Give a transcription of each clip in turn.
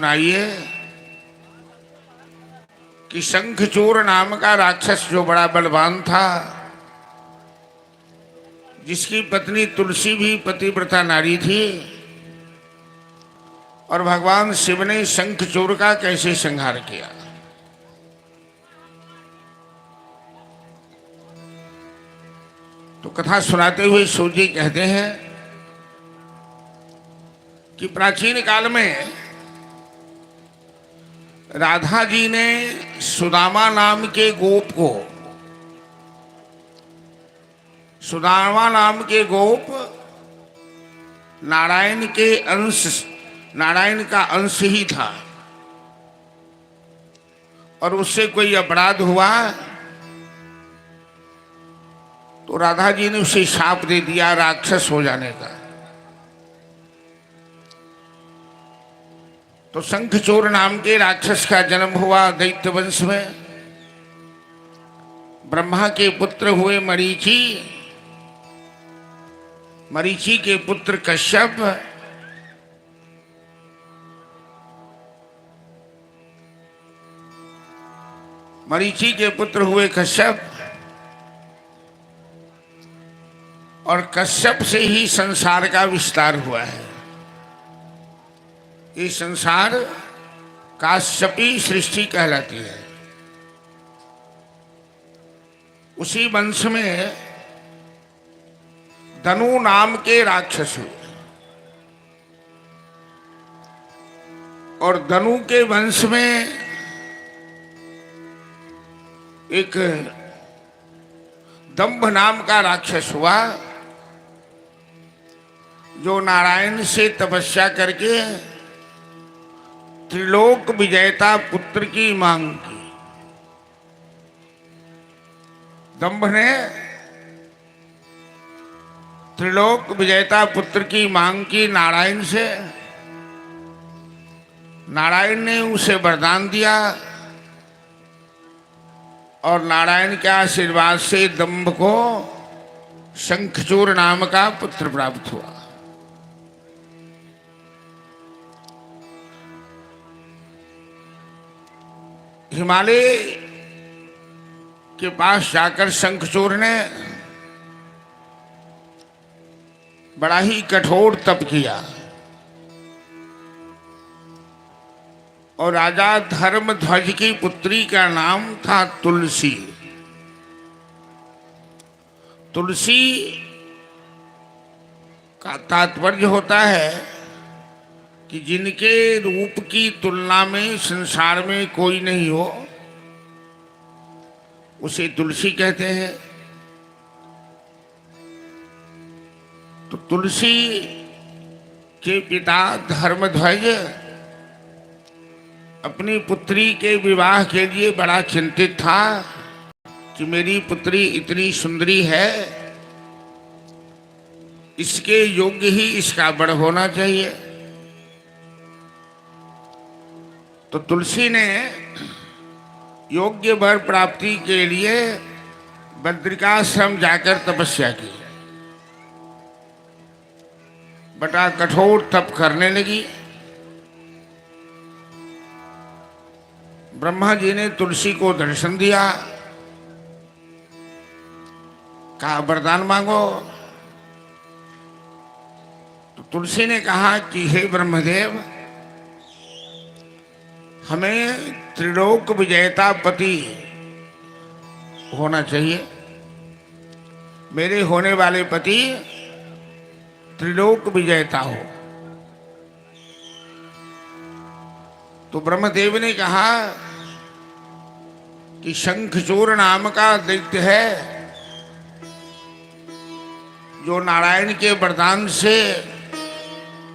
सुनाइए कि शंखचूर नाम का राक्षस जो बड़ा बलवान था, जिसकी पत्नी तुलसी भी पतिव्रता नारी थी, और भगवान शिव ने शंखचूर का कैसे संहार किया। तो कथा सुनाते हुए सूत जी कहते हैं कि प्राचीन काल में राधा जी ने सुदामा नाम के गोप को, सुदामा नाम के गोप नारायण के अंश, नारायण का अंश ही था, और उससे कोई अपराध हुआ तो राधा जी ने उसे शाप दे दिया राक्षस हो जाने का। तो शंखचूर नाम के राक्षस का जन्म हुआ दैत्य वंश में। ब्रह्मा के पुत्र हुए मरीचि, मरीचि के पुत्र कश्यप, मरीचि के पुत्र हुए कश्यप, और कश्यप से ही संसार का विस्तार हुआ है। ये संसार काश्यपी सृष्टि कहलाती है। उसी वंश में धनु नाम के राक्षस हुए, और धनु के वंश में एक दंभ नाम का राक्षस हुआ, जो नारायण से तपस्या करके त्रिलोक विजेता पुत्र की मांग की। दंभ ने त्रिलोक विजेता पुत्र की मांग की नारायण से। नारायण ने उसे वरदान दिया, और नारायण के आशीर्वाद से दंभ को शंखचूर नाम का पुत्र प्राप्त हुआ। हिमालय के पास जाकर शंखचूर ने बड़ा ही कठोर तप किया, और राजा धर्मध्वज की पुत्री का नाम था तुलसी। तुलसी का तात्पर्य होता है कि जिनके रूप की तुलना में संसार में कोई नहीं हो, उसे तुलसी कहते हैं। तो तुलसी के पिता धर्मध्वज अपनी पुत्री के विवाह के लिए बड़ा चिंतित था कि मेरी पुत्री इतनी सुंदरी है, इसके योग्य ही इसका वर होना चाहिए। तो तुलसी ने योग्य वर प्राप्ति के लिए बद्रिकाश्रम जाकर तपस्या की, बड़ा कठोर तप करने लगी। ब्रह्मा जी ने तुलसी को दर्शन दिया, कहा वरदान मांगो। तो तुलसी ने कहा कि हे ब्रह्मदेव, हमें त्रिलोक विजेता पति होना चाहिए। मेरे होने वाले पति त्रिलोक विजेता हो। तो ब्रह्मदेव ने कहा कि शंखचूर नाम का दैत्य है, जो नारायण के वरदान से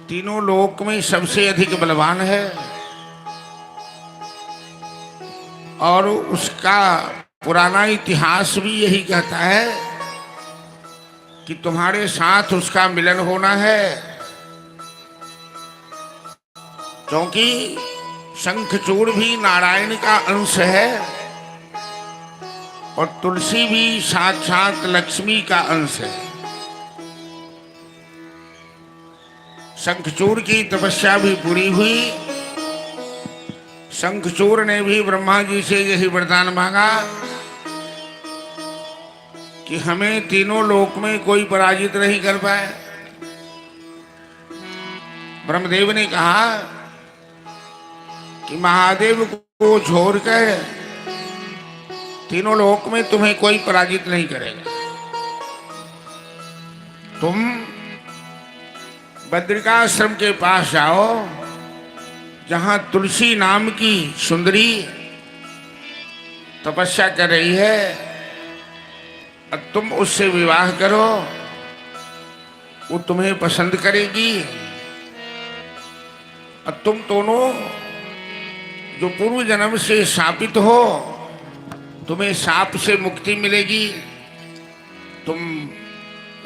तीनों लोक में सबसे अधिक बलवान है, और उसका पुराना इतिहास भी यही कहता है कि तुम्हारे साथ उसका मिलन होना है, क्योंकि शंखचूर भी नारायण का अंश है, और तुलसी भी साक्षात लक्ष्मी का अंश है। शंखचूर की तपस्या भी पूरी हुई, शंखचूड़ ने भी ब्रह्मा जी से यही वरदान मांगा कि हमें तीनों लोक में कोई पराजित नहीं कर पाए। ब्रह्मदेव ने कहा कि महादेव को छोड़कर तीनों लोक में तुम्हें कोई पराजित नहीं करेगा। तुम बद्रिकाश्रम के पास जाओ, जहां तुलसी नाम की सुंदरी तपस्या कर रही है, अब तुम उससे विवाह करो, वो तुम्हें पसंद करेगी। अब तुम दोनों जो पूर्व जन्म से शापित हो, तुम्हें शाप से मुक्ति मिलेगी। तुम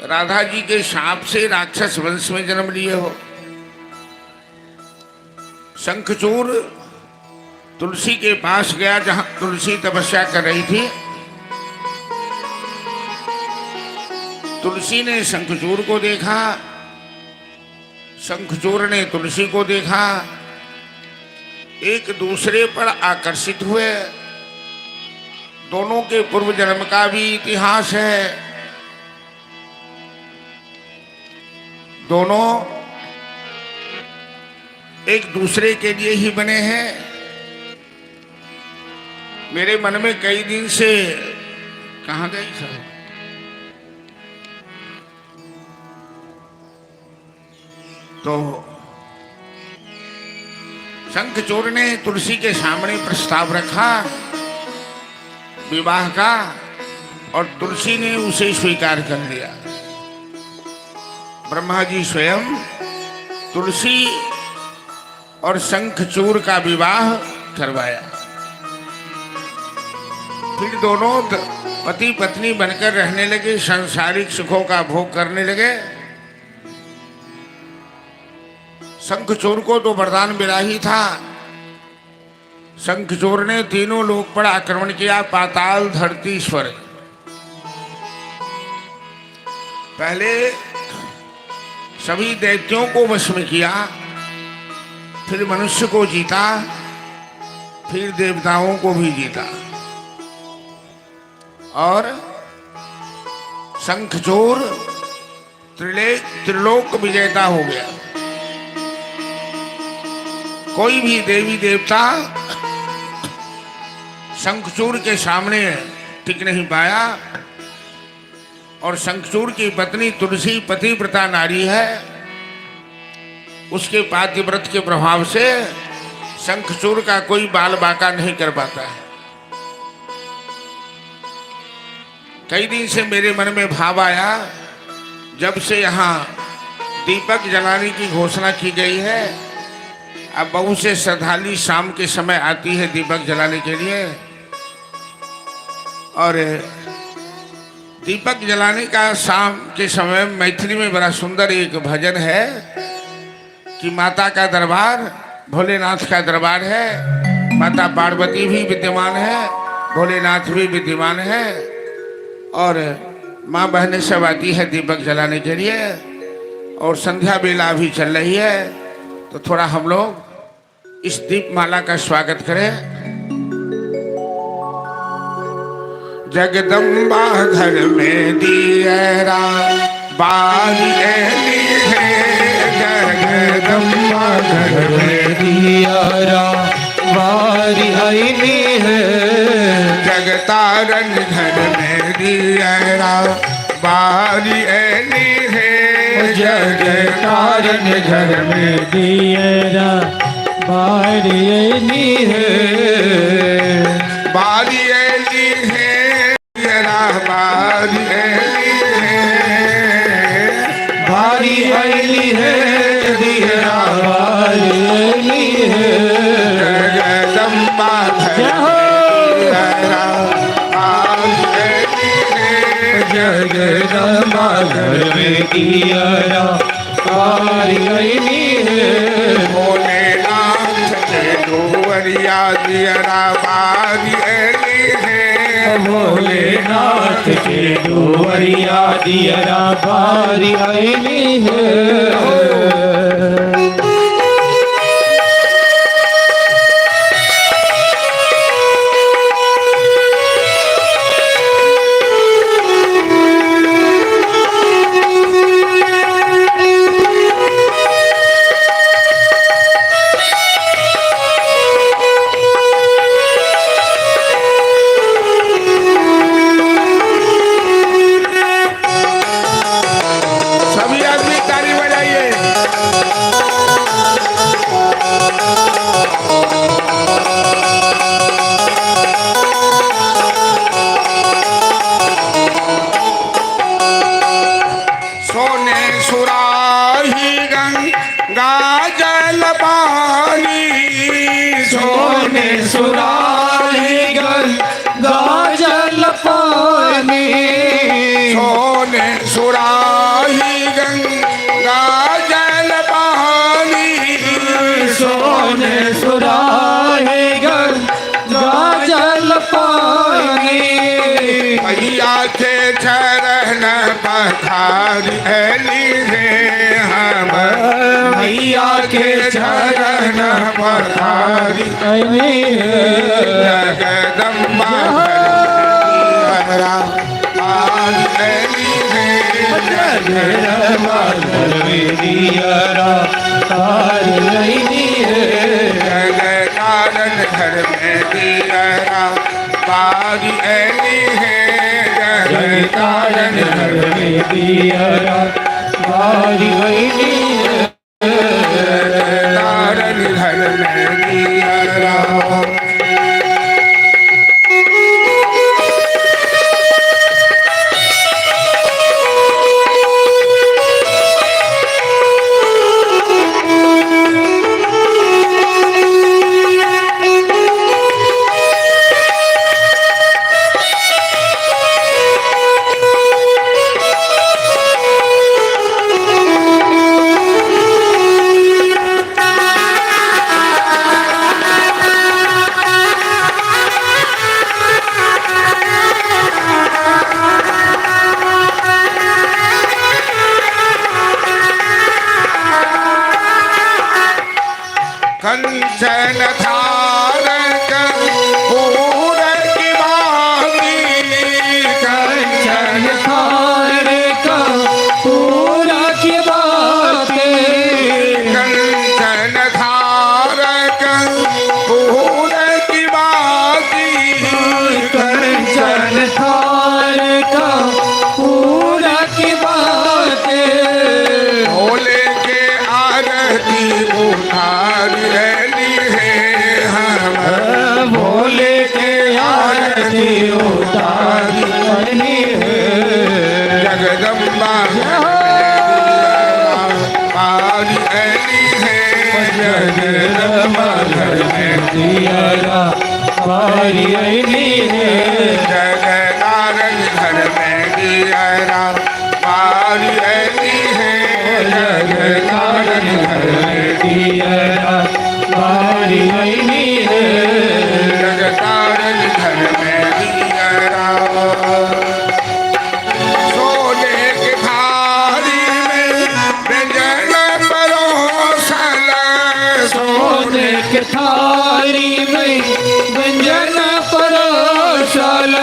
राधा जी के शाप से राक्षस वंश में जन्म लिए हो। शंखचूड़ तुलसी के पास गया, जहां तुलसी तपस्या कर रही थी। तुलसी ने शंखचूड़ को देखा, शंखचूड़ ने तुलसी को देखा, एक दूसरे पर आकर्षित हुए। दोनों के पूर्व जन्म का भी इतिहास है। दोनों एक दूसरे के लिए ही बने हैं। मेरे मन में कई दिन से, कहाँ गई सर, तो शंखचूड़ ने तुलसी के सामने प्रस्ताव रखा विवाह का, और तुलसी ने उसे स्वीकार कर लिया। ब्रह्मा जी स्वयं तुलसी और शंखचूड़ का विवाह करवाया। फिर दोनों पति पत्नी बनकर रहने लगे, सांसारिक सुखों का भोग करने लगे। शंखचूड़ को तो वरदान मिला ही था। शंखचूड़ ने तीनों लोक पर आक्रमण किया, पाताल, धरती, स्वर्ग। पहले सभी दैत्यों को वश में किया, फिर मनुष्य को जीता, फिर देवताओं को भी जीता। और शंखचूड़ त्रिलोक विजेता हो गया। कोई भी देवी देवता शंखचूड़ के सामने टिक नहीं पाया। और शंखचूड़ की पत्नी तुलसी पतिव्रता नारी है। उसके पातिव्रत के प्रभाव से शंखचूड़ का कोई बाल बाका नहीं कर पाता है। कई दिन से मेरे मन में भाव आया, जब से यहाँ दीपक जलाने की घोषणा की गई है, अब बहुत से श्रद्धालु शाम के समय आती है दीपक जलाने के लिए। और दीपक जलाने का शाम के समय मैथिली में बड़ा सुंदर एक भजन है कि माता का दरबार, भोलेनाथ का दरबार है। माता पार्वती भी विद्यमान है, भोलेनाथ भी विद्यमान है, और माँ बहनें सब आती है दीपक जलाने के लिए। और संध्या बेला भी चल रही है, तो थोड़ा हम लोग इस दीपमाला का स्वागत करें। जगदम्बा घर में दियरा बारी ऐली है, जगदम्बा घर में दियरा बारी ऐली है। जगतारन घर में दियरा बारी ऐली है, जगतारन घर में दियरा बारी ऐली है। बारी ऐली है, बारी ऐली है, बारी ऐली है, दियरा बारी ऐली है। जगदम्बा जगदम्बा घर में दियरा बारी ऐली है। भोलेनाथ के डोरिया दियरा बारी ऐली है। भोलेनाथ के डोरिया दियरा बारी ऐली है। सोने सुराही गंगा जल पानी सोने सुराही गंगा जल पानी सोने सुराही गंगा जल पानी मैया के चरण पखारी रे हम मैया के चरण पखारी जगदम्बा कारण घर में दियरा बारी ऐली है जय कारण घर में दियरा बारी ऐली कारण घर में दियरा कंचन धारक पूर की बागी कंचन धारक पूर की बागी कंचन धारक पूर की बागी कंचन धारक पूर की बागी भोले के आरती उठारी भोले के आरती उतारी जगदम्बा पारी ऐली है जगदम्बा घर में दियरा पारी ऐली है जगदारन घर में दियरा पारी ऐली है जगदारन घर में दियरा पारी ऐली है जगदारन घर में दियरा सोने की थाली में व्यंजन परोसल सोने के थाली में व्यंजन परोसल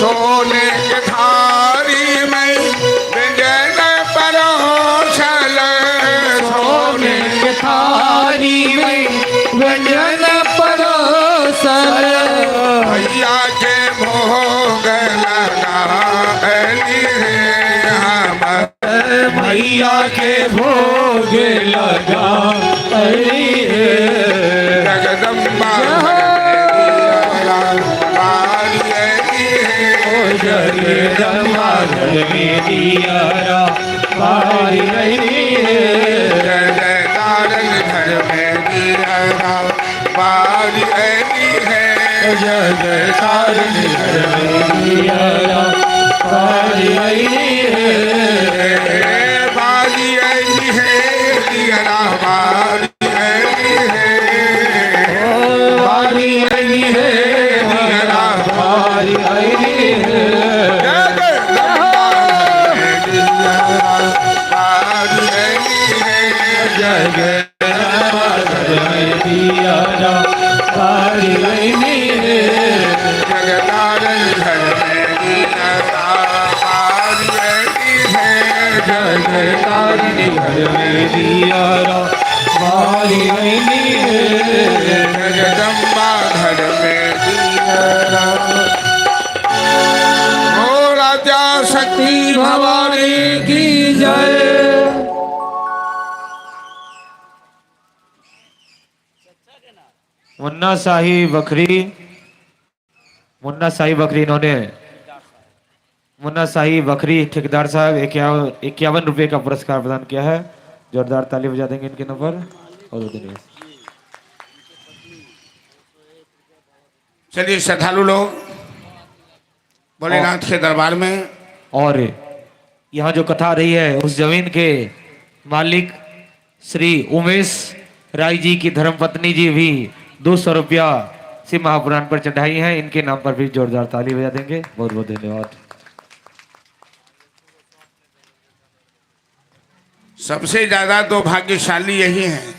सोने के थाली में व्यंजन परोसल सोने के थाली में व्यंजन परोसल भैया के भोग लगा हम भैया के भोग लगा जगदम्बा जगदम्बा घर में दियरा पारी ऐली जगदारन घर में दियरा पारी ऐली है जगदारन घर में दियरा पारी ऐली बारी ऐली है दियरा बारी ऐली है पारी ऐली है दियरा पारी ऐली जगदम्बा घर में दियरा पारी ऐली जगदारन घर में दियरा पारी ऐली है जगदारन घर में दियरा पारी ऐली जगदम्बा घर में दियरा ओ राजा शक्ति भवानी की जय। मुन्ना शाही बकरी इन्होंने मुन्ना शाही बकरी ठेकेदार साहब 51 रुपये का पुरस्कार प्रदान किया है। जोरदार ताली बजा देंगे इनके नंबर और चलिए श्रद्धालु लोग भोलेनाथ के दरबार में। और यहाँ जो कथा रही है उस जमीन के मालिक श्री उमेश राय जी की धर्मपत्नी जी भी 200 रुपया शिव महापुराण पर चढ़ाई है। इनके नाम पर भी जोरदार ताली बजा देंगे। बहुत बहुत धन्यवाद। सबसे ज्यादा तो भाग्यशाली यही हैं,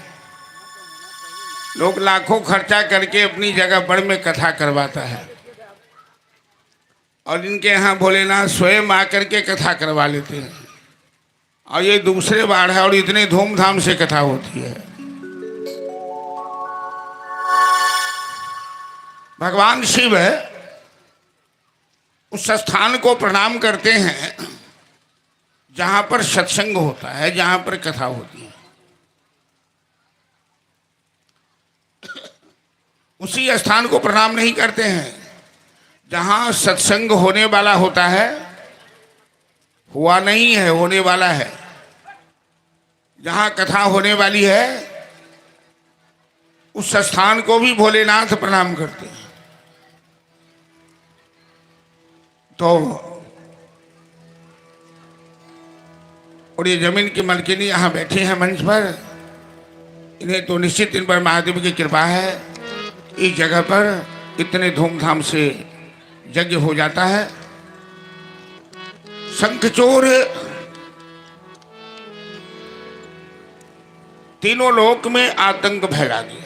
लोग लाखों खर्चा करके अपनी जगह पर में कथा करवाता है और इनके यहाँ भोलेनाथ स्वयं आकर के कथा करवा लेते हैं। और ये दूसरे बार है और इतने धूमधाम से कथा होती है। भगवान शिव उस स्थान को प्रणाम करते हैं जहां पर सत्संग होता है, जहां पर कथा होती है। उसी स्थान को प्रणाम नहीं करते हैं जहां सत्संग होने वाला होता है। हुआ नहीं है, होने वाला है। जहां कथा होने वाली है उस स्थान को भी भोलेनाथ प्रणाम करते हैं। तो और ये जमीन की मलकिनी यहाँ बैठी है मंच पर, इन्हें तो निश्चित इन पर महादेव की कृपा है। इस जगह पर इतने धूमधाम से यज्ञ हो जाता है। शंखचूड़ तीनों लोक में आतंक फैला दिया।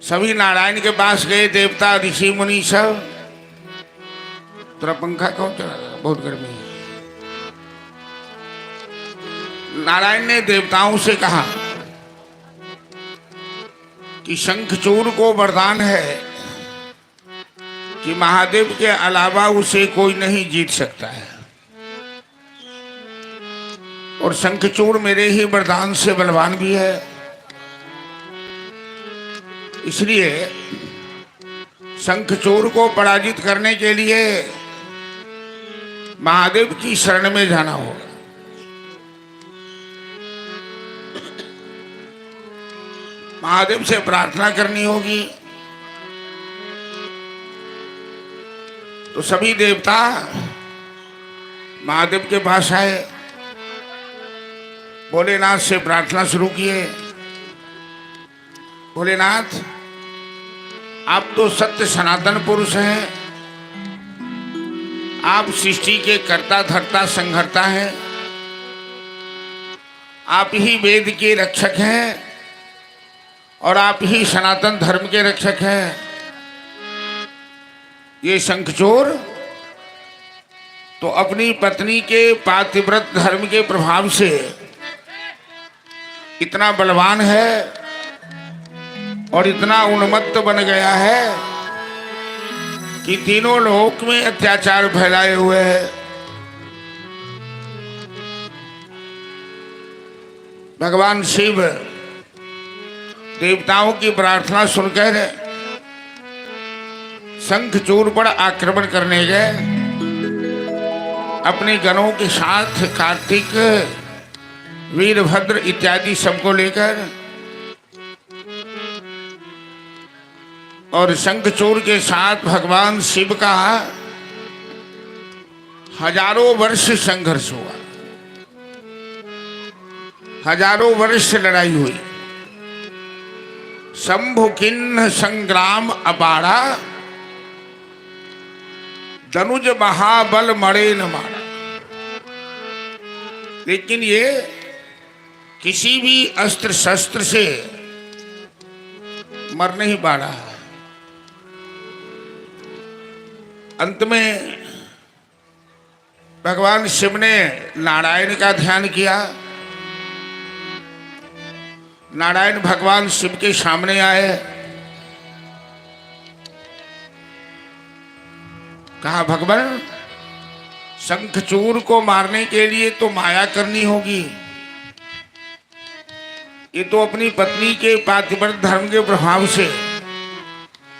सभी नारायण के पास गए, देवता ऋषि मुनि सब। तेरा पंखा कौन चला रहा है? बहुत गर्मी है। नारायण ने देवताओं से कहा कि शंखचूड़ को वरदान है कि महादेव के अलावा उसे कोई नहीं जीत सकता है और शंखचूड़ मेरे ही वरदान से बलवान भी है। इसलिए शंखचूड़ को पराजित करने के लिए महादेव की शरण में जाना होगा। महादेव से प्रार्थना करनी होगी। तो सभी देवता महादेव के पास आए, भोलेनाथ से प्रार्थना शुरू किए। भोलेनाथ, आप तो सत्य सनातन पुरुष हैं, आप सृष्टि के कर्ता धर्ता संहर्ता हैं, आप ही वेद के रक्षक हैं और आप ही सनातन धर्म के रक्षक हैं। ये शंखचूड़ तो अपनी पत्नी के पातिव्रत धर्म के प्रभाव से इतना बलवान है और इतना उन्मत्त बन गया है कि तीनों लोक में अत्याचार फैलाए हुए है। भगवान शिव देवताओं की प्रार्थना सुनकर शंखचूड़ पर आक्रमण करने गए। अपने गणों के साथ कार्तिक, वीरभद्र इत्यादि सबको लेकर और शंखचूड़ के साथ भगवान शिव का हजारों वर्ष संघर्ष हुआ, हजारों वर्ष लड़ाई हुई। शंभु किन्ह संग्राम अपारा, धनुज महाबल मरे न मारा। लेकिन ये किसी भी अस्त्र शस्त्र से मर नहीं पा रहा है। अंत में भगवान शिव ने नारायण का ध्यान किया। नारायण भगवान शिव के सामने आए, कहा भगवान शंखचूड़ को मारने के लिए तो माया करनी होगी। ये तो अपनी पत्नी के पातिव्रत धर्म के प्रभाव से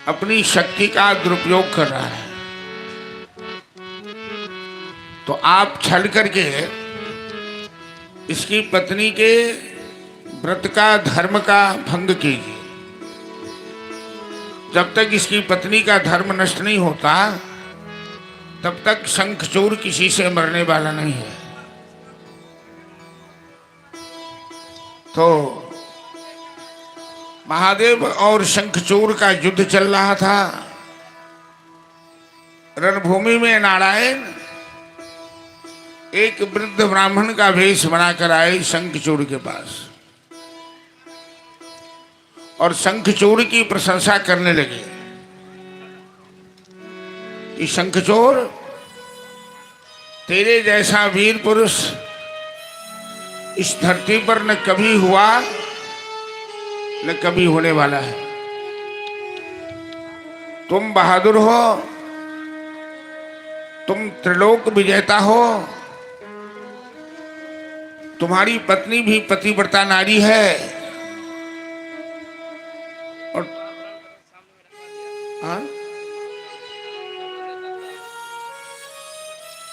अपनी शक्ति का दुरुपयोग कर रहा है। तो आप छल करके इसकी पत्नी के व्रत का, धर्म का भंग कीजिए। जब तक इसकी पत्नी का धर्म नष्ट नहीं होता तब तक शंखचूड़ किसी से मरने वाला नहीं है। तो महादेव और शंखचूड़ का युद्ध चल रहा था। रणभूमि में नारायण एक वृद्ध ब्राह्मण का वेश बनाकर आए शंखचूड़ के पास और शंखचूड़ की प्रशंसा करने लगे कि शंखचूड़, तेरे जैसा वीर पुरुष इस धरती पर न कभी हुआ न कभी होने वाला है। तुम बहादुर हो, तुम त्रिलोक विजेता हो, तुम्हारी पत्नी भी पतिव्रता नारी है और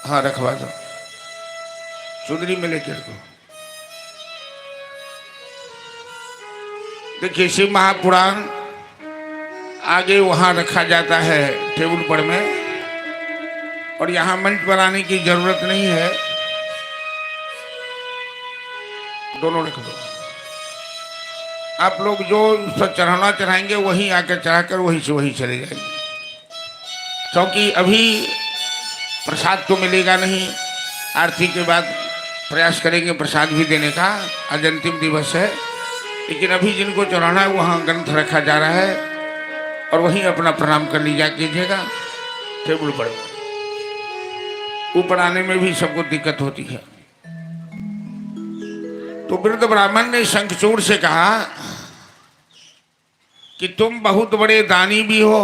हाँ रखवा दो, चुंदरी में लेकर को। देखिए शिव महापुराण आगे वहां रखा जाता है टेबल पर में, और यहाँ मंच बनाने की जरूरत नहीं है, दोनों रख दो। आप लोग जो उस पर चढ़ाना चढ़ाएंगे वहीं आकर चढ़ाकर वहीं से वहीं चले जाएंगे, क्योंकि अभी प्रसाद तो मिलेगा नहीं। आरती के बाद प्रयास करेंगे प्रसाद भी देने का, आज अंतिम दिवस है। लेकिन अभी जिनको चढ़ाना है वहाँ ग्रंथ रखा जा रहा है और वहीं अपना प्रणाम कर लीजिए कीजिएगा। टेबल पर ऊपर आने में भी सबको दिक्कत होती है। तो वृद्ध ब्राह्मण ने शंखचूड़ से कहा कि तुम बहुत बड़े दानी भी हो,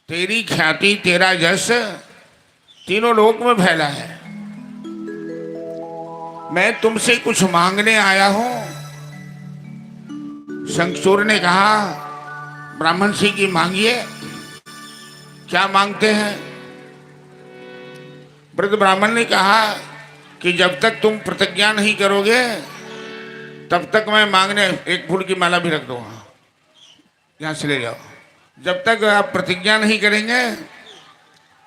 तेरी ख्याति तेरा यश तीनों लोक में फैला है। मैं तुमसे कुछ मांगने आया हूं। शंखचूड़ ने कहा, ब्राह्मण सिंह की मांगिए, क्या मांगते हैं? वृद्ध ब्राह्मण ने कहा कि जब तक तुम प्रतिज्ञा नहीं करोगे तब तक मैं मांगने, एक फूल की माला भी रख दो, यहां से ले जाओ। जब तक आप प्रतिज्ञा नहीं करेंगे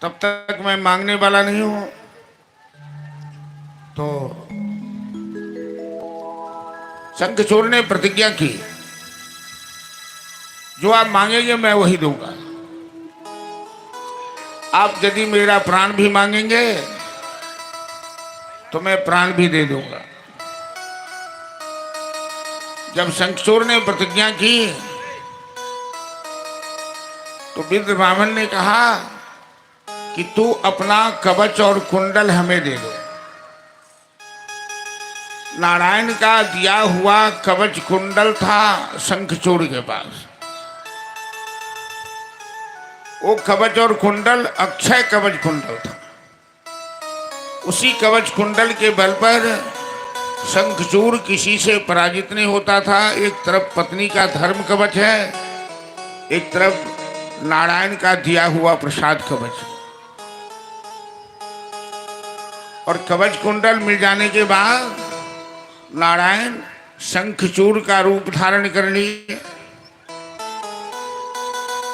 तब तक मैं मांगने वाला नहीं हूं। तो शंखचूड़ ने प्रतिज्ञा की, जो आप मांगेंगे मैं वही दूंगा। आप यदि मेरा प्राण भी मांगेंगे तो मैं प्राण भी दे दूंगा। जब शंखचूड़ ने प्रतिज्ञा की तो वृद्ध ब्राह्मण ने कहा कि तू अपना कवच और कुंडल हमें दे दो। नारायण का दिया हुआ कवच कुंडल था शंखचूड़ के पास। वो कवच और कुंडल अक्षय कवच कुंडल था। उसी कवच कुंडल के बल पर शंखचूड़ किसी से पराजित नहीं होता था। एक तरफ पत्नी का धर्म कवच है, एक तरफ नारायण का दिया हुआ प्रसाद कवच। और कवच कुंडल मिल जाने के बाद नारायण शंखचूड़ का रूप धारण कर लिए।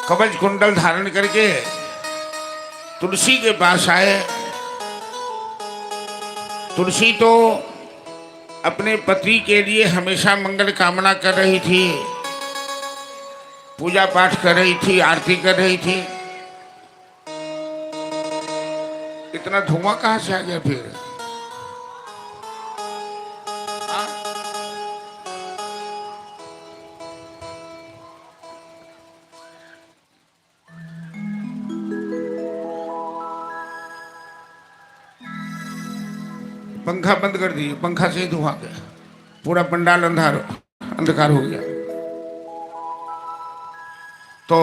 कवच कुंडल धारण करके तुलसी के पास आए। तुलसी तो अपने पति के लिए हमेशा मंगल कामना कर रही थी, पूजा पाठ कर रही थी, आरती कर रही थी। इतना धुआं कहां से आ गया फिर? पंखा बंद कर दिए, पंखा से ही धुआं गया, पूरा पंडाल अंधकार हो गया। तो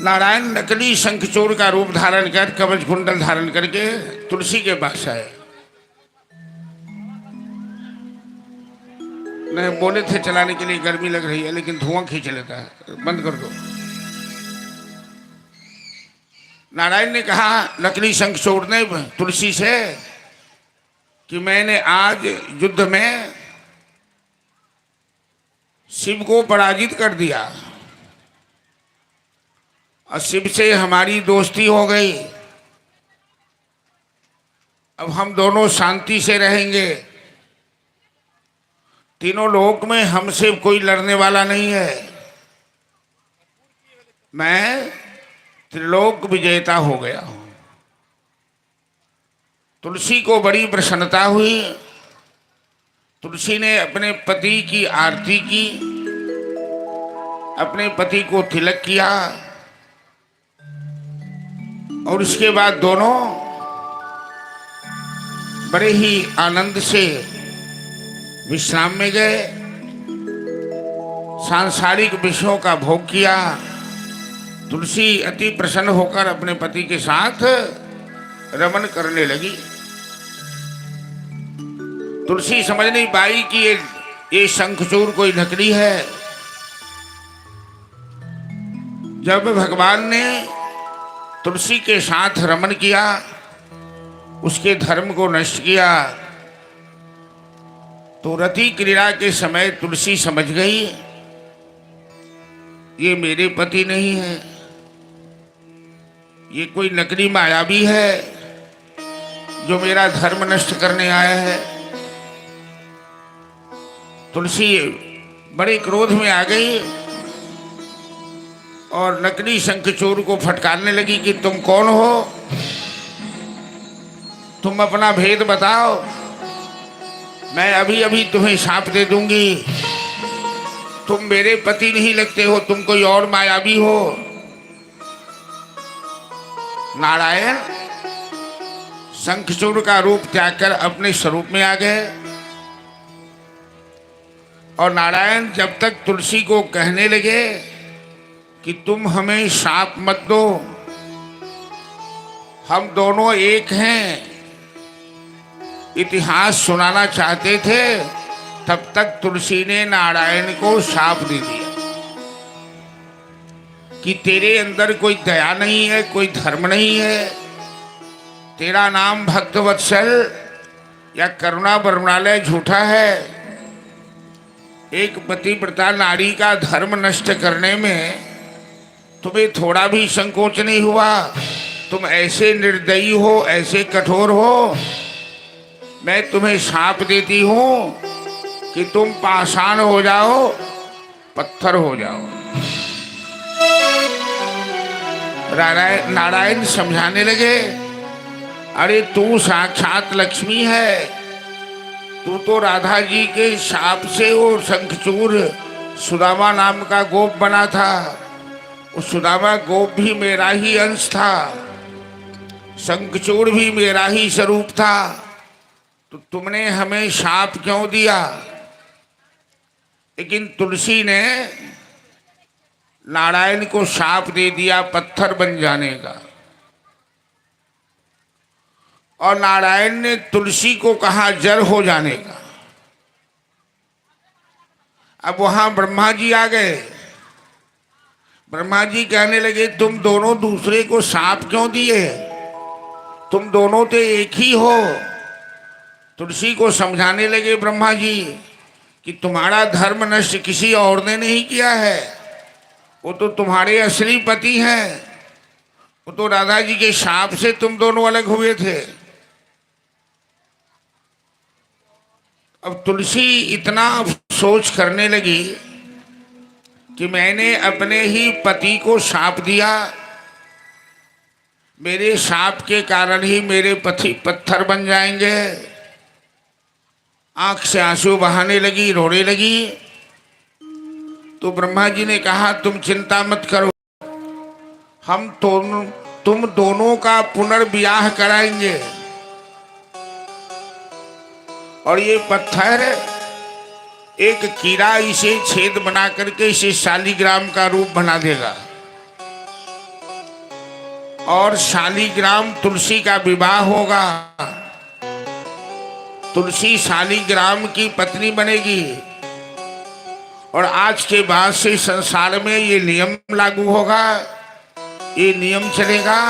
नारायण नकली शंखचूड़ का रूप धारण कर कवच कुंडल धारण करके तुलसी के पास आए। नहीं बोले थे चलाने के लिए, गर्मी लग रही है लेकिन धुआं खींच लेता है, बंद कर दो। नारायण ने कहा नकली शंखचूड़ ने तुलसी से कि मैंने आज युद्ध में शिव को पराजित कर दिया और शिव से हमारी दोस्ती हो गई। अब हम दोनों शांति से रहेंगे। तीनों लोक में हमसे कोई लड़ने वाला नहीं है। मैं त्रिलोक विजेता हो गया हूं। तुलसी को बड़ी प्रसन्नता हुई। तुलसी ने अपने पति की आरती की, अपने पति को तिलक किया और उसके बाद दोनों बड़े ही आनंद से विश्राम में गए। सांसारिक विषयों का भोग किया। तुलसी अति प्रसन्न होकर अपने पति के साथ रमन करने लगी। तुलसी समझ नहीं पाई कि ये शंखचूड़ कोई नकली है। जब भगवान ने तुलसी के साथ रमन किया, उसके धर्म को नष्ट किया, तो रति क्रीड़ा के समय तुलसी समझ गई ये मेरे पति नहीं है, ये कोई नकली मायावी है जो मेरा धर्म नष्ट करने आया है। तुलसी बड़े क्रोध में आ गई और नकली शंखचूड़ को फटकारने लगी कि तुम कौन हो, तुम अपना भेद बताओ, मैं अभी अभी तुम्हें शाप दे दूंगी। तुम मेरे पति नहीं लगते हो, तुम कोई और मायावी हो। नारायण शंखचूड़ का रूप त्याग कर अपने स्वरूप में आ गए और नारायण जब तक तुलसी को कहने लगे कि तुम हमें शाप मत दो, हम दोनों एक हैं, इतिहास सुनाना चाहते थे, तब तक तुलसी ने नारायण को शाप दे दिया कि तेरे अंदर कोई दया नहीं है, कोई धर्म नहीं है, तेरा नाम भक्तवत्सल या करुणा बरमालय झूठा है। एक पतिव्रता नारी का धर्म नष्ट करने में तुम्हें थोड़ा भी संकोच नहीं हुआ। तुम ऐसे निर्दयी हो, ऐसे कठोर हो, मैं तुम्हें शाप देती हूं कि तुम पाषाण हो जाओ, पत्थर हो जाओ। नारायण समझाने लगे, अरे तू साक्षात लक्ष्मी है, तू तो राधा जी के शाप से वो शंखचूड़ सुदामा नाम का गोप बना था। वो सुदामा गोप भी मेरा ही अंश था, शंखचूड़ भी मेरा ही स्वरूप था, तो तुमने हमें शाप क्यों दिया? लेकिन तुलसी ने नारायण को शाप दे दिया पत्थर बन जाने का, और नारायण ने तुलसी को कहा जड़ हो जाने का। अब वहां ब्रह्मा जी आ गए। ब्रह्मा जी कहने लगे तुम दोनों दूसरे को शाप क्यों दिए? तुम दोनों तो एक ही हो। तुलसी को समझाने लगे ब्रह्मा जी कि तुम्हारा धर्म नष्ट किसी और ने नहीं किया है, वो तो तुम्हारे असली पति हैं, वो तो राधा जी के शाप से तुम दोनों अलग हुए थे। अब तुलसी इतना सोच करने लगी कि मैंने अपने ही पति को शाप दिया, मेरे शाप के कारण ही मेरे पति पत्थर बन जाएंगे। आंख से आंसू बहाने लगी, रोने लगी। तो ब्रह्मा जी ने कहा तुम चिंता मत करो, हम तुम दोनों का पुनर्विवाह कराएंगे, और ये पत्थर एक कीड़ा इसे छेद बना करके इसे शालिग्राम का रूप बना देगा, और शालिग्राम तुलसी का विवाह होगा। तुलसी शालिग्राम की पत्नी बनेगी, और आज के बाद से संसार में ये नियम लागू होगा, ये नियम चलेगा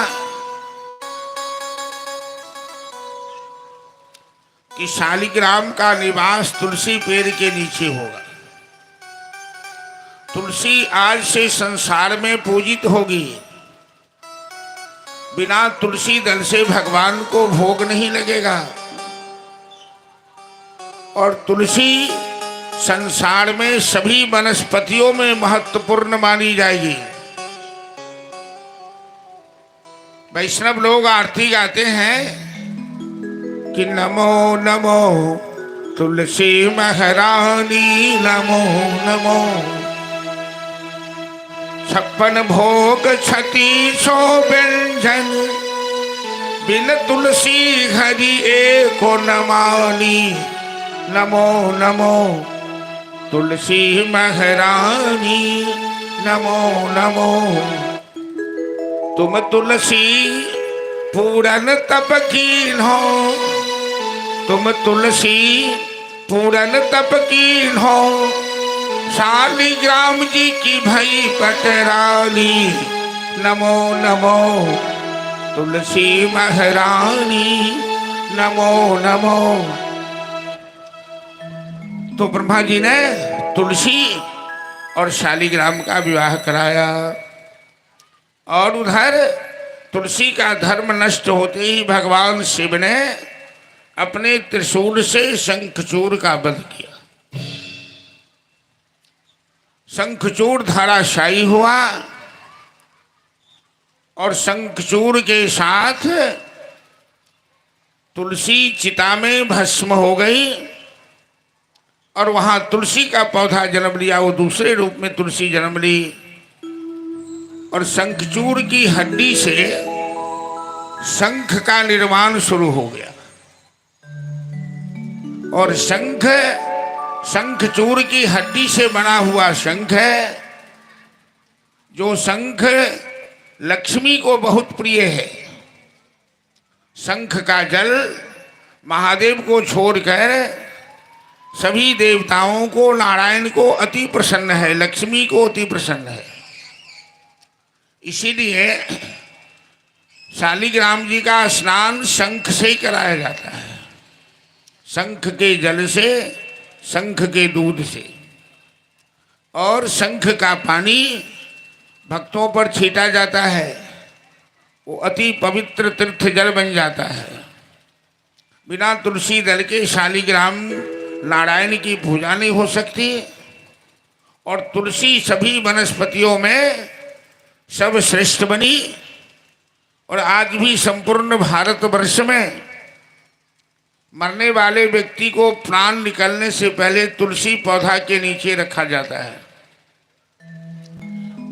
कि शालिग्राम का निवास तुलसी पेड़ के नीचे होगा। तुलसी आज से संसार में पूजित होगी। बिना तुलसी दल से भगवान को भोग नहीं लगेगा। और तुलसी संसार में सभी वनस्पतियों में महत्वपूर्ण मानी जाएगी। वैष्णव लोग आरती गाते हैं कि नमो नमो तुलसी महारानी, नमो नमो 56 भोग 3600 व्यंजन, बिन तुलसी हरि एको न मानी। नमो नमो तुलसी महारानी, नमो नमो। तुम तुलसी पूरन तप कीन हो, तुम तुलसी पूरन तप कीन हो। शालिग्राम जी की भई पटरानी, नमो नमो तुलसी महारानी, नमो नमो। तो ब्रह्मा जी ने तुलसी और शालिग्राम का विवाह कराया। और उधर तुलसी का धर्म नष्ट होते ही भगवान शिव ने अपने त्रिशूल से शंखचूड़ का वध किया। शंखचूड़ धराशायी हुआ और शंखचूड़ के साथ तुलसी चिता में भस्म हो गई। और वहां तुलसी का पौधा जन्म लिया, वो दूसरे रूप में तुलसी जन्म ली। और शंखचूड़ की हड्डी से शंख का निर्माण शुरू हो गया। और शंखचूड़ की हड्डी से बना हुआ शंख है, जो शंख लक्ष्मी को बहुत प्रिय है। शंख का जल महादेव को छोड़कर सभी देवताओं को, नारायण को अति प्रसन्न है, लक्ष्मी को अति प्रसन्न है। इसीलिए शालिग्राम जी का स्नान शंख से कराया जाता है। शंख के जल से, शंख के दूध से। और शंख का पानी भक्तों पर छीटा जाता है, वो अति पवित्र तीर्थ जल बन जाता है। बिना तुलसी दल के शालिग्राम नारायण की पूजा नहीं हो सकती। और तुलसी सभी वनस्पतियों में सर्वश्रेष्ठ बनी। और आज भी संपूर्ण भारतवर्ष में मरने वाले व्यक्ति को प्राण निकलने से पहले तुलसी पौधा के नीचे रखा जाता है।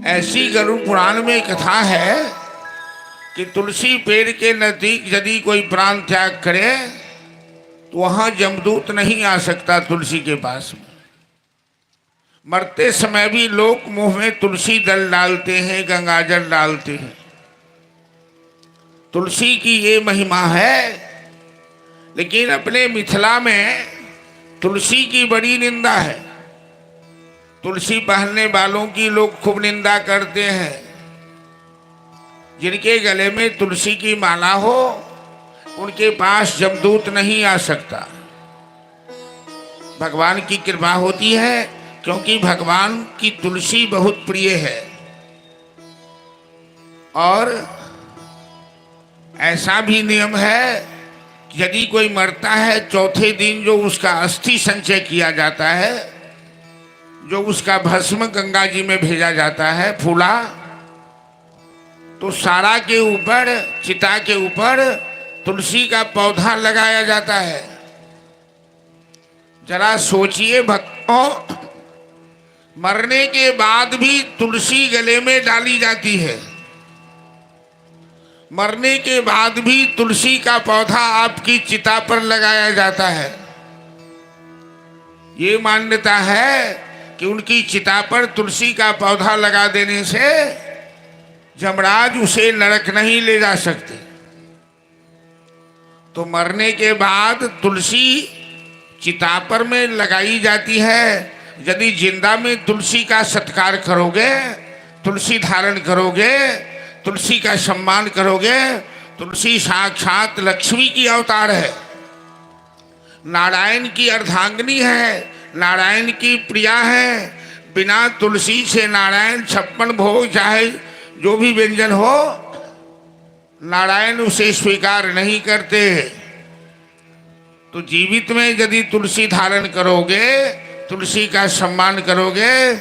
ऐसी गरुड़ पुराण में कथा है कि तुलसी पेड़ के नजदीक यदि कोई प्राण त्याग करे तो वहां जमदूत नहीं आ सकता तुलसी के पास में। मरते समय भी लोग मुंह में तुलसी दल डालते हैं, गंगाजल डालते हैं। तुलसी की ये महिमा है। लेकिन अपने मिथिला में तुलसी की बड़ी निंदा है। तुलसी पहनने वालों की लोग खूब निंदा करते हैं। जिनके गले में तुलसी की माला हो उनके पास जमदूत नहीं आ सकता। भगवान की कृपा होती है, क्योंकि भगवान की तुलसी बहुत प्रिय है। और ऐसा भी नियम है, यदि कोई मरता है चौथे दिन जो उसका अस्थि संचय किया जाता है, जो उसका भस्म गंगा जी में भेजा जाता है फूला, तो सारा के ऊपर, चिता के ऊपर तुलसी का पौधा लगाया जाता है। जरा सोचिए भक्तों, मरने के बाद भी तुलसी गले में डाली जाती है। मरने के बाद भी तुलसी का पौधा आपकी चिता पर लगाया जाता है। ये मान्यता है कि उनकी चिता पर तुलसी का पौधा लगा देने से यमराज उसे नरक नहीं ले जा सकते। तो मरने के बाद तुलसी चिता पर में लगाई जाती है। यदि जिंदा में तुलसी का सत्कार करोगे, तुलसी धारण करोगे, तुलसी का सम्मान करोगे, तुलसी साक्षात लक्ष्मी की अवतार है, नारायण की अर्धांगिनी है, नारायण की प्रिया है, बिना तुलसी से नारायण 56 भोग चाहे जो भी व्यंजन हो, नारायण उसे स्वीकार नहीं करते। तो जीवित में यदि तुलसी धारण करोगे, तुलसी का सम्मान करोगे,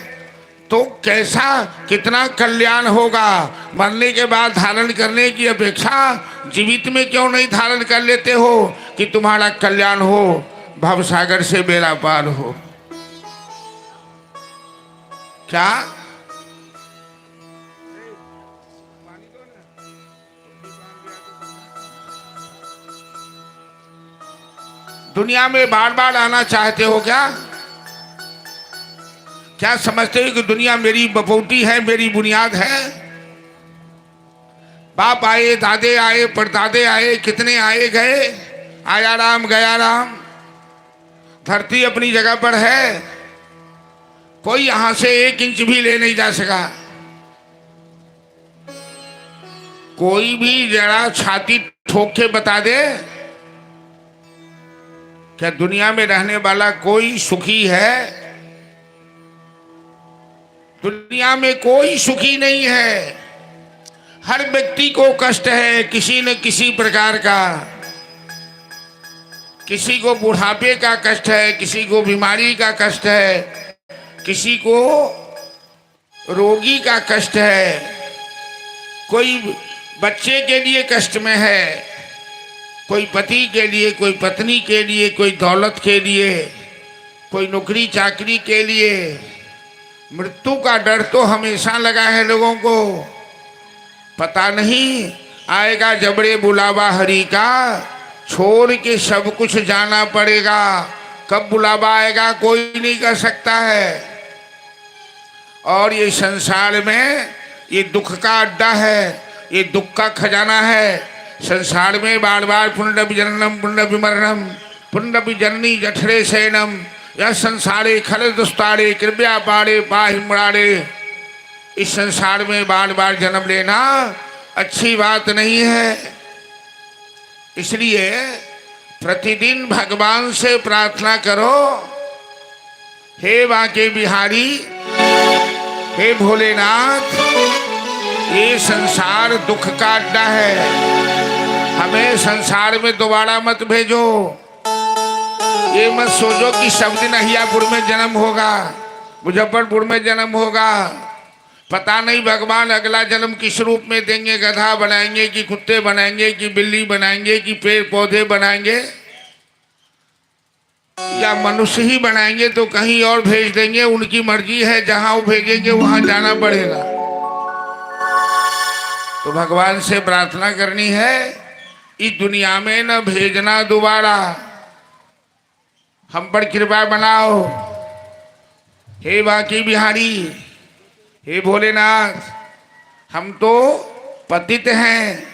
तो कैसा कितना कल्याण होगा। मरने के बाद धारण करने की अपेक्षा जीवित में क्यों नहीं धारण कर लेते हो कि तुम्हारा कल्याण हो, भवसागर से बेड़ा पार हो। क्या दुनिया में बार बार आना चाहते हो क्या? क्या समझते हो कि दुनिया मेरी बपौटी है, मेरी बुनियाद है? बाप आए, दादे आए, परदादे आए, कितने आए गए, आया राम गया राम। धरती अपनी जगह पर है, कोई यहां से 1 इंच भी ले नहीं जा सका। कोई भी जरा छाती ठोक के बता दे, क्या दुनिया में रहने वाला कोई सुखी है? दुनिया में कोई सुखी नहीं है। हर व्यक्ति को कष्ट है किसी न किसी प्रकार का। किसी को बुढ़ापे का कष्ट है, किसी को बीमारी का कष्ट है, किसी को रोगी का कष्ट है, कोई बच्चे के लिए कष्ट में है, कोई पति के लिए, कोई पत्नी के लिए, कोई दौलत के लिए, कोई नौकरी चाकरी के लिए। मृत्यु का डर तो हमेशा लगा है लोगों को। पता नहीं आएगा जबड़े बुलावा हरि का, छोड़ के सब कुछ जाना पड़ेगा। कब बुलावा आएगा कोई नहीं कर सकता है। और ये संसार में ये दुख का अड्डा है, ये दुख का खजाना है। संसार में बार बार पुण्य जननम पुण्य विमरणम पुण्य जननी जठरे शयनम यह संसारे खल दुस्तारे कृपया पारे पाहि मुरारे। इस संसार में बार बार जन्म लेना अच्छी बात नहीं है। इसलिए प्रतिदिन भगवान से प्रार्थना करो, हे बांके बिहारी, हे भोलेनाथ, ये संसार दुख का अड्डा है, हमें संसार में दोबारा मत भेजो। ये मत सोचो कि सब दिन अहियापुर में जन्म होगा, मुजफ्फरपुर में जन्म होगा। पता नहीं भगवान अगला जन्म किस रूप में देंगे, गधा बनाएंगे कि कुत्ते बनाएंगे कि बिल्ली बनाएंगे कि पेड़ पौधे बनाएंगे या मनुष्य ही बनाएंगे तो कहीं और भेज देंगे। उनकी मर्जी है, जहां वो भेजेंगे वहां जाना पड़ेगा। तो भगवान से प्रार्थना करनी है, इस दुनिया में न भेजना दोबारा, हम पर कृपा बनाओ। हे बांके बिहारी, हे भोलेनाथ, हम तो पतित हैं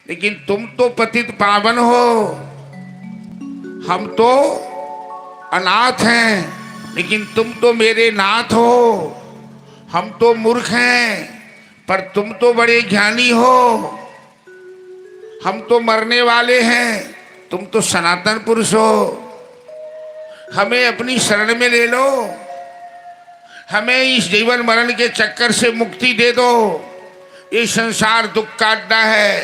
लेकिन तुम तो पतित पावन हो। हम तो अनाथ हैं लेकिन तुम तो मेरे नाथ हो। हम तो मूर्ख हैं पर तुम तो बड़े ज्ञानी हो। हम तो मरने वाले हैं, तुम तो सनातन पुरुष हो। हमें अपनी शरण में ले लो, हमें इस जीवन मरण के चक्कर से मुक्ति दे दो। ये संसार दुख का अड्डा है,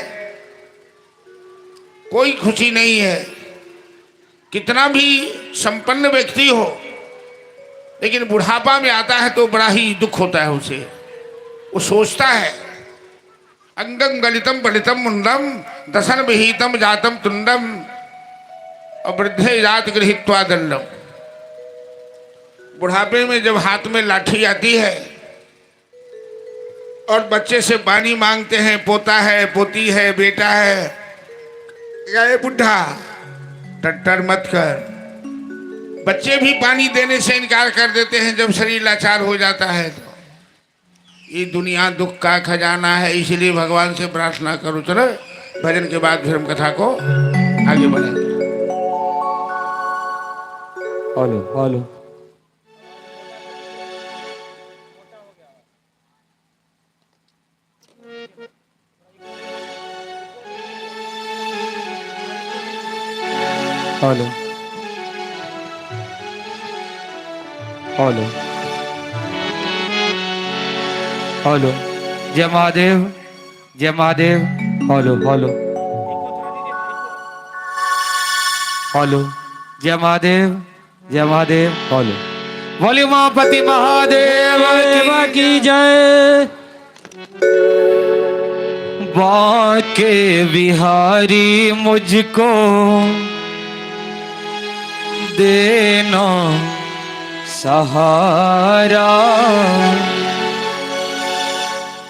कोई खुशी नहीं है। कितना भी संपन्न व्यक्ति हो लेकिन बुढ़ापा में आता है तो बड़ा ही दुख होता है उसे। वो सोचता है अंगं गलितम पलितम मुंडम दशन विहितम जातम तुंडम और वृद्धे जात गृहीत्वा दंडम। बुढ़ापे में जब हाथ में लाठी आती है और बच्चे से पानी मांगते हैं, पोता है, पोती है, बेटा है, गए बुढ़ा टट्टर मत कर। बच्चे भी पानी देने से इनकार कर देते हैं जब शरीर लाचार हो जाता है। तो ये दुनिया दुख का खजाना है, इसलिए भगवान से प्रार्थना करो। चलो भजन के बाद फिर हम कथा को आगे बढ़ाएंगे। Hello hello hello hello hello जय महादेव जय महादेव हेलो हेलो हेलो जय महादेव हेलो बोलिए उमापति महादेव की जय। बाके बिहारी मुझको देना सहारा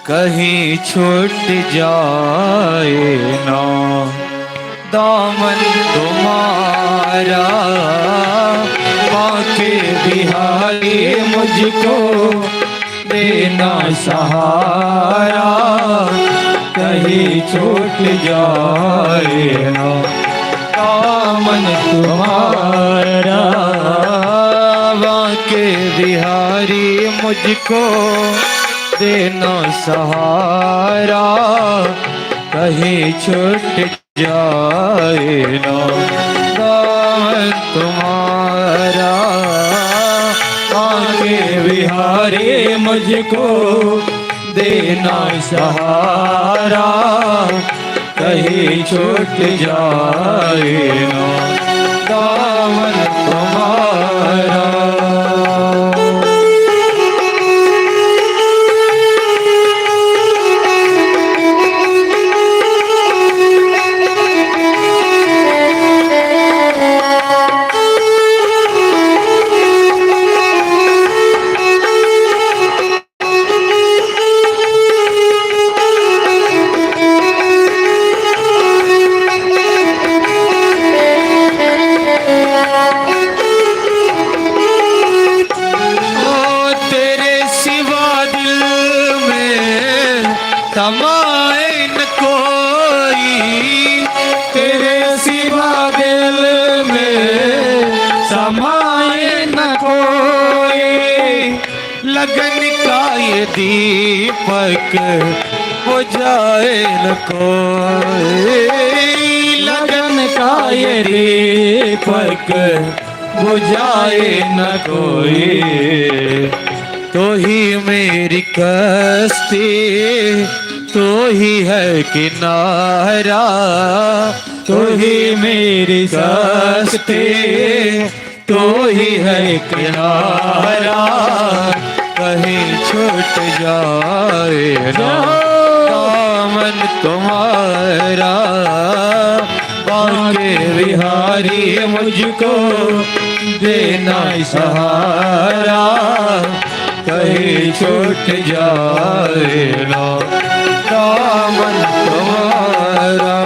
कहीं छूट जाए ना दामन तुम्हारा। बाके बिहारी मुझको देना सहारा कहीं छूट जाए ना दामन तुम्हारा। बाके बिहारी मुझको देना सहारा कहीं छूट जाए ना दामन तुम्हारा। बाके बिहारी मुझको देना सहारा कहीं छूट जाए ना दामन तुम्हारा। समाए न कोई तेरे सिवा दिल में समाए न कोई। लगन का ये दीपक बुझाए न कोई। लगन का ये दीपक बुझाए न कोई। तो ही मेरी कश्ती तो ही है किनारा। तो ही मेरी कश्ती तो ही है किनारा कहीं छूट जाए ना दामन तुम्हारा। बाके बिहारी मुझको देना सहारा कहीं छूट जाए ना दामन तुम्हारा।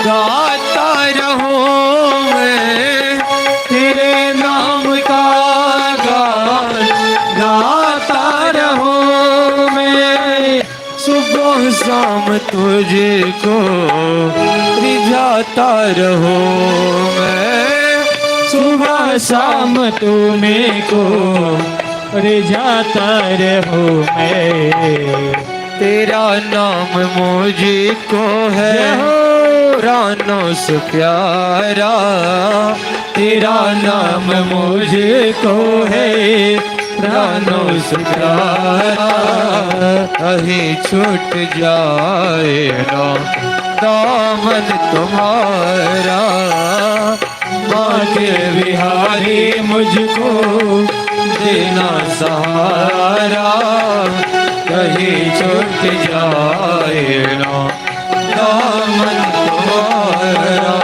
गाता रहूं मैं तेरे नाम का गान गाता रहूं मैं। सुबह शाम तुझको रिझाता रहूं मैं। सुबह शाम तुम्हें को रिझाता रहूं मैं। तेरा नाम मुझको है प्राणों से प्यारा। तेरा नाम मुझको है प्राणों से प्यारा। कहीं छूट जाए ना दामन तुम्हारा। बाके बिहारी मुझको देना सहारा कहीं छूट जाए ना दामन तुम्हारा।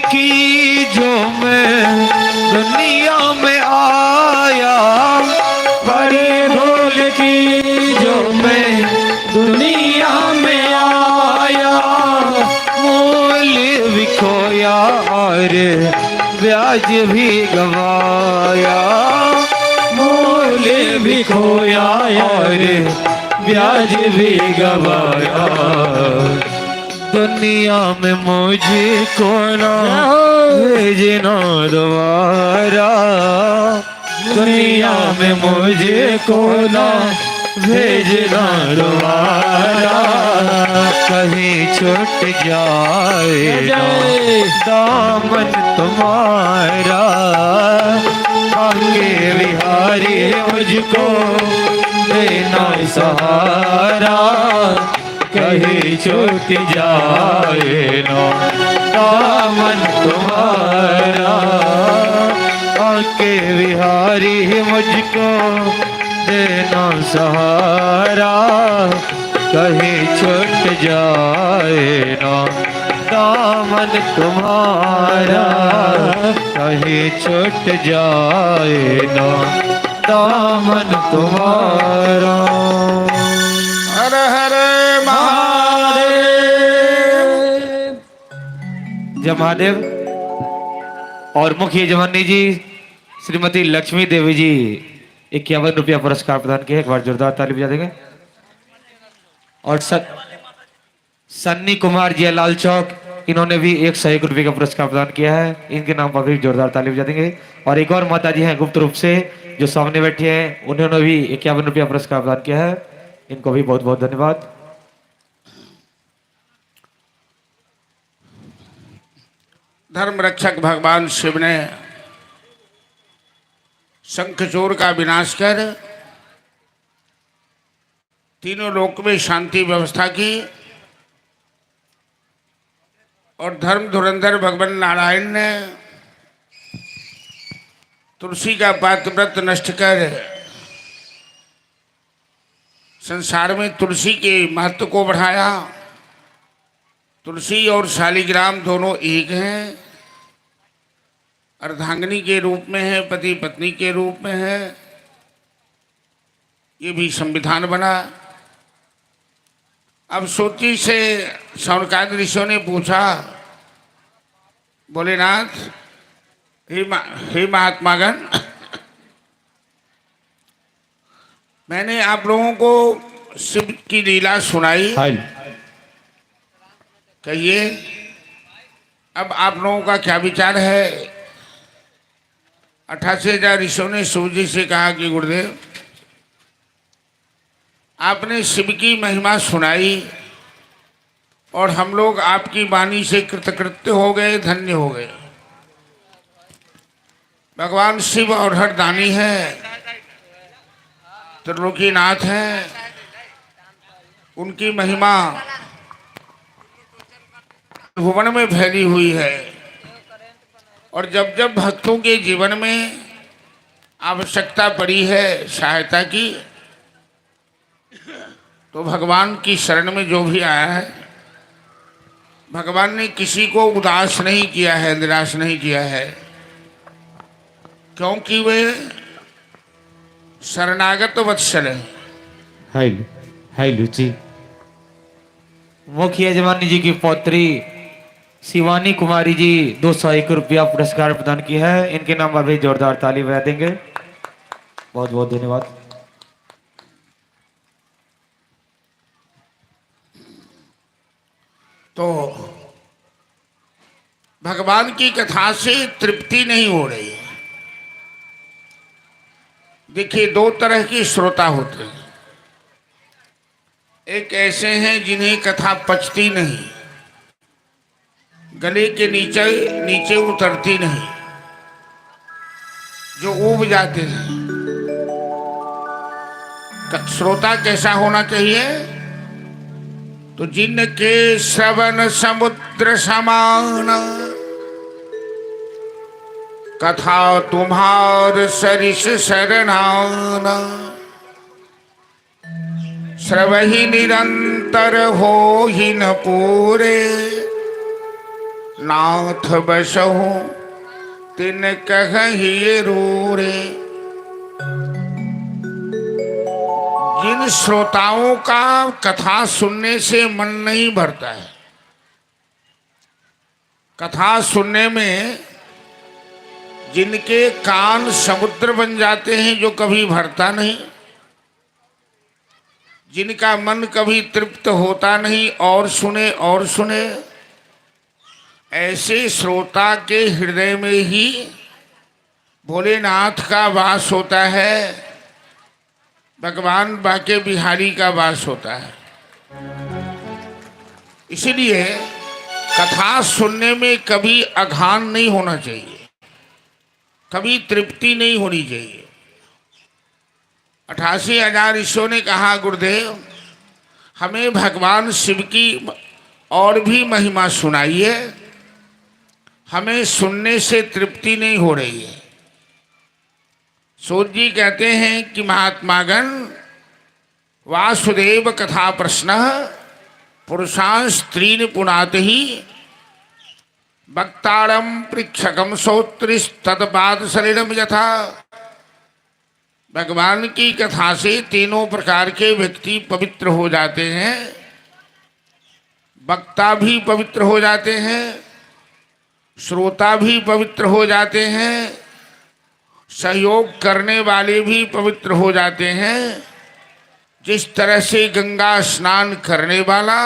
की जो मैं दुनिया में आया, बड़े ढोल की जो मैं दुनिया में आया, मोल भी खोया और ब्याज भी गवाया, मोल भी खोया और ब्याज भी गवाया। दुनिया में मुझको ना भेजना दोबारा, दुनिया में मुझे को ना भेजना दोबारा। कहीं छूट जाए ना दामन तुम्हारा, आके बिहारी मुझको देना सहारा। कहीं छूट जाए ना दामन तुम्हारा, आके बिहारी मुझको देना सहारा। कहीं छूट जाए ना दामन तुम्हारा, कहीं छूट जाए ना दामन तुम्हारा। हर हर महादेव। जय महादेव। और मुख्य यजमानी जी श्रीमती लक्ष्मी देवी जी 51 रुपया पुरस्कार प्रदान किए, एक बार जोरदार ताली बजा देंगे। और सन्नी कुमार जी लाल चौक, इन्होंने भी 101 रुपये का पुरस्कार प्रदान किया है, इनके नाम पर भी जोरदार ताली बजा देंगे। और एक और माता जी हैं गुप्त रूप से जो सामने बैठे हैं, उन्होंने भी 51 रुपया पुरस्कार प्रदान किया है, इनको भी बहुत बहुत धन्यवाद। धर्म रक्षक भगवान शिव ने शंखचूड़ का विनाश कर तीनों लोक में शांति व्यवस्था की, और धर्म धुरंधर भगवान नारायण ने तुलसी का पात्रव्रत नष्ट कर संसार में तुलसी के महत्व को बढ़ाया। तुलसी और शालिग्राम दोनों एक हैं, अर्धांगिनी के रूप में है, पति पत्नी के रूप में है। ये भी संविधान बना। अब सोची से शौनकादि ऋषियों ने पूछा, भोलेनाथ हे महात्मागण, मैंने आप लोगों को शिव की लीला सुनाई, कहिए अब आप लोगों का क्या विचार है। 88,000 ऋषियों ने शिव जी से कहा कि गुरुदेव, आपने शिव की महिमा सुनाई और हम लोग आपकी वाणी से कृतकृत्य हो गए, धन्य हो गए। भगवान शिव और हरदानी है, त्रिलोकीनाथ है, उनकी महिमा भुवन में फैली हुई है। और जब जब भक्तों के जीवन में आवश्यकता पड़ी है सहायता की, तो भगवान की शरण में जो भी आया है, भगवान ने किसी को उदास नहीं किया है, निराश नहीं किया है, क्योंकि वे शरणागत वत्सल है। हाय लुची। मुख्य यजमानी जी की पौत्री शिवानी कुमारी जी 201 रुपया पुरस्कार प्रदान किया है, इनके नाम पर भी जोरदार ताली बजा देंगे। बहुत बहुत धन्यवाद। तो भगवान की कथा से तृप्ति नहीं हो रही है। देखिए, दो तरह के श्रोता होते हैं। एक ऐसे हैं जिन्हें कथा पचती नहीं, गले के नीचे नीचे उतरती नहीं, जो ऊब जाते हैं। श्रोता कैसा होना चाहिए? तो जिनके श्रवण समुद्र समान, कथा तुम्हार सरिस शरणाना, श्रवहि निरंतर हो ही न पूरे, नाथ बसहु तिन कहिए रो रे। जिन श्रोताओं का कथा सुनने से मन नहीं भरता है, कथा सुनने में जिनके कान समुद्र बन जाते हैं, जो कभी भरता नहीं, जिनका मन कभी तृप्त होता नहीं, और सुने, ऐसे श्रोता के हृदय में ही भोलेनाथ का वास होता है, भगवान बाके बिहारी का वास होता है। इसलिए कथा सुनने में कभी अघान नहीं होना चाहिए, कभी तृप्ति नहीं होनी चाहिए। 88,000 ऋषियों ने कहा, गुरुदेव हमें भगवान शिव की और भी महिमा सुनाइए, हमें सुनने से तृप्ति नहीं हो रही है। सूत जी कहते हैं कि महात्मागण वासुदेव कथा प्रश्न पुरुषांश स्त्रीन पुनात ही वक्तारम पृक्षकम श्रोत्रिस्तत्पाद शरीरम यथा। भगवान की कथा से तीनों प्रकार के व्यक्ति पवित्र हो जाते हैं, वक्ता भी पवित्र हो जाते हैं, श्रोता भी पवित्र हो जाते हैं, सहयोग करने वाले भी पवित्र हो जाते हैं। जिस तरह से गंगा स्नान करने वाला,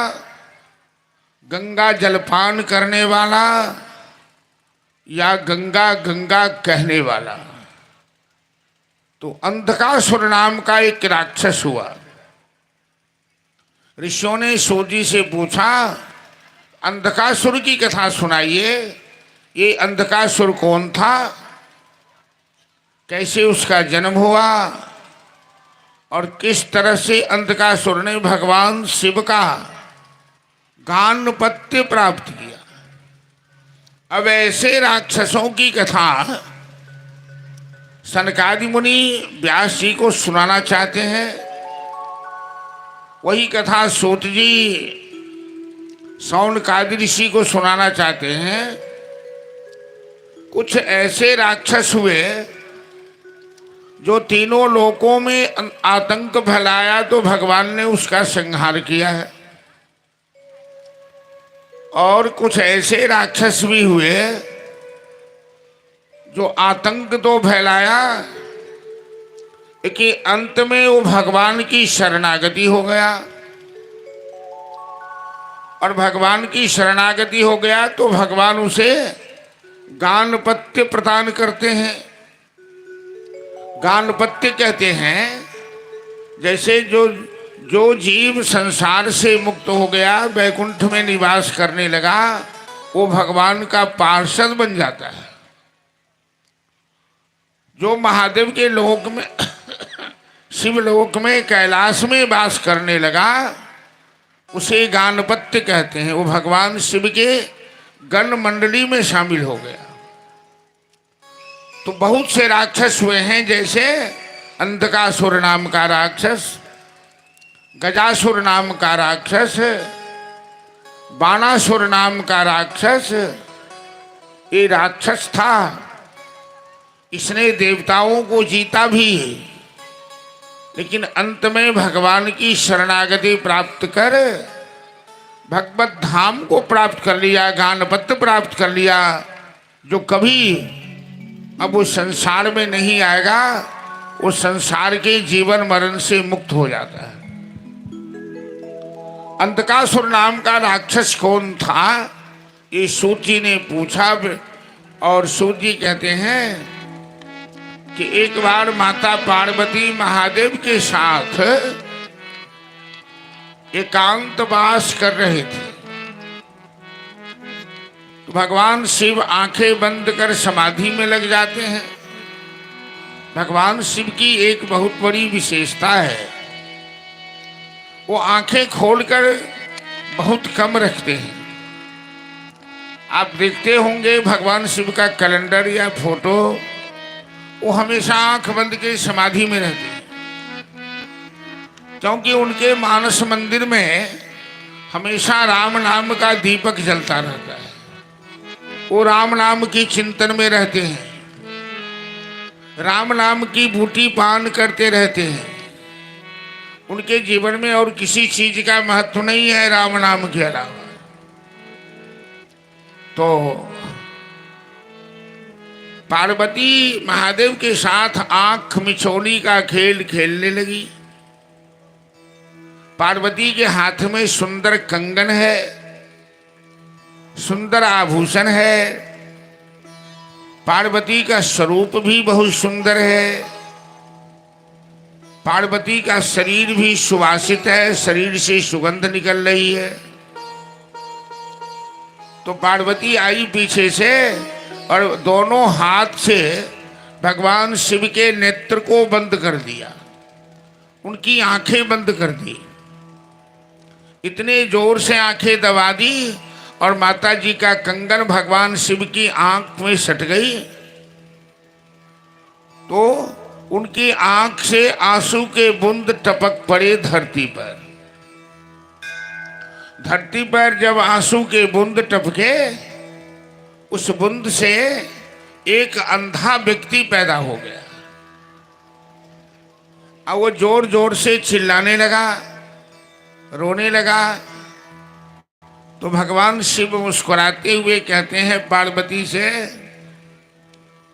गंगा जलपान करने वाला, या गंगा गंगा कहने वाला, तो अंधकासुर नाम का एक राक्षस हुआ। ऋषियों ने सूत जी से पूछा, अंधकासुर की कथा सुनाइए, ये अंधकासुर कौन था, कैसे उसका जन्म हुआ, और किस तरह से अंधकासुर ने भगवान शिव का गानपत्य प्राप्त किया। अब ऐसे राक्षसों की कथा सनकादि मुनि व्यास जी को सुनाना चाहते हैं। वही कथा सूत जी सौनकादि ऋषि को सुनाना चाहते हैं। कुछ ऐसे राक्षस हुए जो तीनों लोकों में आतंक फैलाया, तो भगवान ने उसका संहार किया है। और कुछ ऐसे राक्षस भी हुए जो आतंक तो फैलाया, कि अंत में वो भगवान की शरणागति हो गया, और भगवान की शरणागति हो गया तो भगवान उसे गानपत्य प्रदान करते हैं। गानपत्य कहते हैं, जैसे जो जीव संसार से मुक्त हो गया, वैकुंठ में निवास करने लगा, वो भगवान का पार्षद बन जाता है। जो महादेव के लोक में शिवलोक में कैलाश में वास करने लगा, उसे गानपत्य कहते हैं। वो भगवान शिव के गण मंडली में शामिल हो गया। तो बहुत से राक्षस हुए हैं, जैसे अंधकासुर नाम का राक्षस, गजासुर नाम का राक्षस, बाणासुर नाम का राक्षस। ये राक्षस था, इसने देवताओं को जीता भी, लेकिन अंत में भगवान की शरणागति प्राप्त कर भगवत धाम को प्राप्त कर लिया, गानपत्य प्राप्त कर लिया, जो कभी अब वो संसार में नहीं आएगा, वो संसार के जीवन मरण से मुक्त हो जाता है। अंधकासुर नाम का राक्षस कौन था, ये सूत जी ने पूछा। और सूत जी कहते हैं कि एक बार माता पार्वती महादेव के साथ एकांतवास कर रहे थे, तो भगवान शिव आंखें बंद कर समाधि में लग जाते हैं। भगवान शिव की एक बहुत बड़ी विशेषता है, वो आंखें खोलकर बहुत कम रखते हैं। आप देखते होंगे भगवान शिव का कैलेंडर या फोटो, वो हमेशा आंख बंद के समाधि में रहते हैं, क्योंकि उनके मानस मंदिर में हमेशा राम नाम का दीपक जलता रहता है। वो राम नाम की चिंतन में रहते हैं, राम नाम की बूटी पान करते रहते हैं। उनके जीवन में और किसी चीज का महत्व नहीं है राम नाम के अलावा। तो पार्वती महादेव के साथ आंख मिचौली का खेल खेलने लगी। पार्वती के हाथ में सुंदर कंगन है, सुंदर आभूषण है। पार्वती का स्वरूप भी बहुत सुंदर है। पार्वती का शरीर भी सुवासित है, शरीर से सुगंध निकल रही है। तो पार्वती आई पीछे से और दोनों हाथ से भगवान शिव के नेत्र को बंद कर दिया, उनकी आंखें बंद कर दी। इतने जोर से आंखें दबा दी और माता जी का कंगन भगवान शिव की आंख में सट गई। तो उनकी आंख से आंसू के बूंद टपक पड़े धरती पर। धरती पर जब आंसू के बूंद टपके, उस बूंद से एक अंधा व्यक्ति पैदा हो गया। अब वो जोर जोर से चिल्लाने लगा, रोने लगा। तो भगवान शिव मुस्कुराते हुए कहते हैं पार्वती से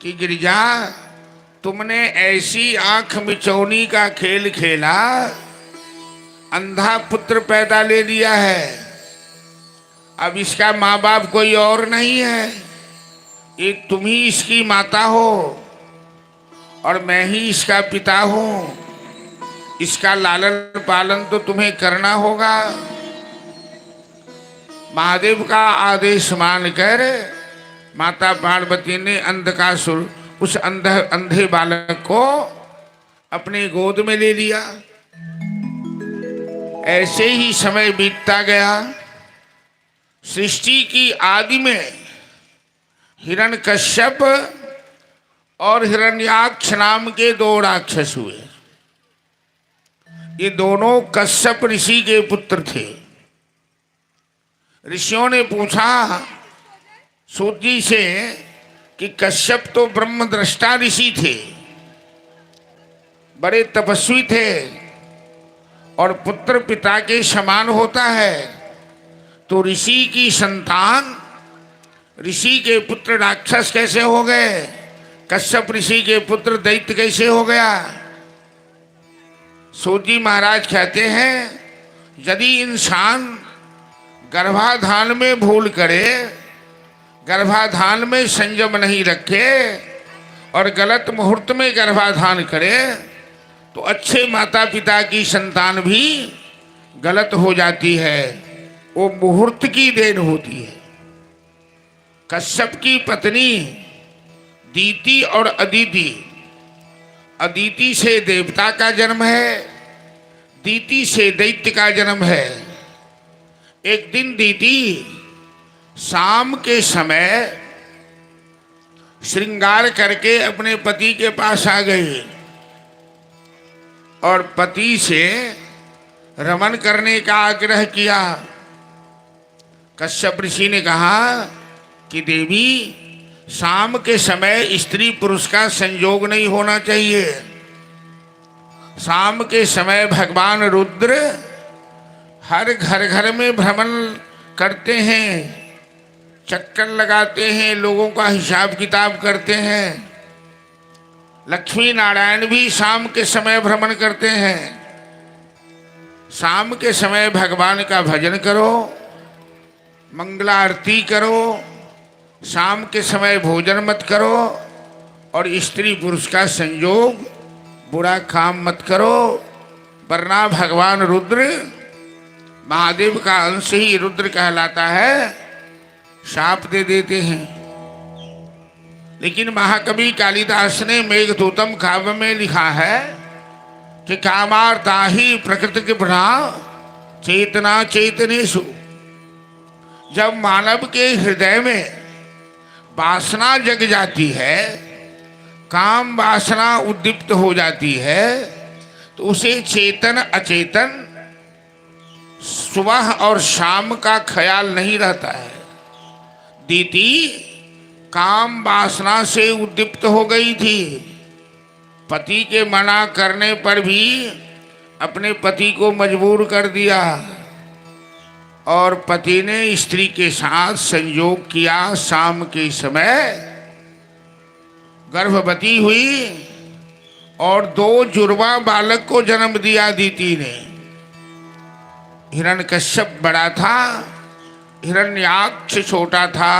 कि गिरिजा, तुमने ऐसी आंख मिचौनी का खेल खेला, अंधा पुत्र पैदा ले लिया है। अब इसका माँ बाप कोई और नहीं है, ये तुम ही इसकी माता हो और मैं ही इसका पिता हूँ। इसका लालन पालन तो तुम्हें करना होगा। महादेव का आदेश मानकर माता पार्वती ने अंधकासुर, उस अंधे बालक को अपने गोद में ले लिया। ऐसे ही समय बीतता गया। सृष्टि की आदि में हिरण्यकश्यप और हिरण्याक्ष नाम के दो राक्षस हुए। ये दोनों कश्यप ऋषि के पुत्र थे। ऋषियों ने पूछा सूत जी से कि कश्यप तो ब्रह्मद्रष्टा ऋषि थे, बड़े तपस्वी थे और पुत्र पिता के समान होता है, तो ऋषि की संतान, ऋषि के पुत्र राक्षस कैसे हो गए? कश्यप ऋषि के पुत्र दैत्य कैसे हो गया? सूत जी महाराज कहते हैं, यदि इंसान गर्भाधान में भूल करे, गर्भाधान में संयम नहीं रखे और गलत मुहूर्त में गर्भाधान करे, तो अच्छे माता पिता की संतान भी गलत हो जाती है। वो मुहूर्त की देन होती है। कश्यप की पत्नी दीति और अदिति, अदिति से देवता का जन्म है, दीति से दैत्य का जन्म है। एक दिन दीति शाम के समय श्रृंगार करके अपने पति के पास आ गई और पति से रमन करने का आग्रह किया। कश्यप ऋषि ने कहा कि देवी, शाम के समय स्त्री पुरुष का संयोग नहीं होना चाहिए। शाम के समय भगवान रुद्र हर घर घर में भ्रमण करते हैं, चक्कर लगाते हैं, लोगों का हिसाब किताब करते हैं। लक्ष्मी नारायण भी शाम के समय भ्रमण करते हैं। शाम के समय भगवान का भजन करो, मंगला आरती करो, शाम के समय भोजन मत करो और स्त्री पुरुष का संयोग, बुरा काम मत करो, वरना भगवान रुद्र, महादेव का अंश ही रुद्र कहलाता है, शाप दे देते हैं। लेकिन महाकवि कालिदास ने मेघदूतम काव्य में लिखा है कि कामार्ता ही प्रकृति के बना चेतना चेतनेषु। जब मानव के हृदय में वासना जग जाती है, काम वासना उद्दीप्त हो जाती है, तो उसे चेतन अचेतन, सुबह और शाम का ख्याल नहीं रहता है। दीति काम वासना से उद्दीप्त हो गई थी। पति के मना करने पर भी अपने पति को मजबूर कर दिया और पति ने स्त्री के साथ संयोग किया। शाम के समय गर्भवती हुई और 2 जुड़वा बालक को जन्म दिया अदिति ने। हिरण्यकश्यप बड़ा था, हिरण्याक्ष छोटा था।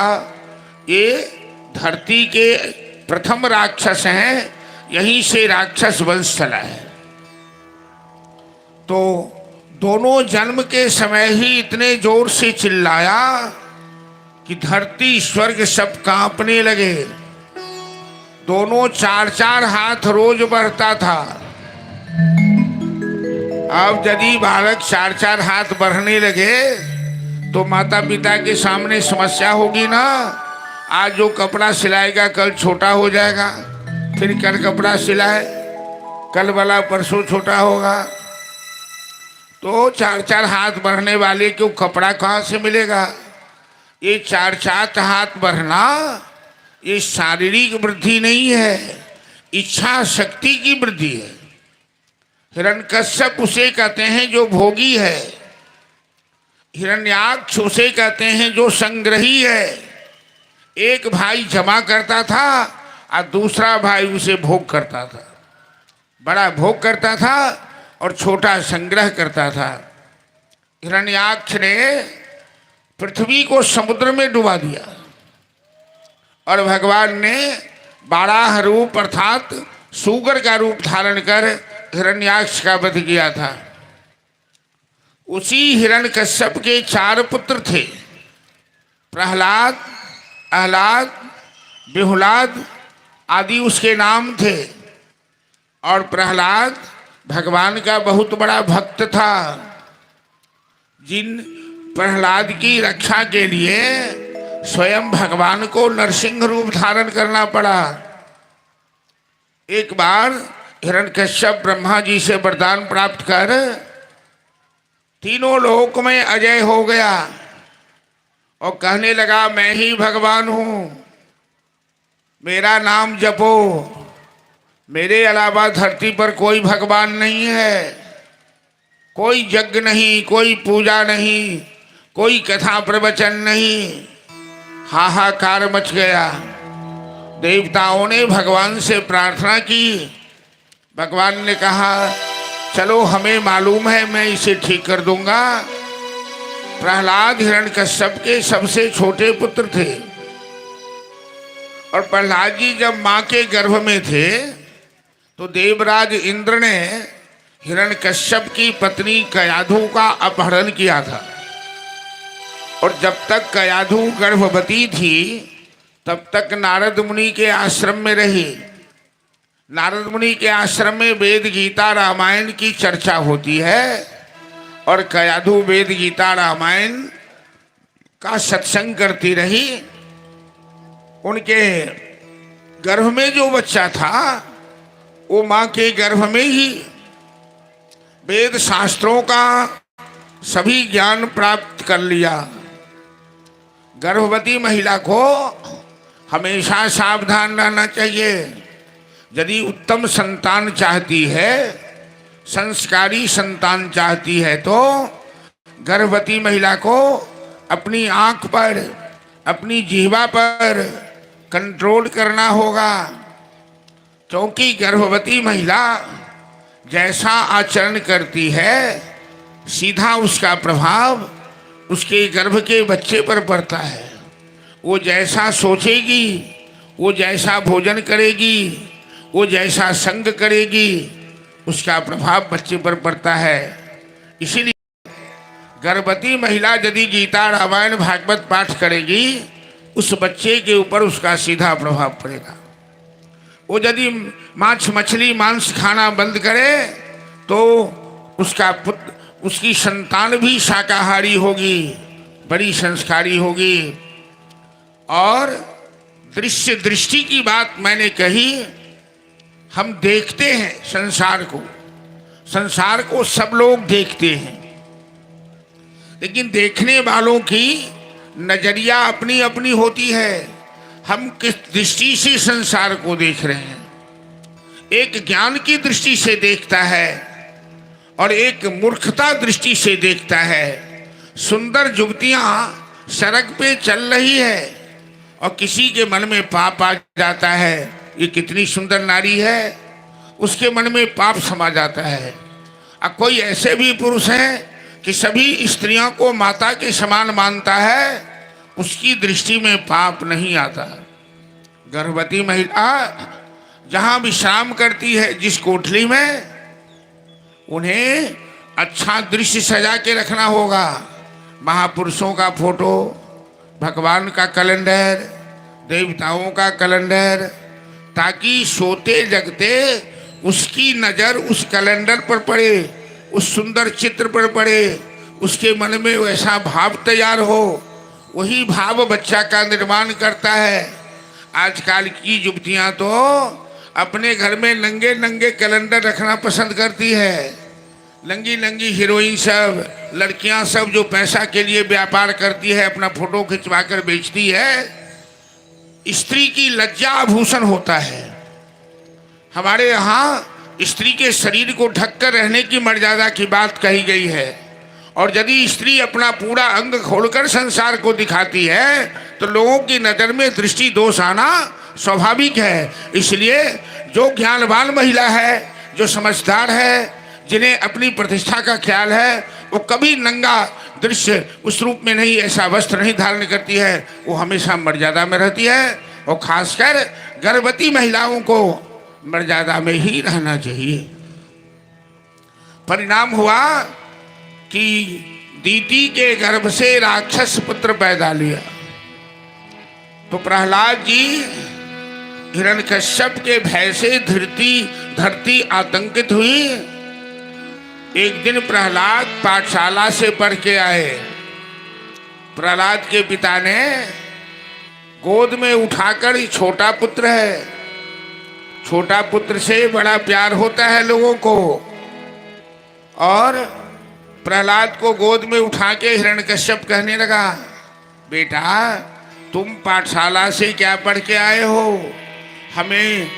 ये धरती के प्रथम राक्षस हैं, यहीं से राक्षस वंश चला है। तो दोनों जन्म के समय ही इतने जोर से चिल्लाया कि धरती स्वर्ग सब कांपने लगे। दोनों 4-4 हाथ रोज बढ़ता था। अब यदि बालक 4-4 हाथ बढ़ने लगे तो माता पिता के सामने समस्या होगी ना। आज जो कपड़ा सिलाएगा कल छोटा हो जाएगा, फिर कल कपड़ा सिलाए, कल वाला परसों छोटा होगा। तो 4-4 हाथ बढ़ने वाले को कपड़ा कहाँ से मिलेगा। ये 4-4 हाथ बढ़ना ये शारीरिक वृद्धि नहीं है, इच्छा शक्ति की वृद्धि है। हिरण्यकश्यप उसे कहते हैं जो भोगी है, हिरण्याक्ष उसे कहते हैं जो संग्रही है। एक भाई जमा करता था और दूसरा भाई उसे भोग करता था। बड़ा भोग करता था और छोटा संग्रह करता था। हिरण्याक्ष ने पृथ्वी को समुद्र में डुबा दिया और भगवान ने बाराह रूप अर्थात सूगर का रूप धारण कर हिरण्याक्ष का वध किया था। उसी हिरण्यकश्यप के 4 पुत्र थे, प्रहलाद, आह्लाद, बिहुलाद आदि उसके नाम थे। और प्रहलाद भगवान का बहुत बड़ा भक्त था। जिन प्रहलाद की रक्षा के लिए स्वयं भगवान को नरसिंह रूप धारण करना पड़ा। एक बार हिरण्यकश्यप ब्रह्मा जी से वरदान प्राप्त कर तीनों लोक में अजय हो गया और कहने लगा मैं ही भगवान हूं, मेरा नाम जपो, मेरे अलावा धरती पर कोई भगवान नहीं है, कोई यज्ञ नहीं, कोई पूजा नहीं, कोई कथा प्रवचन नहीं। हाहाकार मच गया। देवताओं ने भगवान से प्रार्थना की। भगवान ने कहा चलो हमें मालूम है, मैं इसे ठीक कर दूंगा। प्रहलाद हिरण्यकश्यप के सबसे छोटे पुत्र थे और प्रहलाद जी जब मां के गर्भ में थे तो देवराज इंद्र ने हिरण्यकश्यप की पत्नी कयाधु का अपहरण किया था। और जब तक कयाधु गर्भवती थी तब तक नारद मुनि के आश्रम में रही। नारद मुनि के आश्रम में वेद गीता रामायण की चर्चा होती है और कयाधु वेद गीता रामायण का सत्संग करती रही। उनके गर्भ में जो बच्चा था वो मां के गर्भ में ही वेद शास्त्रों का सभी ज्ञान प्राप्त कर लिया। गर्भवती महिला को हमेशा सावधान रहना चाहिए। यदि उत्तम संतान चाहती है, संस्कारी संतान चाहती है तो गर्भवती महिला को अपनी आंख पर, अपनी जिह्वा पर कंट्रोल करना होगा। क्योंकि गर्भवती महिला जैसा आचरण करती है सीधा उसका प्रभाव उसके गर्भ के बच्चे पर पड़ता है। वो जैसा सोचेगी, वो जैसा भोजन करेगी, वो जैसा संग करेगी, उसका प्रभाव बच्चे पर पड़ता है। इसीलिए गर्भवती महिला यदि गीता रामायण भागवत पाठ करेगी उस बच्चे के ऊपर उसका सीधा प्रभाव पड़ेगा। वो यदि मांस मछली मांस खाना बंद करे तो उसका पुत्र, उसकी संतान भी शाकाहारी होगी, बड़ी संस्कारी होगी। और दृष्टि की बात मैंने कही। हम देखते हैं संसार को सब लोग देखते हैं, लेकिन देखने वालों की नजरिया अपनी अपनी होती है। हम किस दृष्टि से संसार को देख रहे हैं। एक ज्ञान की दृष्टि से देखता है और एक मूर्खता दृष्टि से देखता है। सुंदर युवतियां सड़क पे चल रही है और किसी के मन में पाप आ जाता है, ये कितनी सुंदर नारी है, उसके मन में पाप समा जाता है। अब कोई ऐसे भी पुरुष हैं कि सभी स्त्रियों को माता के समान मानता है, उसकी दृष्टि में पाप नहीं आता। गर्भवती महिला जहाँ विश्राम करती है जिस कोठली में, उन्हें अच्छा दृश्य सजा के रखना होगा। महापुरुषों का फोटो, भगवान का कैलेंडर, देवताओं का कैलेंडर, ताकि सोते जगते उसकी नज़र उस कैलेंडर पर पड़े, उस सुंदर चित्र पर पड़े, उसके मन में वैसा भाव तैयार हो। वही भाव बच्चा का निर्माण करता है। आजकल की युवतियां तो अपने घर में नंगे नंगे कैलेंडर रखना पसंद करती है। नंगी नंगी हीरोइन सब, लड़कियां सब जो पैसा के लिए व्यापार करती है, अपना फोटो खिंचवा कर बेचती है। स्त्री की लज्जा आभूषण होता है। हमारे यहाँ स्त्री के शरीर को ढककर रहने की मर्यादा की बात कही गई है, और यदि स्त्री अपना पूरा अंग खोलकर संसार को दिखाती है तो लोगों की नज़र में दृष्टि दोष आना स्वाभाविक है। इसलिए जो ज्ञानवान महिला है, जो समझदार है, जिन्हें अपनी प्रतिष्ठा का ख्याल है, वो कभी नंगा दृश्य उस रूप में नहीं, ऐसा वस्त्र नहीं धारण करती है। वो हमेशा मर्यादा में रहती है, और खासकर गर्भवती महिलाओं को मर्यादा में ही रहना चाहिए। परिणाम हुआ कि दीति के गर्भ से राक्षस पुत्र पैदा लिया। तो प्रहलाद जी हिरण्यकश्यप के भय से धरती आतंकित हुई। एक दिन प्रहलाद पाठशाला से पढ़ के आए। प्रहलाद के पिता ने गोद में उठाकर, छोटा पुत्र है, छोटा पुत्र से बड़ा प्यार होता है लोगों को, और प्रहलाद को गोद में उठा के हिरण्यकश्यप कहने लगा, बेटा तुम पाठशाला से क्या पढ़ के आए हो, हमें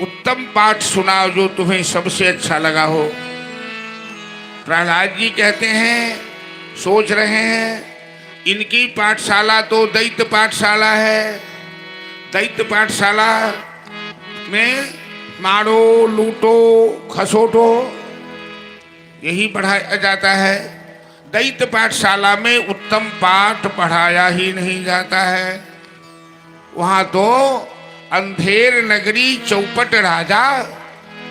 उत्तम पाठ सुनाओ जो तुम्हें सबसे अच्छा लगा हो। प्रहलाद जी कहते हैं, सोच रहे हैं इनकी पाठशाला तो दैत्य पाठशाला है। दैत्य पाठशाला में मारो, लूटो, खसोटो यही पढ़ाया जाता है। दैत्य पाठशाला में उत्तम पाठ पढ़ाया ही नहीं जाता है। वहाँ तो अंधेर नगरी चौपट राजा,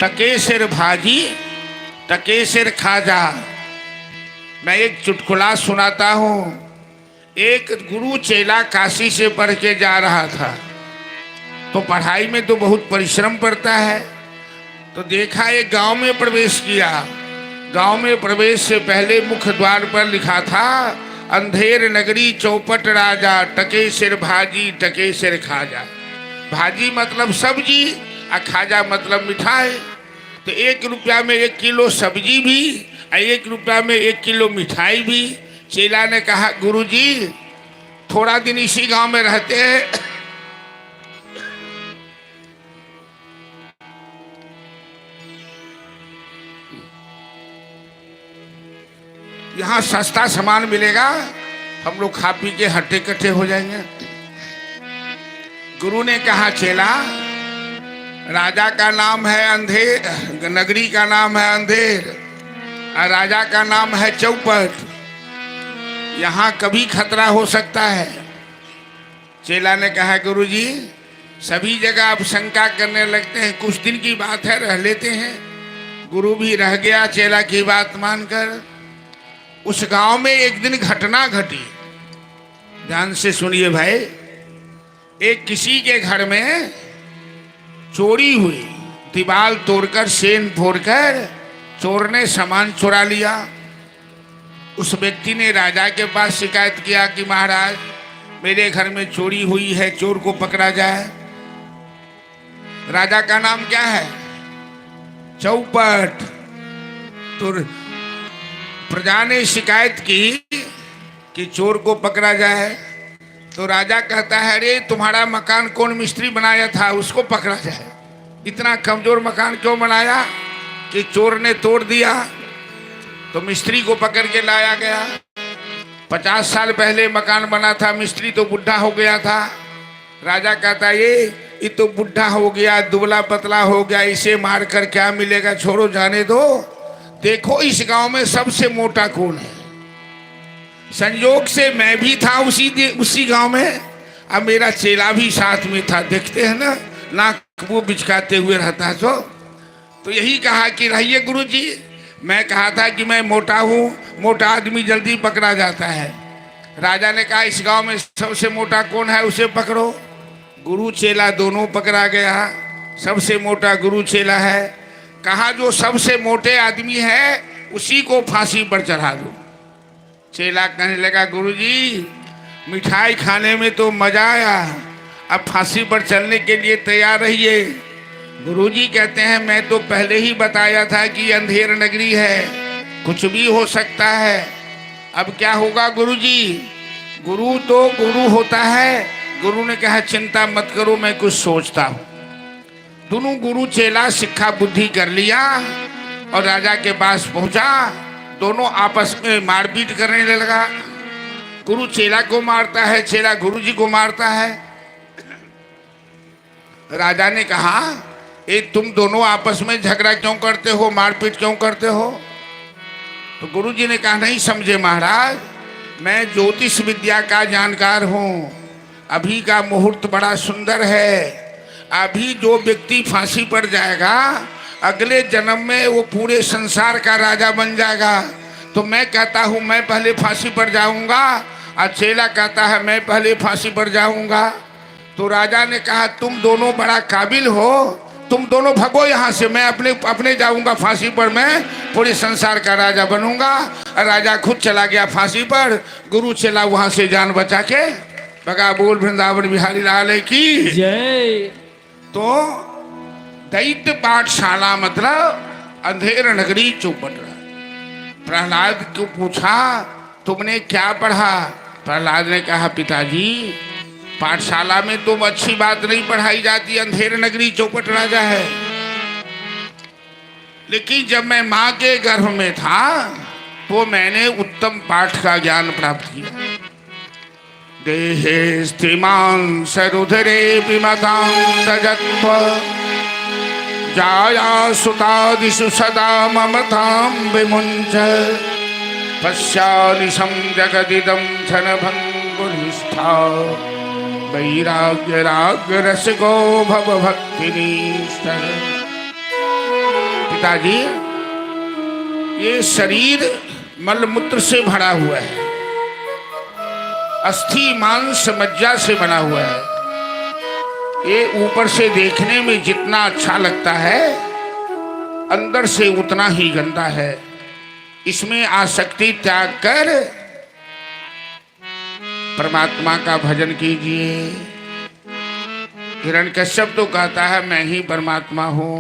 टके सिर भाजी टके सिर खाजा। मैं एक चुटकुला सुनाता हूँ। एक गुरु चेला काशी से पढ़ के जा रहा था, तो पढ़ाई में तो बहुत परिश्रम पड़ता है। तो देखा एक गांव में प्रवेश किया। गांव में प्रवेश से पहले मुख्य द्वार पर लिखा था, अंधेर नगरी चौपट राजा, टके सिर भाजी टके सिर खाजा। भाजी मतलब सब्जी और खाजा मतलब मिठाई। तो 1 रुपया में 1 किलो सब्जी भी और 1 रुपया में 1 किलो मिठाई भी। चेला ने कहा, गुरुजी थोड़ा दिन इसी गांव में रहते हैं, यहाँ सस्ता सामान मिलेगा, हम लोग खा पी के हट्टे कट्टे हो जाएंगे। गुरु ने कहा, चेला राजा का नाम है अंधेर, नगरी का नाम है अंधेर और राजा का नाम है चौपट। यहाँ कभी खतरा हो सकता है। चेला ने कहा, गुरुजी सभी जगह आप शंका करने लगते हैं, कुछ दिन की बात है, रह लेते हैं। गुरु भी रह गया चेला की बात मानकर। उस गांव में एक दिन घटना घटी। ध्यान से सुनिए भाई। एक किसी के घर में चोरी हुई। दीवार तोड़कर, सेन फोड़कर चोर ने सामान चुरा लिया। उस व्यक्ति ने राजा के पास शिकायत किया कि महाराज मेरे घर में चोरी हुई है, चोर को पकड़ा जाए। राजा का नाम क्या है? चौपट। तो प्रजा ने शिकायत की कि चोर को पकड़ा जाए। तो राजा कहता है अरे तुम्हारा मकान कौन मिस्त्री बनाया था, उसको पकड़ा जाए। इतना कमजोर मकान क्यों बनाया कि चोर ने तोड़ दिया। तो मिस्त्री को पकड़ के लाया गया। 50 साल पहले मकान बना था, मिस्त्री तो बुढ़ा हो गया था। राजा कहता ये तो बुढ़ा हो गया, दुबला पतला हो गया, इसे मार कर क्या मिलेगा, छोड़ो जाने दो। देखो इस गांव में सबसे मोटा कौन है। संयोग से मैं भी था उसी गांव में, अब मेरा चेला भी साथ में था। देखते हैं ना, नाक वो बिचकाते हुए रहता। तो यही कहा कि रहिए गुरुजी, मैं कहा था कि मैं मोटा हूँ, मोटा आदमी जल्दी पकड़ा जाता है। राजा ने कहा इस गांव में सबसे मोटा कौन है, उसे पकड़ो। गुरु चेला दोनों पकड़ा गया। सबसे मोटा गुरु चेला है। कहा जो सबसे मोटे आदमी है उसी को फांसी पर चढ़ा दो। चेला कहने लगा गुरुजी मिठाई खाने में तो मजा आया, अब फांसी पर चलने के लिए तैयार रहिए। गुरुजी कहते हैं मैं तो पहले ही बताया था कि अंधेर नगरी है, कुछ भी हो सकता है। अब क्या होगा गुरुजी। गुरु तो गुरु होता है। गुरु ने कहा चिंता मत करो, मैं कुछ सोचता हूँ। दोनों गुरु चेला शिक्षा बुद्धि कर लिया और राजा के पास पहुंचा। दोनों आपस में मारपीट करने लगा। गुरु चेला को मारता है, चेला गुरुजी को मारता है। राजा ने कहा ए तुम दोनों आपस में झगड़ा क्यों करते हो, मारपीट क्यों करते हो। तो गुरुजी ने कहा नहीं समझे महाराज, मैं ज्योतिष विद्या का जानकार हूँ। अभी का मुहूर्त बड़ा सुंदर है। अभी जो व्यक्ति फांसी पर जाएगा अगले जन्म में वो पूरे संसार का राजा बन जाएगा। तो मैं कहता हूँ मैं पहले फांसी पर जाऊंगा, और चेला कहता है मैं पहले फांसी पर जाऊंगा। तो राजा ने कहा तुम दोनों बड़ा काबिल हो, तुम दोनों भगो यहाँ से, मैं अपने जाऊंगा फांसी पर, मैं पूरे संसार का राजा बनूंगा। और राजा खुद चला गया फांसी पर। गुरु चेला वहां से जान बचा के भगा। बोल वृंदावन बिहारी लाल की जय। तो दैत्य पाठशाला मतलब अंधेर नगरी चौपट। प्रहलाद को पूछा तुमने क्या पढ़ा। प्रहलाद ने कहा पिताजी पाठशाला में तुम अच्छी बात नहीं पढ़ाई जाती, अंधेर नगरी चौपट राजा है। लेकिन जब मैं माँ के गर्भ में था तो मैंने उत्तम पाठ का ज्ञान प्राप्त किया। देहे स्थिमां सरुधरे विमतां तजत्व जाया सुतादिषु सदा ममतां विमुञ्च पश्यानिशं जगदिदं क्षणभङ्गुनिष्ठा वैराग्य राग रसगो भव भक्तिनिष्ठ। पिताजी ये शरीर मलमूत्र से भरा हुआ है, अस्थि मांस मज्जा से बना हुआ है। ये ऊपर से देखने में जितना अच्छा लगता है अंदर से उतना ही गंदा है। इसमें आसक्ति त्याग कर परमात्मा का भजन कीजिए। हिरण्यकश्यप तो कहता है मैं ही परमात्मा हूँ।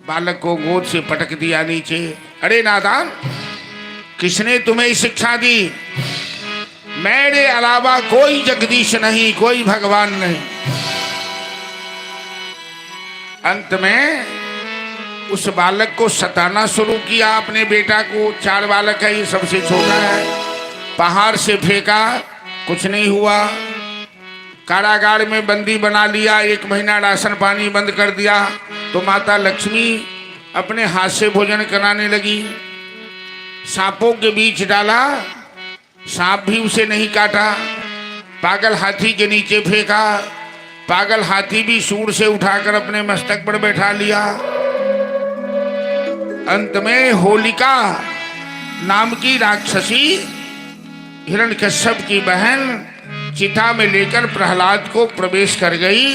बालक को गोद से पटक दिया नीचे। अरे नादान, किसने तुम्हें शिक्षा दी? मेरे अलावा कोई जगदीश नहीं, कोई भगवान नहीं। अंत में उस बालक को सताना शुरू किया, अपने बेटा को। 4 बालक है, ये सबसे छोटा है। पहाड़ से फेंका, कुछ नहीं हुआ। कारागार में बंदी बना लिया, 1 महीना राशन पानी बंद कर दिया। तो माता लक्ष्मी अपने हाथ से भोजन कराने लगी। सांपों के बीच डाला, सांप भी उसे नहीं काटा। पागल हाथी के नीचे फेंका, पागल हाथी भी सूंड से उठाकर अपने मस्तक पर बैठा लिया। अंत में होलिका नाम की राक्षसी हिरण्यकश्यप की बहन चिता में लेकर प्रहलाद को प्रवेश कर गई।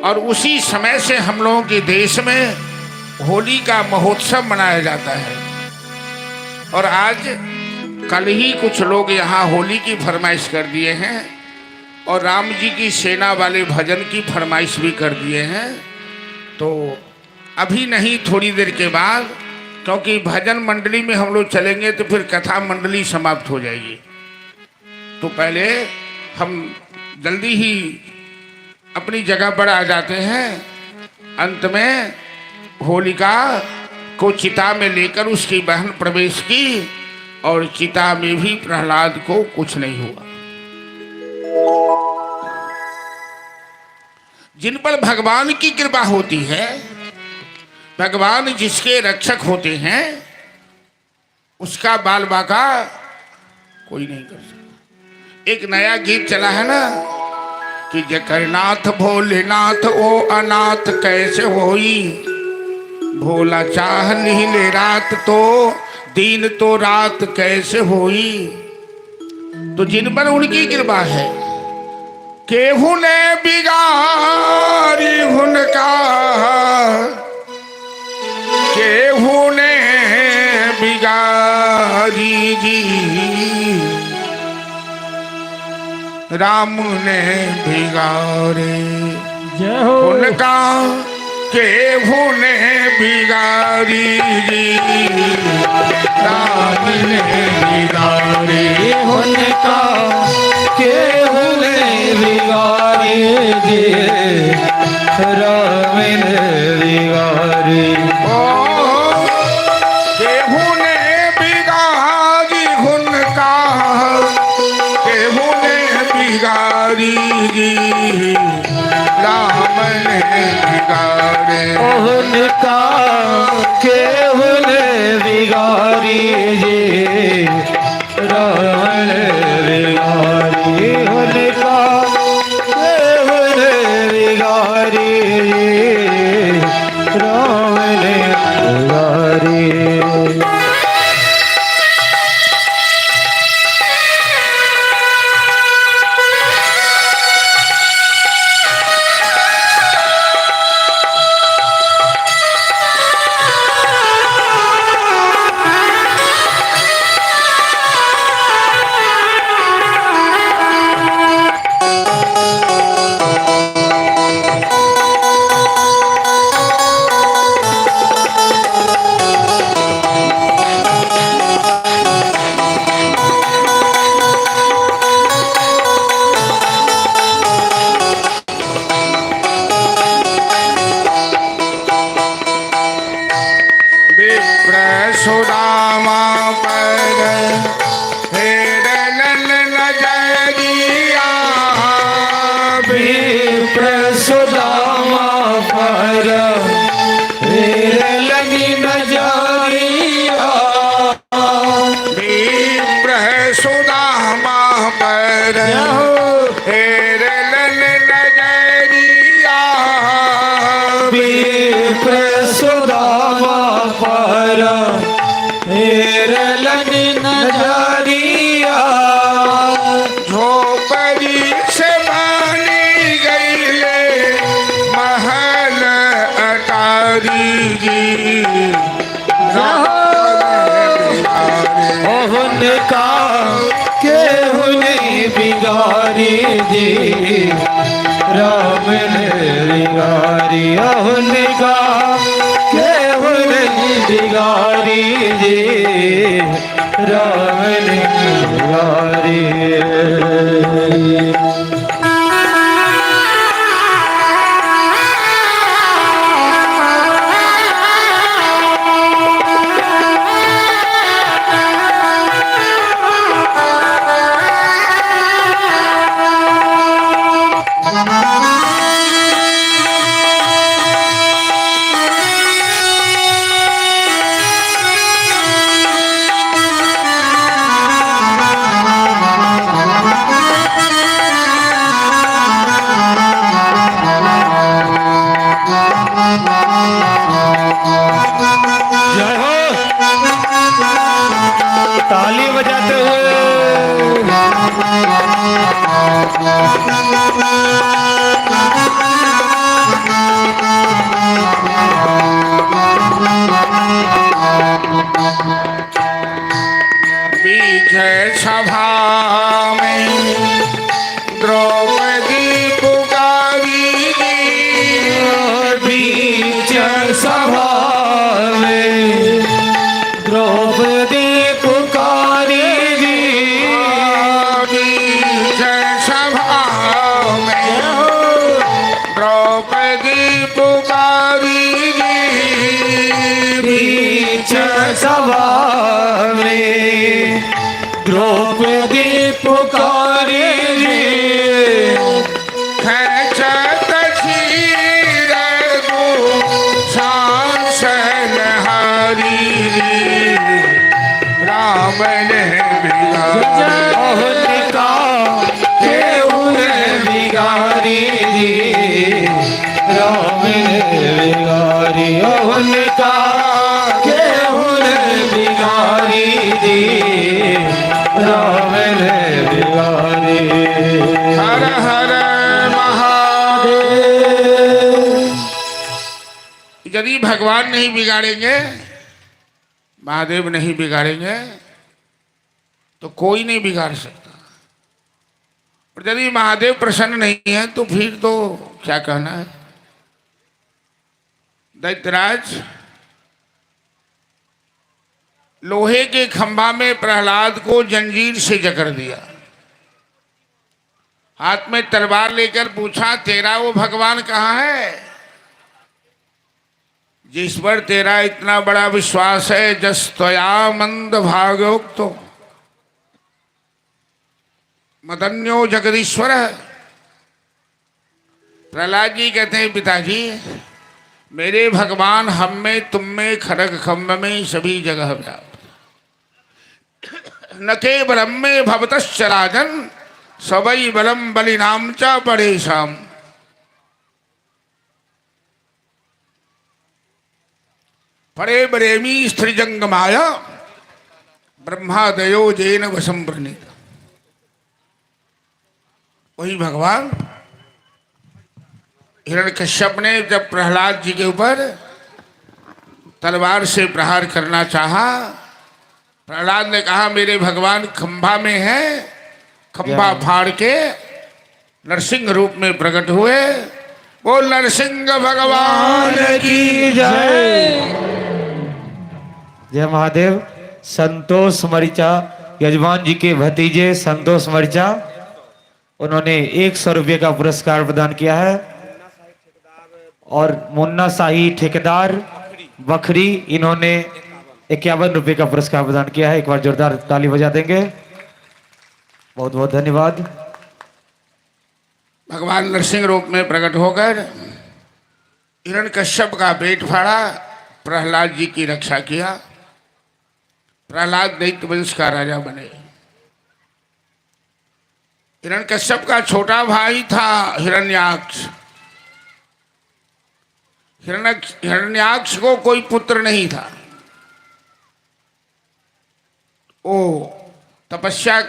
और उसी समय से हम लोगों के देश में होली का महोत्सव मनाया जाता है। और आज कल ही कुछ लोग यहाँ होली की फरमाइश कर दिए हैं और राम जी की सेना वाले भजन की फरमाइश भी कर दिए हैं। तो अभी नहीं, थोड़ी देर के बाद, क्योंकि भजन मंडली में हम लोग चलेंगे तो फिर कथा मंडली समाप्त हो जाएगी। तो पहले हम जल्दी ही अपनी जगह पर आ जाते हैं। अंत में होलिका को चिता में लेकर उसकी बहन प्रवेश की और चिता में भी प्रहलाद को कुछ नहीं हुआ। जिन पर भगवान की कृपा होती है, भगवान जिसके रक्षक होते हैं, उसका बाल बाका कोई नहीं कर सकता। एक नया गीत चला है ना कि जगन्नाथ भोलेनाथ ओ अनाथ कैसे होई, भोला चाह लीले रात तो दिन तो रात कैसे होई। तो जिन पर उनकी कृपा है, केहू ने बिगाड़ी उनका, केहू ने बिगाड़ी जी, राम ने बिगाड़े उनका, केहू ने बिगाड़ी जी, राम ने बिगाड़े उनका, केहू ने बिगाड़ी जी, राम ने बिगाड़ी। केहू ने बिगाड़ी उनका, केहू ने बिगाड़ी जी, राम ने बिगाड़े उनका, केहू ने बिगाड़ी जी, राम ने बिगाड़ी। उनका केहू ने बिगाड़ी जी, राम ने बिगाड़ी। सुदामा पर हेरलन नजरिया, विप्र सुदामा पर हेरलन नजरिया, विप्र सुदामा पर हेरलन नजरिया, विप्र सुदामा पर हेरलन नजरिया। झोपड़ी से बनी गई महल अटारी जी, उनका केहू ने बिगाड़ी जी, राम ने बिगाड़ी। उनका केहू ने बिगाड़ी जी, राम ने बिगाड़ी। जय हो, ताली बजाते हुए। बीच सभा में द्रौपदी पुकारी, बीच सभा में द्रौपदी पुकारी जी, बीच सभा द्रौपदी पुकारी बीच सभा में द्रौपदी पुकारी खेचत चीर सांसनहारी राम ने बिगारी राम ने बिगारी उनका केहूँ बिगारी राम ने बिगारी। हर हर महादेव। यदि भगवान नहीं बिगाड़ेंगे, महादेव नहीं बिगाड़ेंगे, तो कोई नहीं बिगाड़ सकता। और यदि महादेव प्रसन्न नहीं है तो फिर तो क्या कहना है। दैत्यराज लोहे के खंभा में प्रहलाद को जंजीर से जकड़ दिया, हाथ में तलवार लेकर पूछा, तेरा वो भगवान कहाँ है जिस पर तेरा इतना बड़ा विश्वास है। जस त्वया मंद भागोक्तो मदन्यो जगदीश्वर। प्रहलाद जी कहते हैं, पिताजी मेरे भगवान हम में, तुम में, खरग खम्भ में, सभी जगह व्याप्त। न केवलम में भवतश्च राजन सबई बलम बलिनाम च परेशाम। परे बरेमी स्त्रीजंगमाया ब्रह्मादयो जैन वशम प्रणीत। वही भगवान हिरण्यकश्यप ने जब प्रहलाद जी के ऊपर तलवार से प्रहार करना चाहा, प्रहलाद ने कहा मेरे भगवान खंभा में है, खंभा फाड़ के नरसिंह रूप में प्रकट हुए। बोल नरसिंह भगवान की जय। जय महादेव। संतोष मरिचा यजमान जी के भतीजे संतोष मरिचा, उन्होंने 100 रुपये का पुरस्कार प्रदान किया है। और मुन्ना शाही ठेकेदार बखरी, इन्होंने 51 रुपये का पुरस्कार प्रदान किया है। एक बार जोरदार ताली बजा देंगे। बहुत बहुत धन्यवाद। भगवान नरसिंह रूप में प्रकट होकर हिरण्यकश्यप का पेट फाड़ा, प्रहलाद जी की रक्षा किया। प्रहलाद दैत्य वंश का राजा बने। हिरण्यकश्यप का छोटा भाई था हिरण्याक्ष। हिरण्याक्ष को कोई पुत्र नहीं था। ओ तपस्या,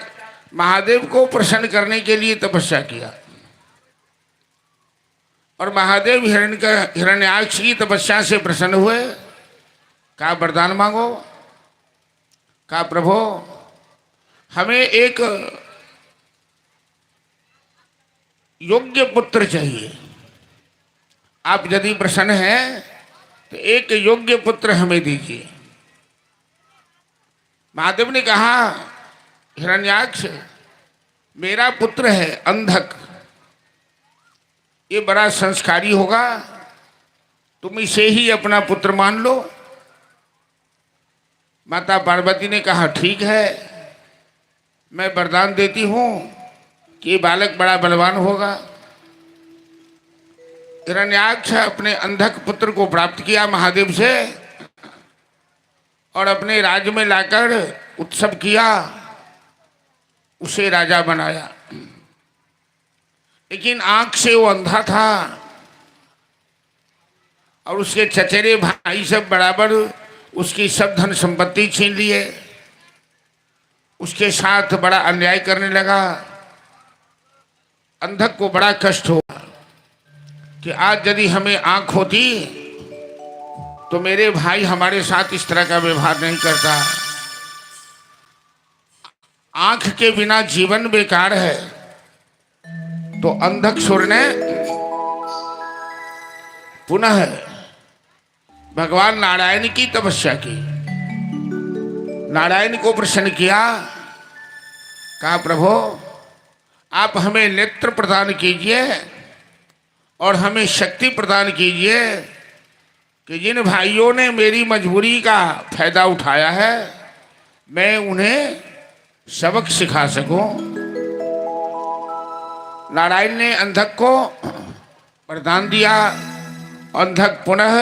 महादेव को प्रसन्न करने के लिए तपस्या किया। और महादेव हिरण्याक्ष की तपस्या से प्रसन्न हुए। कहा वरदान मांगो। कहा प्रभु हमें एक योग्य पुत्र चाहिए। आप यदि प्रसन्न हैं तो एक योग्य पुत्र हमें दीजिए। महादेव ने कहा हिरण्याक्ष मेरा पुत्र है अंधक, ये बड़ा संस्कारी होगा, तुम इसे ही अपना पुत्र मान लो। माता पार्वती ने कहा ठीक है, मैं वरदान देती हूँ कि ये बालक बड़ा बलवान होगा। हिरण्याक्ष अपने अंधक पुत्र को प्राप्त किया महादेव से और अपने राज्य में लाकर उत्सव किया, उसे राजा बनाया। लेकिन आंख से वो अंधा था और उसके चचेरे भाई सब बराबर उसकी सब धन संपत्ति छीन लिए, उसके साथ बड़ा अन्याय करने लगा। अंधक को बड़ा कष्ट हुआ कि आज यदि हमें आंख होती तो मेरे भाई हमारे साथ इस तरह का व्यवहार नहीं करता। आंख के बिना जीवन बेकार है। तो अंधक सुर ने पुनः भगवान नारायण की तपस्या की, नारायण को प्रसन्न किया। कहा प्रभु आप हमें नेत्र प्रदान कीजिए और हमें शक्ति प्रदान कीजिए कि जिन भाइयों ने मेरी मजबूरी का फायदा उठाया है मैं उन्हें सबक सिखा सकूं। नारायण ने अंधक को वरदान दिया। अंधक पुनः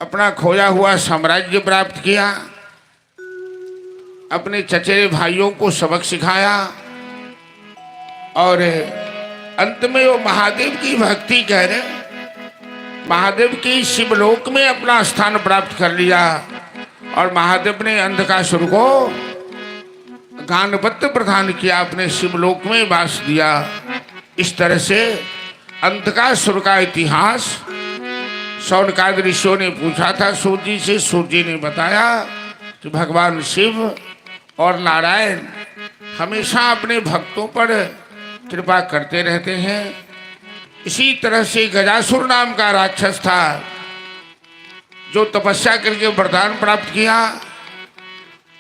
अपना खोया हुआ साम्राज्य प्राप्त किया, अपने चचेरे भाइयों को सबक सिखाया और अंत में वो महादेव की भक्ति कर महादेव की शिवलोक में अपना स्थान प्राप्त कर लिया और महादेव ने अंधकासुर को गानपत्य प्रदान किया, अपने शिवलोक में वास दिया। इस तरह से अंधकासुर का इतिहास शौनकाद ऋषियों ने पूछा था सूत जी से। सूत जी ने बताया कि भगवान शिव और नारायण हमेशा अपने भक्तों पर कृपा करते रहते हैं। इसी तरह से गजासुर नाम का राक्षस था जो तपस्या करके वरदान प्राप्त किया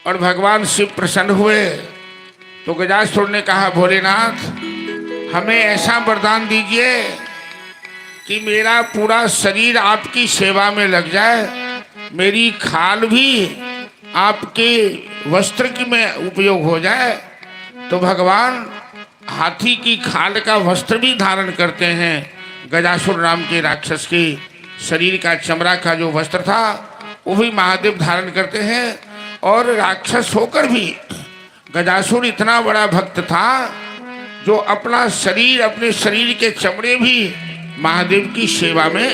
और भगवान शिव प्रसन्न हुए तो गजासुर ने कहा भोलेनाथ हमें ऐसा वरदान दीजिए कि मेरा पूरा शरीर आपकी सेवा में लग जाए, मेरी खाल भी आपके वस्त्र की में उपयोग हो जाए। तो भगवान हाथी की खाल का वस्त्र भी धारण करते हैं। गजासुर नाम के राक्षस के शरीर का चमड़ा का जो वस्त्र था वो भी महादेव धारण करते हैं। और राक्षस होकर भी गजासुर इतना बड़ा भक्त था जो अपना शरीर, अपने शरीर के चमड़े भी महादेव की सेवा में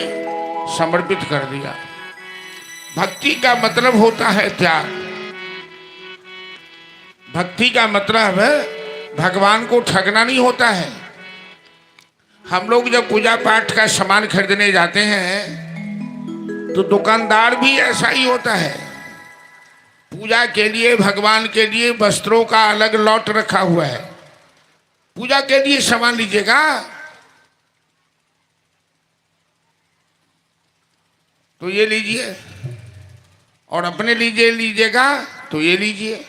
समर्पित कर दिया। भक्ति का मतलब होता है त्याग। भक्ति का मतलब भगवान को ठगना नहीं होता है। हम लोग जब पूजा पाठ का सामान खरीदने जाते हैं तो दुकानदार भी ऐसा ही होता है। पूजा के लिए, भगवान के लिए वस्त्रों का अलग लॉट रखा हुआ है। पूजा के लिए सामान लीजिएगा तो ये लीजिए और अपने लीजिए लीजिएगा तो ये लीजिए।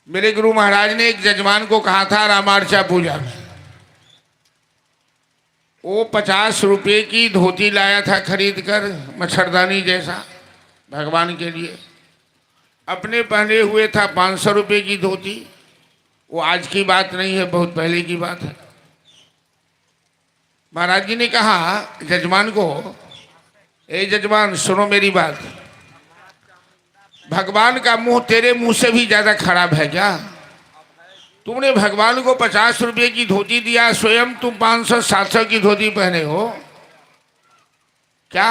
मेरे गुरु महाराज ने एक जजमान को कहा था रामार्चा पूजा में, वो 50 रुपये की धोती लाया था खरीद कर, मच्छरदानी जैसा, भगवान के लिए। अपने पहने हुए था 500 रुपये की धोती। वो आज की बात नहीं है, बहुत पहले की बात है। महाराज जी ने कहा जजमान को, ए जजमान सुनो मेरी बात, भगवान का मुंह तेरे मुंह से भी ज्यादा खराब है क्या? तुमने भगवान को 50 रुपये की धोती दिया, स्वयं तुम 500-700 की धोती पहने हो क्या?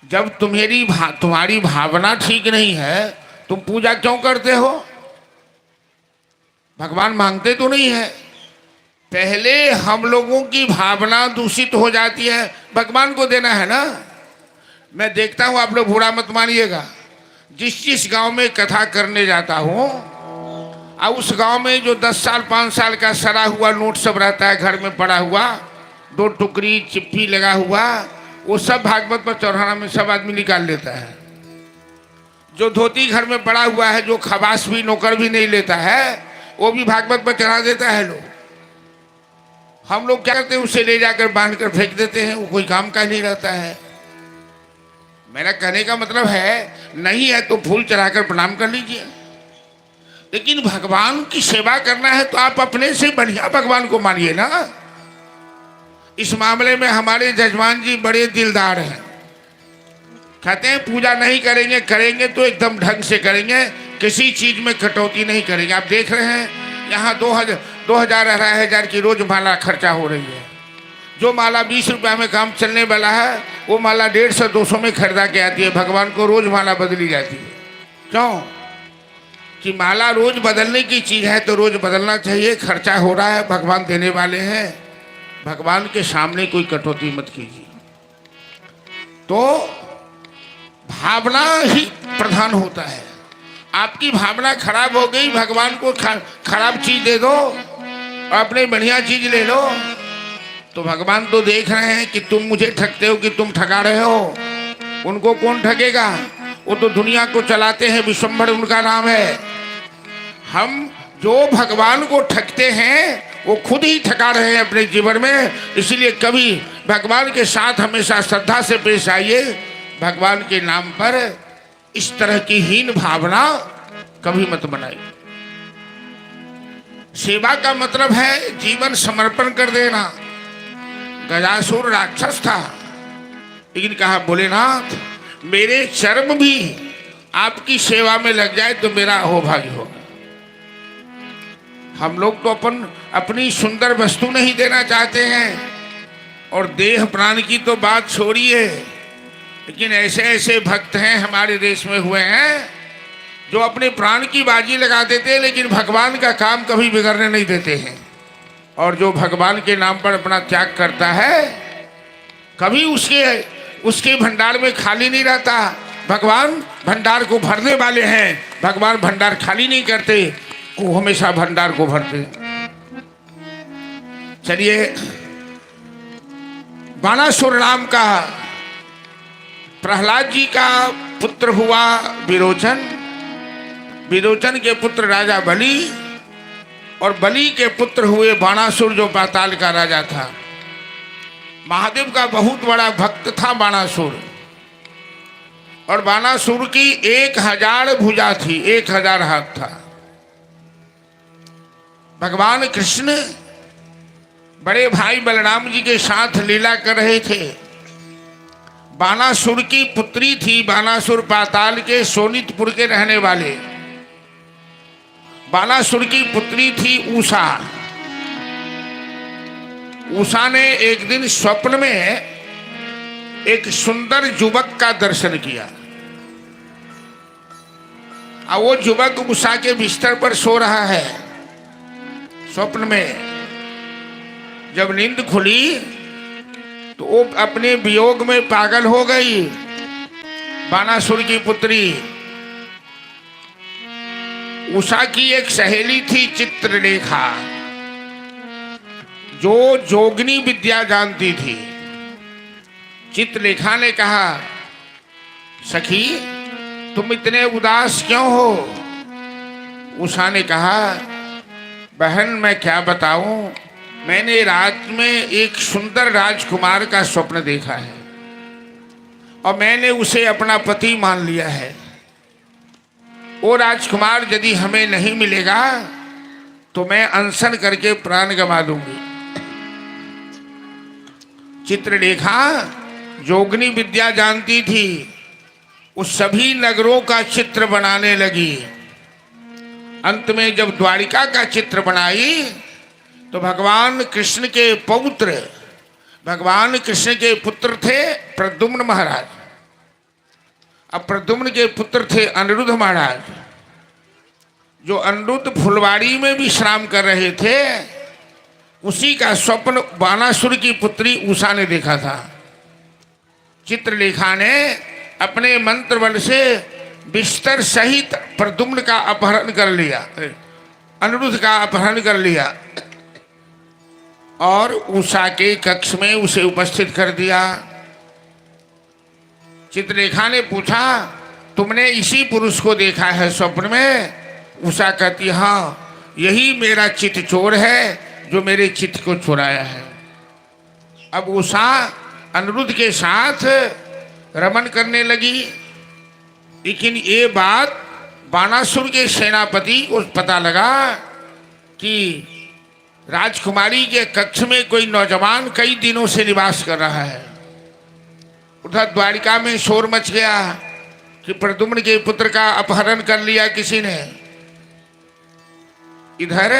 जब तुम्हारी भावना ठीक नहीं है तुम पूजा क्यों करते हो? भगवान मांगते तो नहीं है। पहले हम लोगों की भावना दूषित हो जाती है, भगवान को देना है ना। मैं देखता हूं, आप लोग बुरा मत मानिएगा, जिस गांव में कथा करने जाता हूं और उस गांव में जो 10 साल 5 साल का सड़ा हुआ नोट सब रहता है घर में पड़ा हुआ, 2 टुकड़ी चिप्पी लगा हुआ, वो सब भागवत पर चौराहा में सब आदमी निकाल लेता है। जो धोती घर में पड़ा हुआ है, जो खबास भी नौकर भी नहीं लेता है, वो भी भागवत पर चढ़ा देता है लोग। हम लोग क्या करते हैं, उसे ले जाकर बांध कर फेंक देते हैं, वो कोई काम का नहीं रहता है। मेरा कहने का मतलब है, नहीं है तो फूल चढ़ाकर प्रणाम कर लीजिए, लेकिन भगवान की सेवा करना है तो आप अपने से बढ़िया भगवान को मानिए ना। इस मामले में हमारे जजमान जी बड़े दिलदार हैं। कहते हैं पूजा नहीं करेंगे, करेंगे तो एकदम ढंग से करेंगे, किसी चीज में कटौती नहीं करेंगे। आप देख रहे हैं यहाँ 2000-2500 की रोज माला खर्चा हो रही है। जो माला 20 रुपया में काम चलने वाला है वो माला 150-200 में खरीदा के आती है। भगवान को रोज माला बदली जाती है। क्यों? कि माला रोज बदलने की चीज है तो रोज बदलना चाहिए। खर्चा हो रहा है, भगवान देने वाले हैं, भगवान के सामने कोई कटौती मत कीजिए। तो भावना ही प्रधान होता है। आपकी भावना खराब हो गई, भगवान को खराब चीज दे दो और अपने बढ़िया चीज ले लो, तो भगवान तो देख रहे हैं कि तुम मुझे ठगते हो कि तुम ठगा रहे हो। उनको कौन ठगेगा? वो तो दुनिया को चलाते हैं, विश्वम्भर उनका नाम है। हम जो भगवान को ठगते हैं वो खुद ही ठगा रहे हैं अपने जीवन में। इसलिए कभी भगवान के साथ हमेशा श्रद्धा से पेश आइए। भगवान के नाम पर इस तरह की हीन भावना कभी मत बनाइए। सेवा का मतलब है जीवन समर्पण कर देना। गजासुर राक्षस था, लेकिन कहा भोलेनाथ मेरे चर्म भी आपकी सेवा में लग जाए तो मेरा अहोभाग्य होगा। हम लोग तो अपनी सुंदर वस्तु नहीं देना चाहते हैं, और देह प्राण की तो बात छोड़िए, लेकिन ऐसे ऐसे भक्त हैं हमारे देश में हुए हैं जो अपने प्राण की बाजी लगा देते हैं, लेकिन भगवान का काम कभी बिगड़ने नहीं देते हैं। और जो भगवान के नाम पर अपना त्याग करता है कभी उसके भंडार में खाली नहीं रहता। भगवान भंडार को भरने वाले हैं, भगवान भंडार खाली नहीं करते, वो हमेशा भंडार को भरते। चलिए, बाणासुर नाम का प्रहलाद जी का पुत्र हुआ विरोचन। विरोचन के पुत्र राजा बलि, और बलि के पुत्र हुए बाणासुर जो पाताल का राजा था। महादेव का बहुत बड़ा भक्त था बाणासुर, और बाणासुर की 1000 भुजा थी, 1000 हाथ था। भगवान कृष्ण बड़े भाई बलराम जी के साथ लीला कर रहे थे। बाणासुर की पुत्री थी, बाणासुर पाताल के सोनितपुर के रहने वाले। बाणासुर की पुत्री थी उषा। उषा ने एक दिन स्वप्न में एक सुंदर युवक का दर्शन किया, और वो युवक उषा के बिस्तर पर सो रहा है। स्वप्न में जब नींद खुली तो वो अपने वियोग में पागल हो गई। बाणासुर की पुत्री उषा की एक सहेली थी चित्रलेखा, जो जोगनी विद्या जानती थी। चित्रलेखा ने कहा, सखी तुम इतने उदास क्यों हो? उषा ने कहा, बहन मैं क्या बताऊं, मैंने रात में एक सुंदर राजकुमार का स्वप्न देखा है, और मैंने उसे अपना पति मान लिया है। वो राजकुमार यदि हमें नहीं मिलेगा तो मैं अनशन करके प्राण गंवा दूंगी। चित्रलेखा जोगनी विद्या जानती थी, उस सभी नगरों का चित्र बनाने लगी। अंत में जब द्वारिका का चित्र बनाई तो भगवान कृष्ण के पौत्र, भगवान कृष्ण के पुत्र थे प्रद्युम्न महाराज। अब प्रद्युम्न के पुत्र थे अनिरुद्ध महाराज, जो अनिरुद्ध फुलवाड़ी में विश्राम कर रहे थे। उसी का स्वप्न बाणासुर की पुत्री उषा ने देखा था। चित्रलेखा ने अपने मंत्र बल से बिस्तर सहित प्रद्युम्न का अपहरण कर लिया, अनिरुद्ध का अपहरण कर लिया, और उषा के कक्ष में उसे उपस्थित कर दिया। चित्रलेखा ने पूछा, तुमने इसी पुरुष को देखा है स्वप्न में? उषा कहती, हाँ यही मेरा चित चोर है जो मेरे चित्त को चुराया है। अब उषा अनिरुद्ध के साथ रमन करने लगी, लेकिन ये बात बाणासुर के सेनापति को पता लगा कि राजकुमारी के कक्ष में कोई नौजवान कई दिनों से निवास कर रहा है। उधर द्वारिका में शोर मच गया कि प्रद्युम्न के पुत्र का अपहरण कर लिया किसी ने। इधर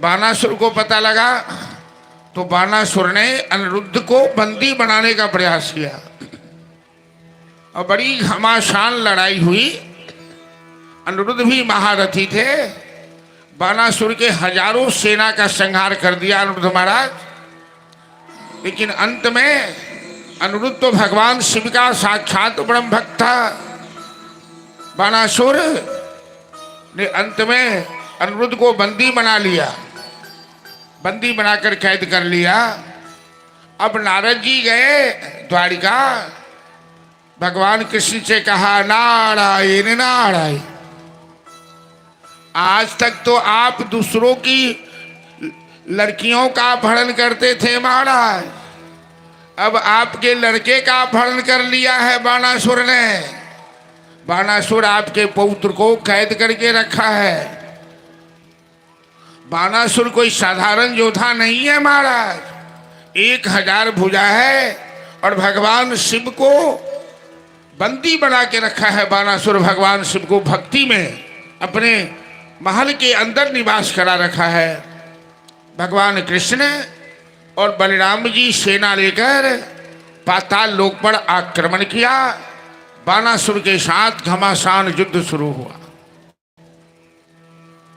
बाणासुर को पता लगा तो बाणासुर ने अनिरुद्ध को बंदी बनाने का प्रयास किया, और बड़ी घमासान लड़ाई हुई। अनिरुद्ध भी महारथी थे, बाणासुर के हजारों सेना का संहार कर दिया अनिरुद्ध महाराज। लेकिन अंत में अनिरुद्ध तो भगवान शिव का साक्षात ब्रह्म भक्त था। बाणासुर ने अंत में अनिरुद्ध को बंदी बना लिया, बंदी बनाकर कैद कर लिया। अब नारद जी गए द्वारिका, भगवान कृष्ण से कहा, नारायण नारायण। आज तक तो आप दूसरों की लड़कियों का अपहरण करते थे महाराज, अब आपके लड़के का अपहरण कर लिया है बाणासुर ने। बाणासुर आपके पौत्र को कैद करके रखा है। बाणासुर कोई साधारण योद्धा नहीं है महाराज, 1000 भुजा है और भगवान शिव को बंदी बना के रखा है। बाणासुर भगवान शिव को भक्ति में अपने महल के अंदर निवास करा रखा है। भगवान कृष्ण और बलराम जी सेना लेकर पाताल लोक पर आक्रमण किया। बाणासुर के साथ घमासान युद्ध शुरू हुआ।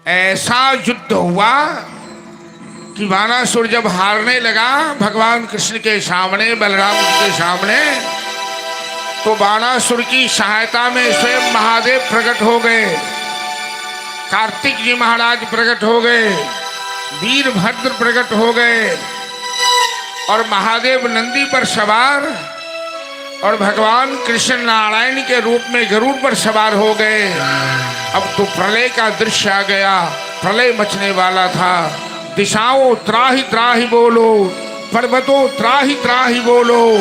ऐसा युद्ध हुआ कि बाणासुर जब हारने लगा भगवान कृष्ण के सामने, बलराम जी के सामने, तो बाणासुर की सहायता में स्वयं महादेव प्रकट हो गए, कार्तिक जी महाराज प्रकट हो गए, वीरभद्र प्रकट हो गए और महादेव नंदी पर सवार और भगवान कृष्ण नारायण के रूप में गरुड़ पर सवार हो गए। अब तो प्रलय का दृश्य आ गया, प्रलय मचने वाला था। दिशाओं त्राहि त्राहि बोलो, पर्वतों त्राहि त्राहि बोलो,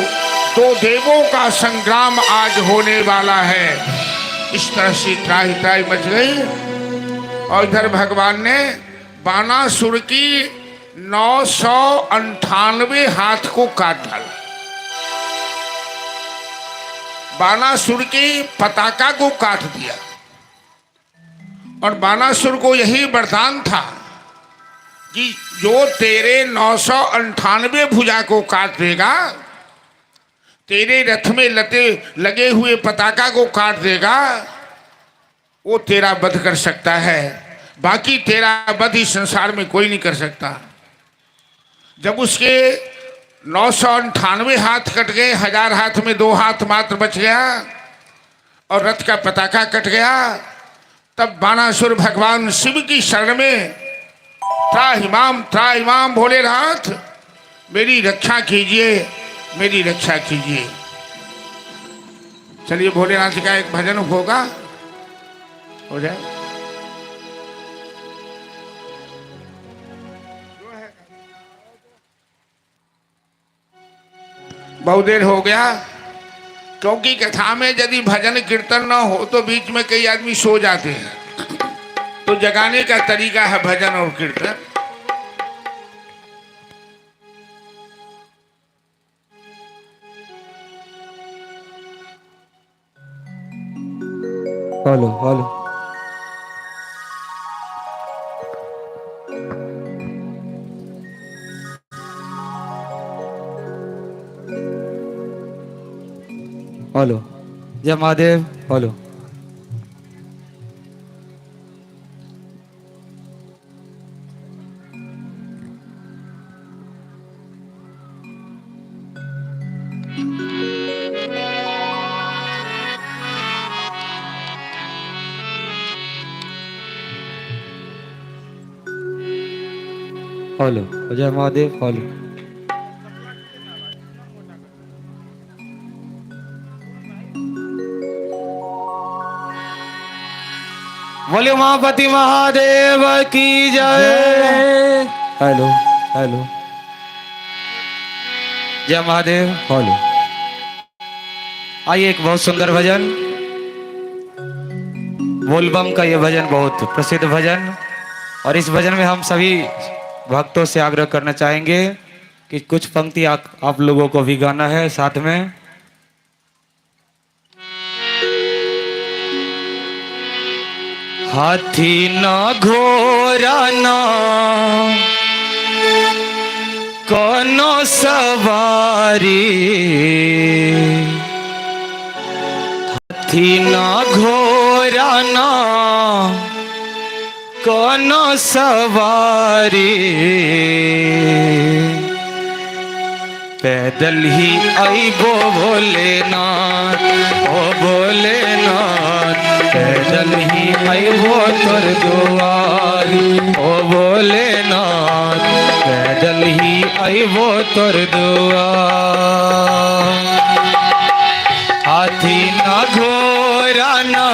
तो देवों का संग्राम आज होने वाला है। इस तरह से त्राहि त्राहि मच गई और इधर भगवान ने बाणासुर की 998 हाथ को काट डाला। बाणासुर की पताका को काट दिया और बाणासुर को यही वरदान था कि जो तेरे 998 भुजा को काट देगा, तेरे रथ में लगे हुए पताका को काट देगा, वो तेरा वध कर सकता है, बाकी तेरा वध इस संसार में कोई नहीं कर सकता। जब उसके 998 हाथ कट गए, 1000 हाथ में 2 हाथ मात्र बच गया और रथ का पताका कट गया, तब बाणासुर भगवान शिव की शरण में त्राहिमाम भोलेनाथ मेरी रक्षा कीजिए, मेरी रक्षा कीजिए। चलिए भोलेनाथ का एक भजन होगा, हो जाए। बहुत देर हो गया, क्योंकि कथा में यदि भजन कीर्तन न हो तो बीच में कई आदमी सो जाते हैं, तो जगाने का तरीका है भजन और कीर्तन। हेलो हेलो हेलो, जय महादेव। हेलो, हेलो, जय महादेव। हेलो, बोले उमापति महादेव की जय। हेलो हेलो, जय महादेव। हेलो, आइए एक बहुत सुंदर भजन, बोलबम का ये भजन बहुत प्रसिद्ध भजन, और इस भजन में हम सभी भक्तों से आग्रह करना चाहेंगे कि कुछ पंक्ति आप लोगों को भी गाना है साथ में। हाथी ना घोड़ा ना कोनो सवारी, हाथी ना घोड़ा ना कोनो सवारी, पैदल ही आइबो भोलेनाथ, ओ भोलेनाथ, पैदल ही आइबो तोर दुआरी, ओ भोलेनाथ, पैदल ही आइबो तोर दुआर। हाथी ना घोड़ा ना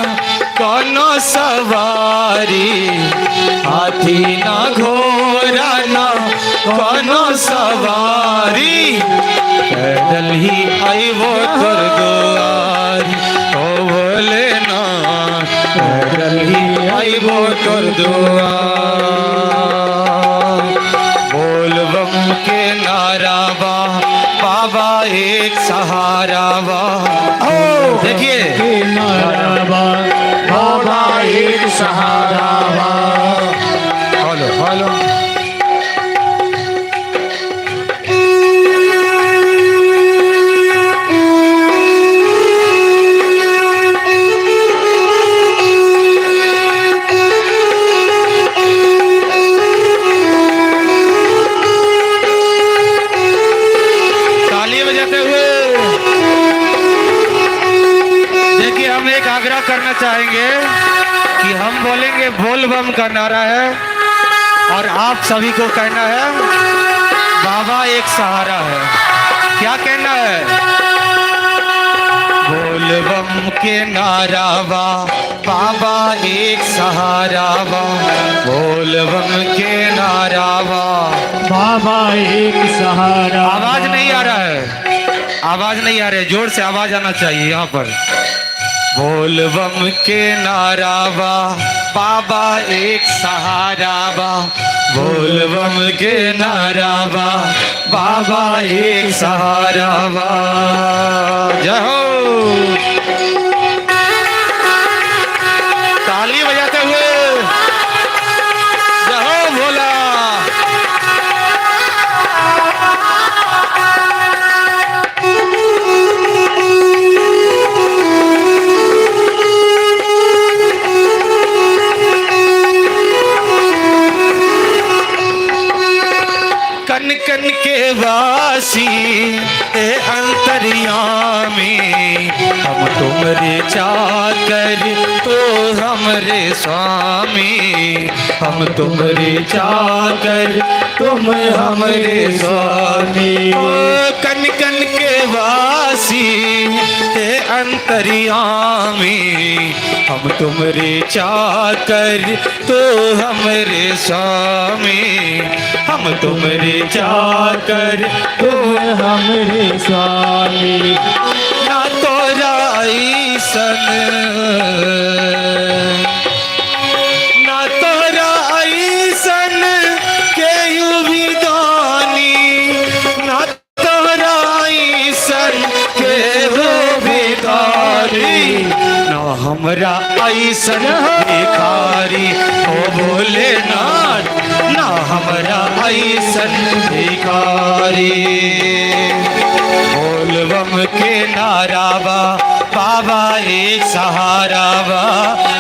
कोनो सवारी, हाथी ना घोड़ा ना कोनो सवारी, पैदल ही आइबो तोर दुआरी। ओ भोलेनाथ पैदल ही आइबो तोर दुआर। बोल बम के नारा बा, बाबा एक सहारा बा। देखिए बाबा एक सहारा बा। हेलो हेलो करना चाहेंगे कि हम बोलेंगे बोल बम का नारा है और आप सभी को कहना है बाबा एक सहारा है। क्या कहना है? बोल बम के नारा बा, बाबा एक सहारा बा। बोल बम के नारा बा, बाबा एक सहारा। आवाज नहीं आ रहा है, आवाज नहीं आ रहा है, जोर से आवाज आना चाहिए यहाँ पर। बोल बम के नारा बा, बाबा एक सहारा बा। बोल बम के नारा बा, बाबा एक सहारा बा। जय हो। ताली बजाते हुए जय हो भोला। कन कन के वासी ए अंतर्यामी, हम तुमरे चाकर तो हमरे स्वामी। हम तुमरे चाकर तुम हमरे स्वामी। कन कन के वासी ए अंतर्यामी, हम तुमरे चाकर तो हमरे स्वामी। हम तुमरे चाकर तुम हमरे स्वामी। ना तोरा ऐसन, ना तोरा ऐसन केहू भी दानी, ना तोरा ऐसन केहू भी दानी, ना हमरा ऐसन भिखारी। ओ भोलेनाथ ना हमरा ऐसन भिखारी। बोल बम के नारा बा, बाबा एक सहारा बा।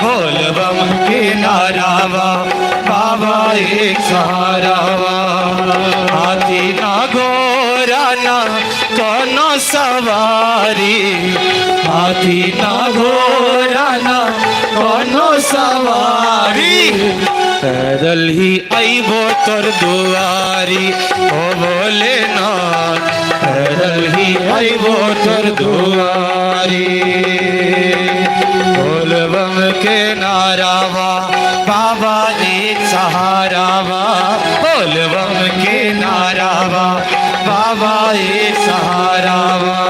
बोल बम के नारा बा, बाबा एक सहारा बा। हाथी ना घोड़ा ना कोनो सवारी, हाथी ना घोड़ा ना कोनो सवारी, पैदल ही आइबो तोर दुआरी। ओ भोलेनाथ पैदल ही आइबो तोर दुआरी। बोल बम के नारा बा, बाबा एक सहारा बा। बोल बम के नारा बा, बाबा एक सहारा बा।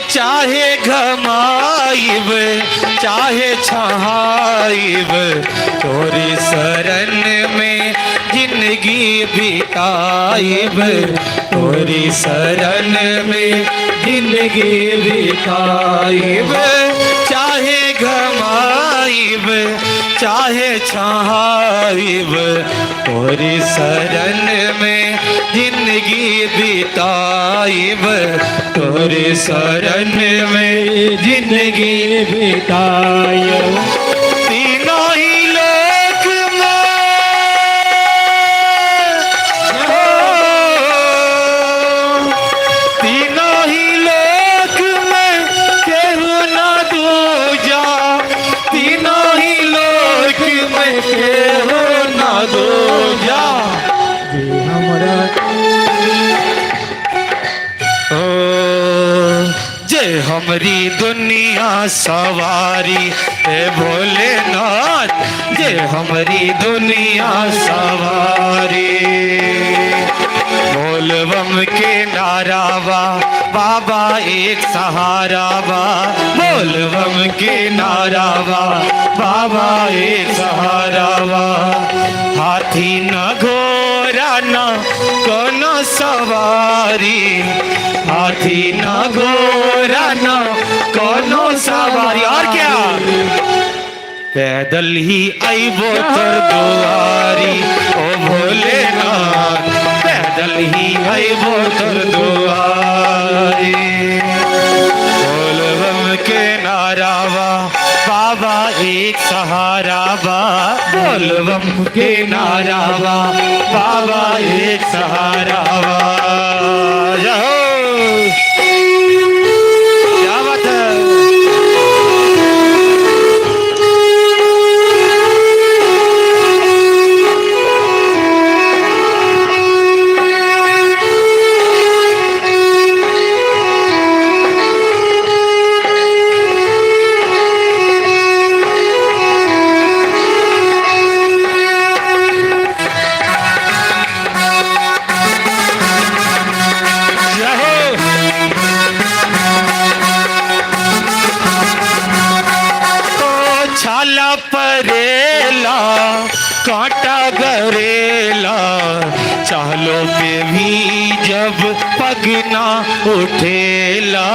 चाहे घमाइब चाहे छहाइब, तोरी शरण में जिंदगी बिताइब। तोरी शरण में जिंदगी बिताइब। चाहे घमाइब चाहे छहाइब, तोरी शरण में जिंदगी बिताइब। तोरे शरण में जिंदगी बिताइब। तीनों ही लोक में हमारी दुनिया सवारी हे भोलेनाथ, जे हमारी दुनिया सवारी। बोल बम के नारावा बाबा एक सहारावा, बोल बम के नारावा बाबा एक सहारावा। हाथी न घोड़ा न कोनो सवारी, हाथी न घोड़ा न कोनो सवारी। और क्या पैदल ही आइबो तोर दुआरी ओ भोलेनाथ, पैदल ही आइबो तोर दुआरी। बोल बम के नारावा बाबा एक सहारावा, बोल बम के नारावा बाबा एक सहारावा। जाओ क्या बात है। छाला परेला कांटा गरेला, चालों पे भी जब पगना उठेला,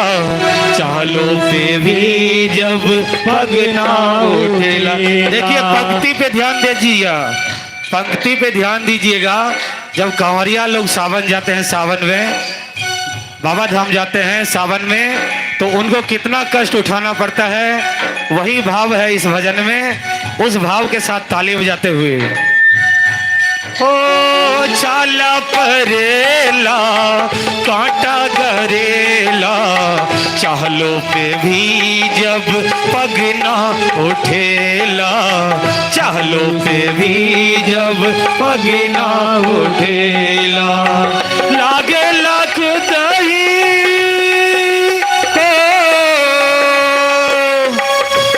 चालों पे भी जब पगना उठेला। देखिए पंक्ति पे ध्यान दीजिएगा, पंक्ति पे ध्यान दीजिएगा। जब कांवरिया लोग सावन जाते हैं, सावन में बाबा धाम जाते हैं सावन में, तो उनको कितना कष्ट उठाना पड़ता है, वही भाव है इस भजन में। उस भाव के साथ ताली बजाते हुए ओ चाला परेला कांटा गरेला, चालों पे भी जब पगना उठेला, चालों पे भी जब पगना उठेला। लागे लाख दही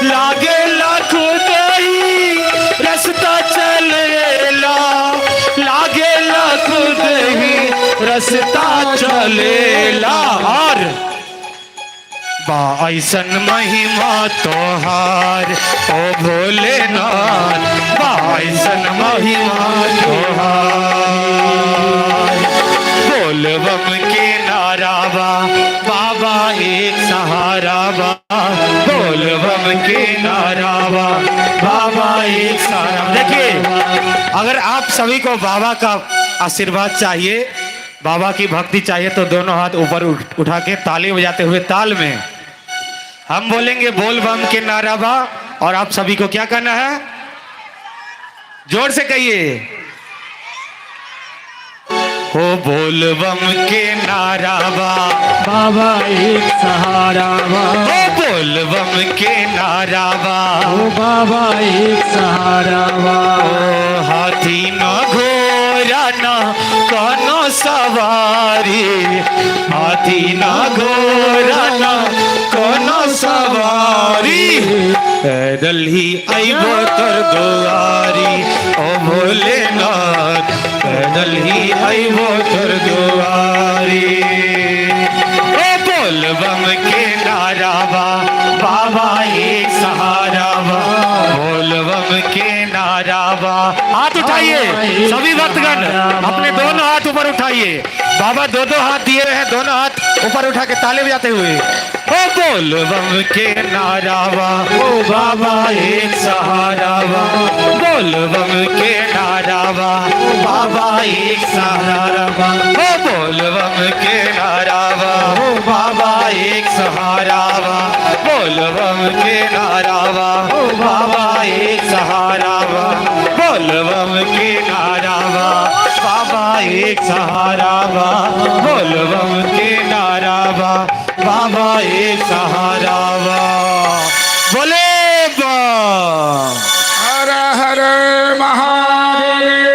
लागे लाख दही रस्ता चलेला, लागे लाख दही रस्ता चलेला। और बाइसन महिमा तोहार ओ भोलेनाथ, बाइसन महिमा तोहार। बोल बम के नारावा बाबा एक सहारावा, बोल बम के नारावा बाबा एक सहारा। देखिए अगर आप सभी को बाबा का आशीर्वाद चाहिए, बाबा की भक्ति चाहिए, तो दोनों हाथ ऊपर उठा के ताली बजाते हुए ताल में हम बोलेंगे बोल बम के नारावा, और आप सभी को क्या करना है, जोर से कहिए हो बोल बम के नारावा बाबा एक सहारावा, हो बोल बम के नारावा ओ बाबा एक सहारावा। ओ हाथी न घोड़ा न कोनो सवारी, हाथी न घोड़ा न कोनो सवारी। पैदल ही आइबो तोर दुआरी ओ भोलेनाथ, पैदल ही आइबो तोर दुआरी। ओ बोल बम के नारावा बाबा एक सहारावा, बोल बम के नारावा। हाथ उठाइए सभी भक्तगण, अपने दोनों हाथ ऊपर उठाइए। बाबा दो दो हाथ दिए हैं, दोनों हाथ ऊपर उठा के ताली बजाते हुए ओ बोल बम के नारावा ओ बाबा एक सहारावा, बोल बम के नारावा बाबा एक सहारावा, ओ बोल बम के नारावा ओ बाबा एक सहारावा, बोल बम के नारावा ओ बाबा एक सहारावा, बोल बम के नारावा बाबा एक सहारावा, बोल बम के नारावा बाबा एक सहारावा। बोले बम। हर हर महादेव।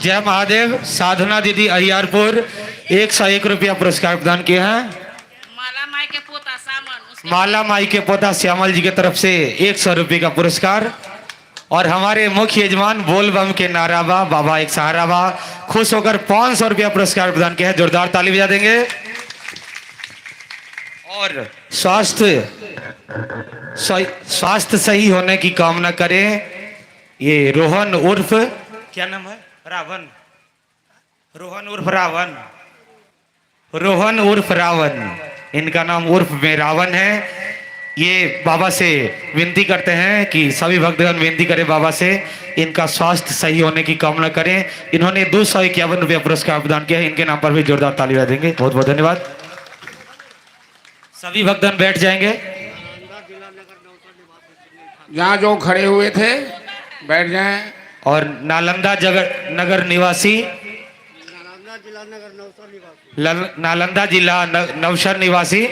जय महादेव। साधना दीदी अहियारपुर 101 रुपया पुरस्कार प्रदान किए हैं। माला माला माई के पोता श्यामल जी की तरफ से 100 रुपये का पुरस्कार। और हमारे मुख्य यजमान बोल बम के नाराबा बाबा एक सहारा बा खुश होकर 500 रुपया पुरस्कार प्रदान किया है। जोरदार ताली बजा देंगे। और स्वास्थ्य सही होने की कामना करें। ये रोहन उर्फ क्या नाम है? रावण। रोहन उर्फ रावण। रोहन उर्फ रावण, इनका नाम उर्फ में रावण है। ये बाबा से विनती करते हैं कि सभी भक्तगण विनती करें बाबा से इनका स्वास्थ्य सही होने की कामना करें। इन्होंने 251 रुपया पुरस्कार प्रदान किया है। इनके नाम पर भी जोरदार ताली बजा देंगे। बहुत बहुत धन्यवाद। सभी भक्तगण बैठ जाएंगे। यहाँ जो खड़े हुए थे बैठ जाएं। और नालंदा नगर निवासी नालंदा जिला नवशहर निवासी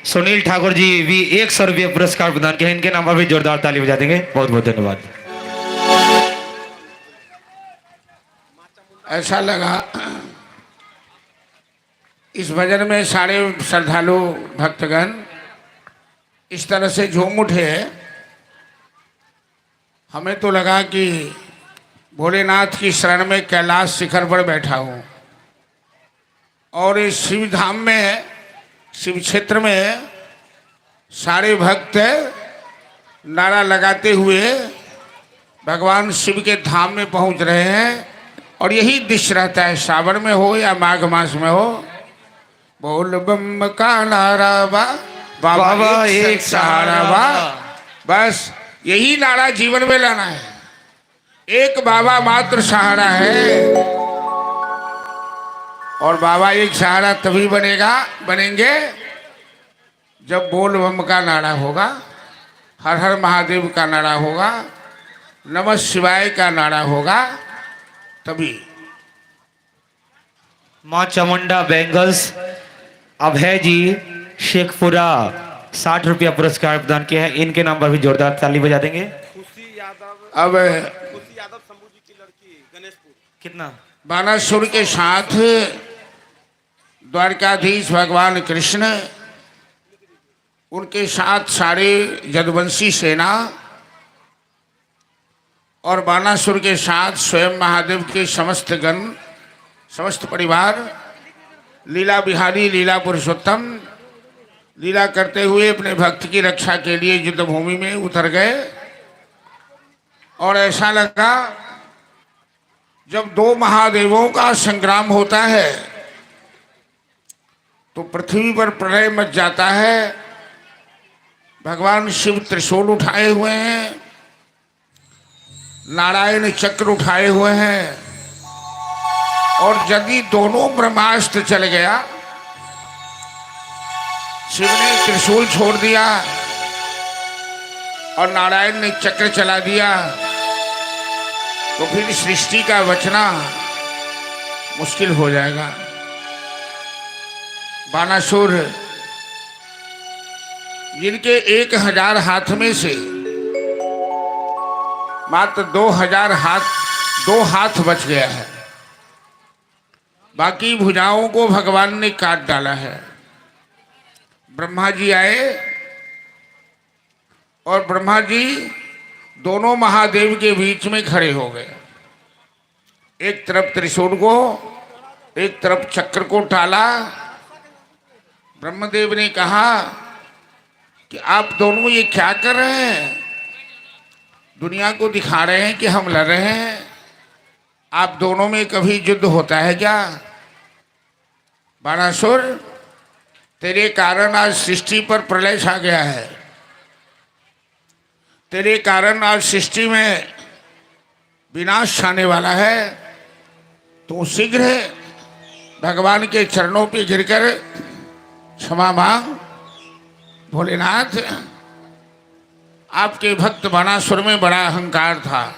सुनील ठाकुर जी भी 100 रुपये पुरस्कार प्रदान किया है। इनके नाम पर भी जोरदार ताली बजा देंगे। बहुत बहुत धन्यवाद। ऐसा लगा इस भजन में सारे श्रद्धालु भक्तगण इस तरह से झूम उठे। हमें तो लगा कि भोलेनाथ की शरण में कैलाश शिखर पर बैठा हूँ और इस शिव धाम में शिव क्षेत्र में सारे भक्त नारा लगाते हुए भगवान शिव के धाम में पहुंच रहे हैं। और यही दृश्य रहता है सावन में हो या माघ मास में हो। बोल बम का नारा बा बाबा एक सहारा बा। बस यही नारा जीवन में लाना है। एक बाबा मात्र सहारा है और बाबा एक सहारा तभी बनेंगे जब बोल बम का नारा होगा, हर हर महादेव का नारा होगा, नमः शिवाय का नारा होगा, तभी। माँ चामुंडा बैंगल्स अभय जी शेखपुरा 60 रुपया पुरस्कार प्रदान किया है। इनके नाम पर भी जोरदार ताली बजा देंगे। अब शंभू जी की लड़की गणेशपुर कितना बानासुर के साथ द्वारकाधीश भगवान कृष्ण, उनके साथ सारे यदुवंशी सेना और बानासुर के साथ स्वयं महादेव के समस्त गण, समस्त परिवार लीला बिहारी लीला पुरुषोत्तम लीला करते हुए अपने भक्त की रक्षा के लिए युद्ध भूमि में उतर गए। और ऐसा लगा जब दो महादेवों का संग्राम होता है तो पृथ्वी पर प्रलय मच जाता है। भगवान शिव त्रिशूल उठाए हुए हैं, नारायण चक्र उठाए हुए हैं और यदि दोनों ब्रह्मास्त्र चल गया, शिव ने त्रिशूल छोड़ दिया और नारायण ने चक्र चला दिया, तो फिर सृष्टि का बचना मुश्किल हो जाएगा। बानासुर जिनके 1000 हाथ में से मात्र 2000 दो हाथ बच गया है, बाकी भुजाओं को भगवान ने काट डाला है। ब्रह्मा जी आए और ब्रह्मा जी दोनों महादेव के बीच में खड़े हो गए। एक तरफ त्रिशूल को, एक तरफ चक्र को टाला। ब्रह्मदेव ने कहा कि आप दोनों ये क्या कर रहे हैं? दुनिया को दिखा रहे हैं कि हम लड़ रहे हैं। आप दोनों में कभी युद्ध होता है क्या? बानासुर, तेरे कारण आज सृष्टि पर प्रलय छा गया है। तेरे कारण आज सृष्टि में विनाश छाने वाला है। तो शीघ्र भगवान के चरणों पे गिरकर क्षमा मांग। भोलेनाथ, आपके भक्त बानासुर में बड़ा अहंकार था।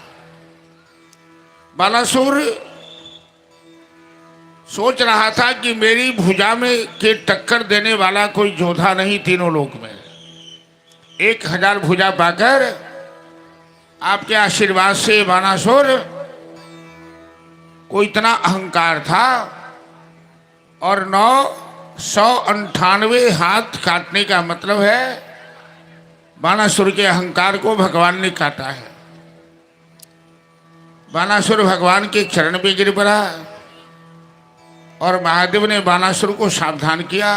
बानासुर सोच रहा था कि मेरी भुजा में के टक्कर देने वाला कोई योद्धा नहीं तीनों लोक में। 1000 भुजा पाकर आपके आशीर्वाद से बानासुर को इतना अहंकार था। और 9 198 हाथ काटने का मतलब है बाणासुर के अहंकार को भगवान ने काटा है। बाणासुर भगवान के चरण पे गिर पड़ा और महादेव ने बाणासुर को सावधान किया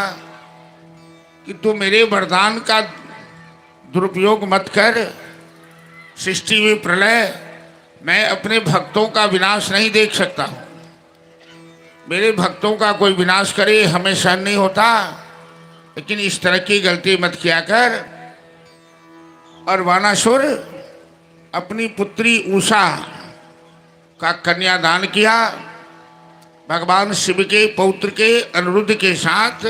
कि तू मेरे वरदान का दुरुपयोग मत कर। सृष्टि में प्रलय, मैं अपने भक्तों का विनाश नहीं देख सकता हूं। मेरे भक्तों का कोई विनाश करे हमें सहन नहीं होता, लेकिन इस तरह की गलती मत किया कर। और बाणासुर अपनी पुत्री उषा का कन्यादान किया भगवान शिव के पौत्र के अनिरुद्ध के साथ,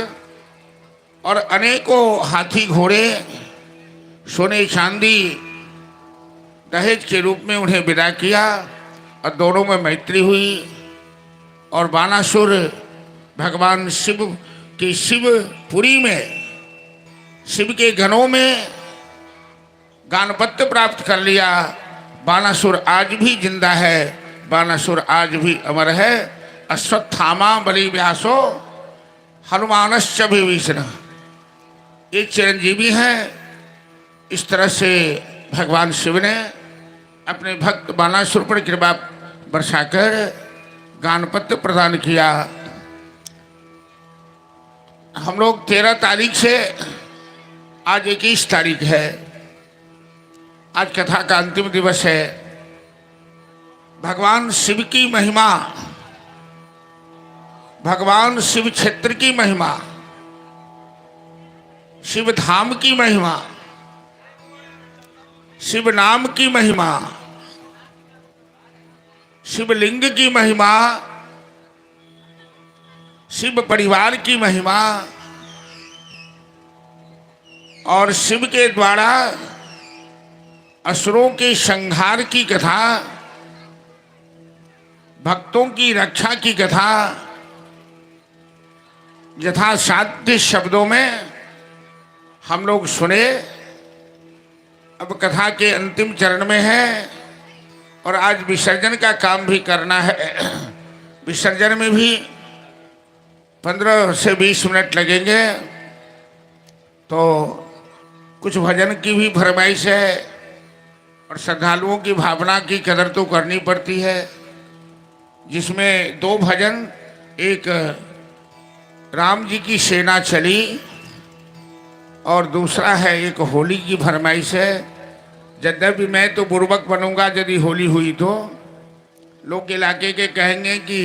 और अनेकों हाथी घोड़े सोने चांदी दहेज के रूप में उन्हें विदा किया और दोनों में मैत्री हुई। और बाणासुर भगवान शिव के शिवपुरी में, शिव के गणों में गानपत्य प्राप्त कर लिया। बाणासुर आज भी जिंदा है, बाणासुर आज भी अमर है। अश्वत्थामा बलि व्यासो हनुमानश्च विभीषण, ये चिरंजीवी हैं। इस तरह से भगवान शिव ने अपने भक्त बाणासुर पर कृपा बरसाकर गानपत्य प्रदान किया। हम लोग 13 तारीख से आज 21 तारीख है, आज कथा का अंतिम दिवस है। भगवान शिव की महिमा, भगवान शिव क्षेत्र की महिमा, शिव धाम की महिमा, शिव नाम की महिमा, शिवलिंग की महिमा, शिव परिवार की महिमा और शिव के द्वारा असुरों के संहार की कथा, भक्तों की रक्षा की कथा यथासाध्य शब्दों में हम लोग सुने। अब कथा के अंतिम चरण में है और आज विसर्जन का काम भी करना है। विसर्जन में भी 15 से 20 मिनट लगेंगे, तो कुछ भजन की भी फरमाइश है और श्रद्धालुओं की भावना की कदर तो करनी पड़ती है, जिसमें 2 भजन, एक राम जी की सेना चली और दूसरा है एक होली की फरमाइश है। यद्यपि मैं तो बुर्बक बनूंगा यदि होली हुई तो। लोग इलाके के कहेंगे कि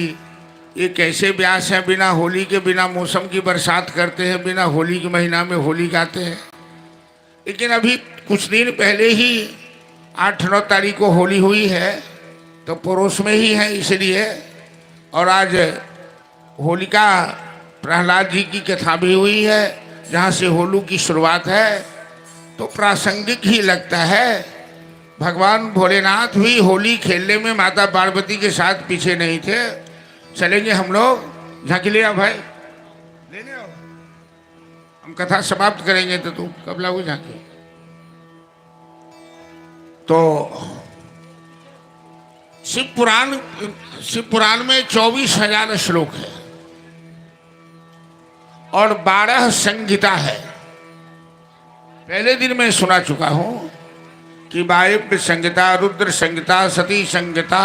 ये कैसे व्यास हैं, बिना होली के, बिना मौसम की बरसात करते हैं, बिना होली के महीना में होली गाते हैं। लेकिन अभी कुछ दिन पहले ही 8-9 तारीख को होली हुई है, तो पड़ोस में ही है इसलिए। और आज होलिका प्रहलाद जी की कथा भी हुई है, जहाँ से होली की शुरुआत है, तो प्रासंगिक ही लगता है। भगवान भोलेनाथ भी होली खेलने में माता पार्वती के साथ पीछे नहीं थे। चलेंगे हम लोग, झांकी ले आओ भाई, लेने आओ, हम कथा समाप्त करेंगे तो तू कब लाओ झांकी। तो शिव पुराण में 24,000 श्लोक है और 12 संहिता है। पहले दिन मैं सुना चुका हूं कि वायव्य संहिता, रुद्र संहिता, सती संहिता,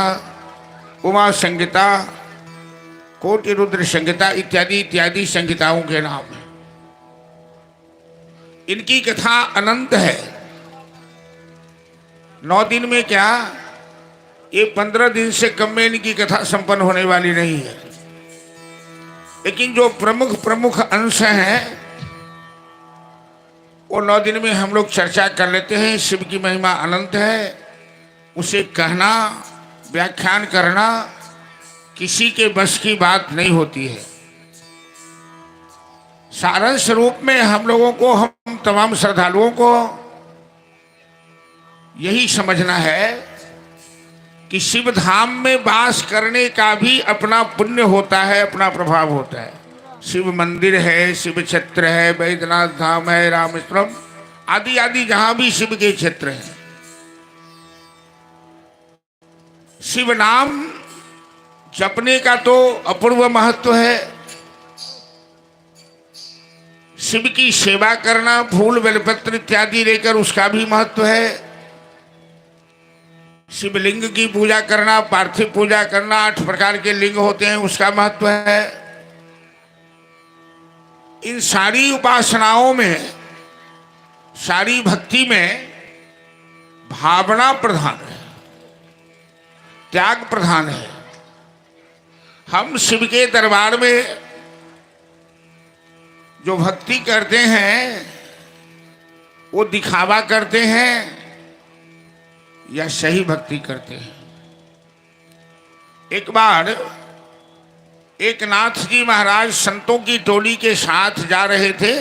उमा संहिता, कोटि रुद्र संहिता इत्यादि इत्यादि संहिताओं के नाम हैं। इनकी कथा अनंत है। 9 दिन में क्या, ये 15 दिन से कम में इनकी कथा संपन्न होने वाली नहीं है। लेकिन जो प्रमुख अंश हैं वो 9 दिन में हम लोग चर्चा कर लेते हैं। शिव की महिमा अनंत है, उसे कहना, व्याख्यान करना किसी के बस की बात नहीं होती है। सारांश रूप में हम लोगों को, हम तमाम श्रद्धालुओं को यही समझना है कि शिव धाम में वास करने का भी अपना पुण्य होता है, अपना प्रभाव होता है। शिव मंदिर है, शिव क्षेत्र है, बैद्यनाथ धाम है, रामेश्वरम आदि आदि जहां भी शिव के क्षेत्र हैं, शिव नाम जपने का तो अपूर्व महत्व है। शिव की सेवा करना, फूल बेलपत्र इत्यादि लेकर, उसका भी महत्व है। शिवलिंग की पूजा करना, पार्थिव पूजा करना, 8 प्रकार के लिंग होते हैं, उसका महत्व है। इन सारी उपासनाओं में, सारी भक्ति में भावना प्रधान है, त्याग प्रधान है। हम शिव के दरबार में जो भक्ति करते हैं वो दिखावा करते हैं या सही भक्ति करते हैं। एक बार एक नाथ जी महाराज संतों की टोली के साथ जा रहे थे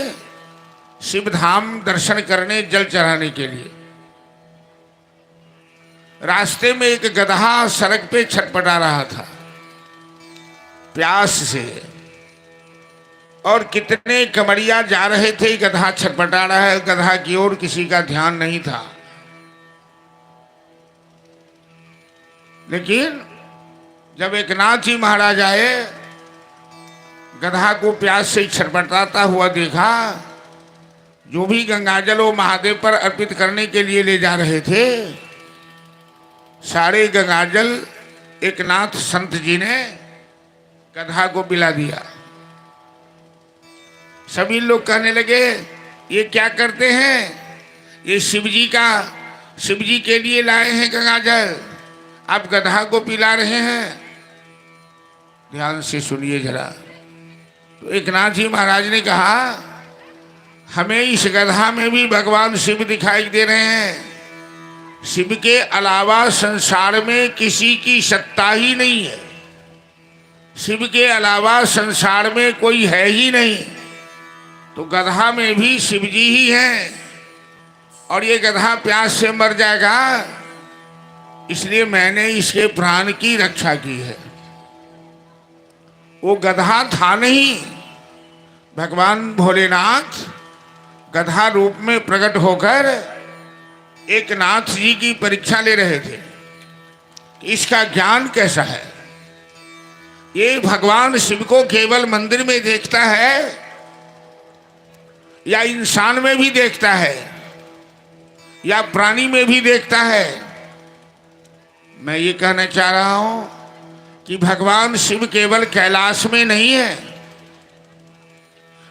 शिवधाम दर्शन करने, जल चढ़ाने के लिए। रास्ते में एक गदहा सड़क पे छटपटा रहा था प्यास से, और कितने कमरिया जा रहे थे, गदहा छटपटा रहा है, गदहा की ओर किसी का ध्यान नहीं था। लेकिन जब एक नाथ जी महाराज आए, गदहा को प्यास से छटपटाता हुआ देखा, जो भी गंगाजल वो महादेव पर अर्पित करने के लिए ले जा रहे थे, सारे गंगाजल एक नाथ संत जी ने गदहा को पिला दिया। सभी लोग कहने लगे, ये क्या करते हैं? ये शिव जी के लिए लाए हैं गंगाजल, आप गदहा को पिला रहे हैं। ध्यान से सुनिए जरा। तो एक नाथ जी महाराज ने कहा, हमें इस गदहा में भी भगवान शिव दिखाई दे रहे हैं। शिव के अलावा संसार में किसी की सत्ता ही नहीं है, शिव के अलावा संसार में कोई है ही नहीं। तो गदहा में भी शिव जी ही हैं, और ये गदहा प्यास से मर जाएगा, इसलिए मैंने इसके प्राण की रक्षा की है। वो गदहा था नहीं, भगवान भोलेनाथ गदहा रूप में प्रकट होकर एक नाथ जी की परीक्षा ले रहे थे कि इसका ज्ञान कैसा है। ये भगवान शिव को केवल मंदिर में देखता है या इंसान में भी देखता है या प्राणी में भी देखता है? मैं ये कहना चाह रहा हूं कि भगवान शिव केवल कैलाश में नहीं है,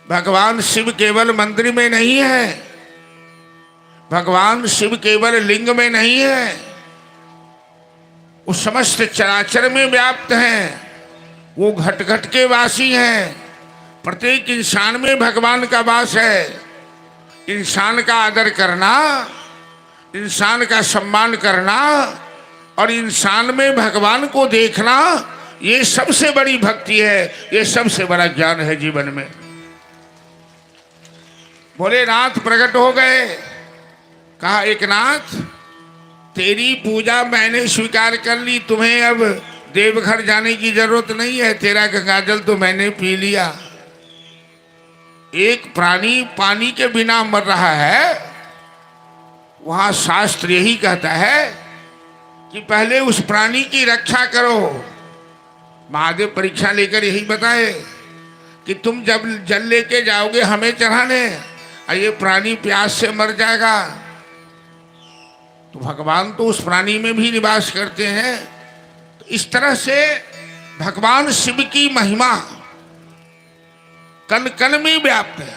भगवान शिव केवल मंदिर में नहीं है, भगवान शिव केवल लिंग में नहीं है, वो समस्त चराचर में व्याप्त हैं। वो घट घट के वासी हैं। प्रत्येक इंसान में भगवान का वास है। इंसान का आदर करना, इंसान का सम्मान करना और इंसान में भगवान को देखना, ये सबसे बड़ी भक्ति है, ये सबसे बड़ा ज्ञान है जीवन में। भोलेनाथ प्रकट हो गए, कहा, एक नाथ, तेरी पूजा मैंने स्वीकार कर ली, तुम्हें अब देवघर जाने की जरूरत नहीं है, तेरा गंगाजल तो मैंने पी लिया। एक प्राणी पानी के बिना मर रहा है, वहां शास्त्र यही कहता है कि पहले उस प्राणी की रक्षा करो। महादेव परीक्षा लेकर यही बताए कि तुम जब जल लेके जाओगे हमें चढ़ाने, और ये प्राणी प्यास से मर जाएगा, तो भगवान तो उस प्राणी में भी निवास करते हैं। तो इस तरह से भगवान शिव की महिमा कण कण में व्याप्त है,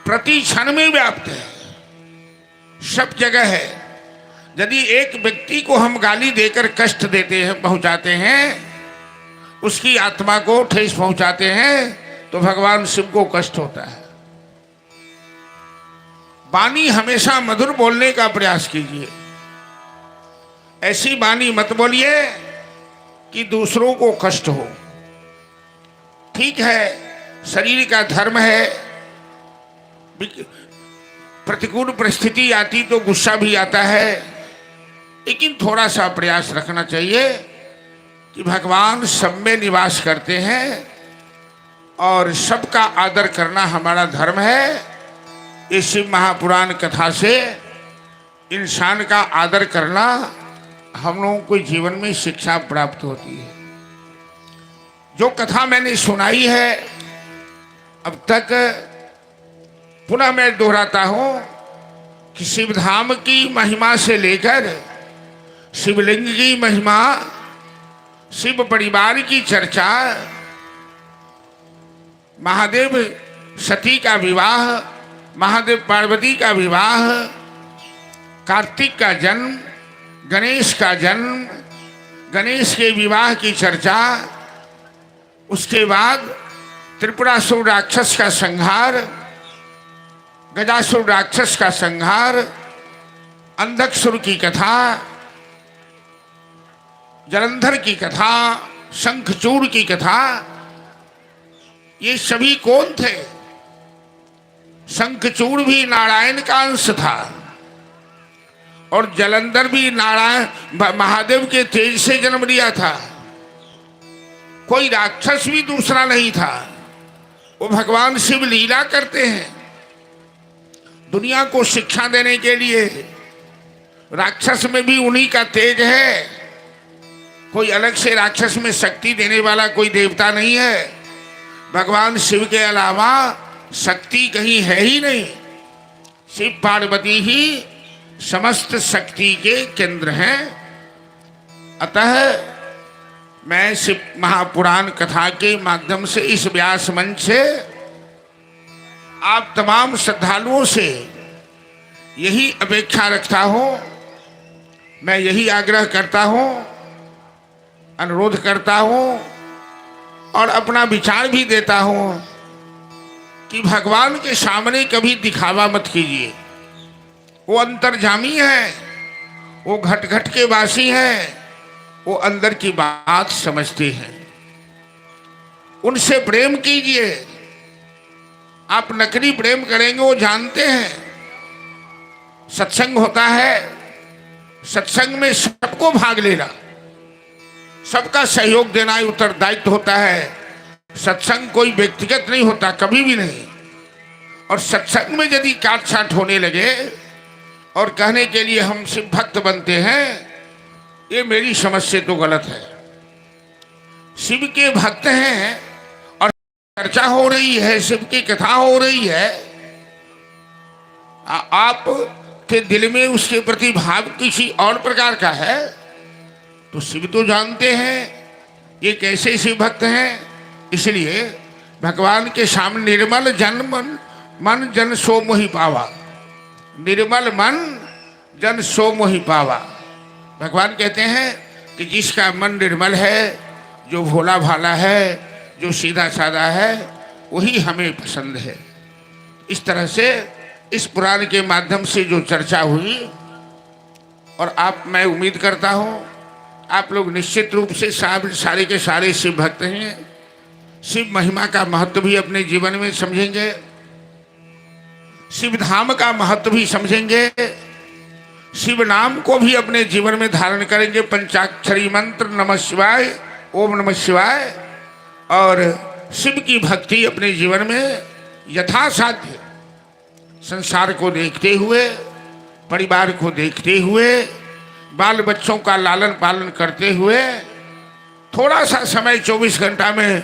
प्रति क्षण में व्याप्त है, सब जगह है। यदि एक व्यक्ति को हम गाली देकर कष्ट देते हैं, पहुंचाते हैं, उसकी आत्मा को ठेस पहुंचाते हैं, तो भगवान शिव को कष्ट होता है। वाणी हमेशा मधुर बोलने का प्रयास कीजिए। ऐसी वाणी मत बोलिए कि दूसरों को कष्ट हो। ठीक है, शरीर का धर्म है, प्रतिकूल परिस्थिति आती तो गुस्सा भी आता है, लेकिन थोड़ा सा प्रयास रखना चाहिए कि भगवान सब में निवास करते हैं और सबका आदर करना हमारा धर्म है। इस शिव महापुराण कथा से इंसान का आदर करना हम लोगों को जीवन में शिक्षा प्राप्त होती है। जो कथा मैंने सुनाई है अब तक पुनः मैं दोहराता हूं कि शिवधाम की महिमा से लेकर शिवलिंग की महिमा, शिव परिवार की चर्चा, महादेव सती का विवाह, महादेव पार्वती का विवाह, कार्तिक का जन्म, गणेश का जन्म, गणेश के विवाह की चर्चा, उसके बाद त्रिपुरासुर राक्षस का संहार, गजासुर राक्षस का संहार, अंधकसुर की कथा, जलंधर की कथा, शंखचूड़ की कथा, ये सभी कौन थे? शंखचूड़ भी नारायण का अंश था और जलंधर भी नारायण महादेव के तेज से जन्म लिया था। कोई राक्षस भी दूसरा नहीं था। वो भगवान शिव लीला करते हैं दुनिया को शिक्षा देने के लिए। राक्षस में भी उन्हीं का तेज है। कोई अलग से राक्षस में शक्ति देने वाला कोई देवता नहीं है। भगवान शिव के अलावा शक्ति कहीं है ही नहीं। शिव पार्वती ही समस्त शक्ति के केंद्र हैं। अतः मैं शिव महापुराण कथा के माध्यम से इस व्यास मंच से आप तमाम श्रद्धालुओं से यही अपेक्षा रखता हूं, मैं यही आग्रह करता हूं, अनुरोध करता हूं और अपना विचार भी देता हूं कि भगवान के सामने कभी दिखावा मत कीजिए। वो अंतर्जामी है, वो घट घट के वासी हैं, वो अंदर की बात समझते हैं। उनसे प्रेम कीजिए। आप नकली प्रेम करेंगे, वो जानते हैं। सत्संग होता है, सत्संग में सबको भाग लेना, सबका सहयोग देना ही उत्तरदायित्व होता है। सत्संग कोई व्यक्तिगत नहीं होता, कभी भी नहीं। और सत्संग में यदि काट छाट होने लगे और कहने के लिए हम शिव भक्त बनते हैं, ये मेरी समझ से तो गलत है। शिव के भक्त हैं और चर्चा हो रही है, शिव की कथा हो रही है, आप के दिल में उसके प्रति भाव किसी और प्रकार का है, तो शिव तो जानते हैं ये कैसे शिव भक्त हैं। इसलिए भगवान के सामने निर्मल जन मन जन सो मोहि पावा, निर्मल मन जन सो मोहि पावा। भगवान कहते हैं कि जिसका मन निर्मल है, जो भोला भाला है, जो सीधा साधा है, वही हमें पसंद है। इस तरह से इस पुराण के माध्यम से जो चर्चा हुई, और मैं उम्मीद करता हूँ आप लोग निश्चित रूप से सारे के सारे शिव भक्त हैं। शिव महिमा का महत्व भी अपने जीवन में समझेंगे, शिव धाम का महत्व भी समझेंगे, शिव नाम को भी अपने जीवन में धारण करेंगे। पंचाक्षरी मंत्र नमः शिवाय, ओम नमः शिवाय, और शिव की भक्ति अपने जीवन में यथासाध्य संसार को देखते हुए, परिवार को देखते हुए, बाल बच्चों का लालन पालन करते हुए थोड़ा सा समय 24 घंटा में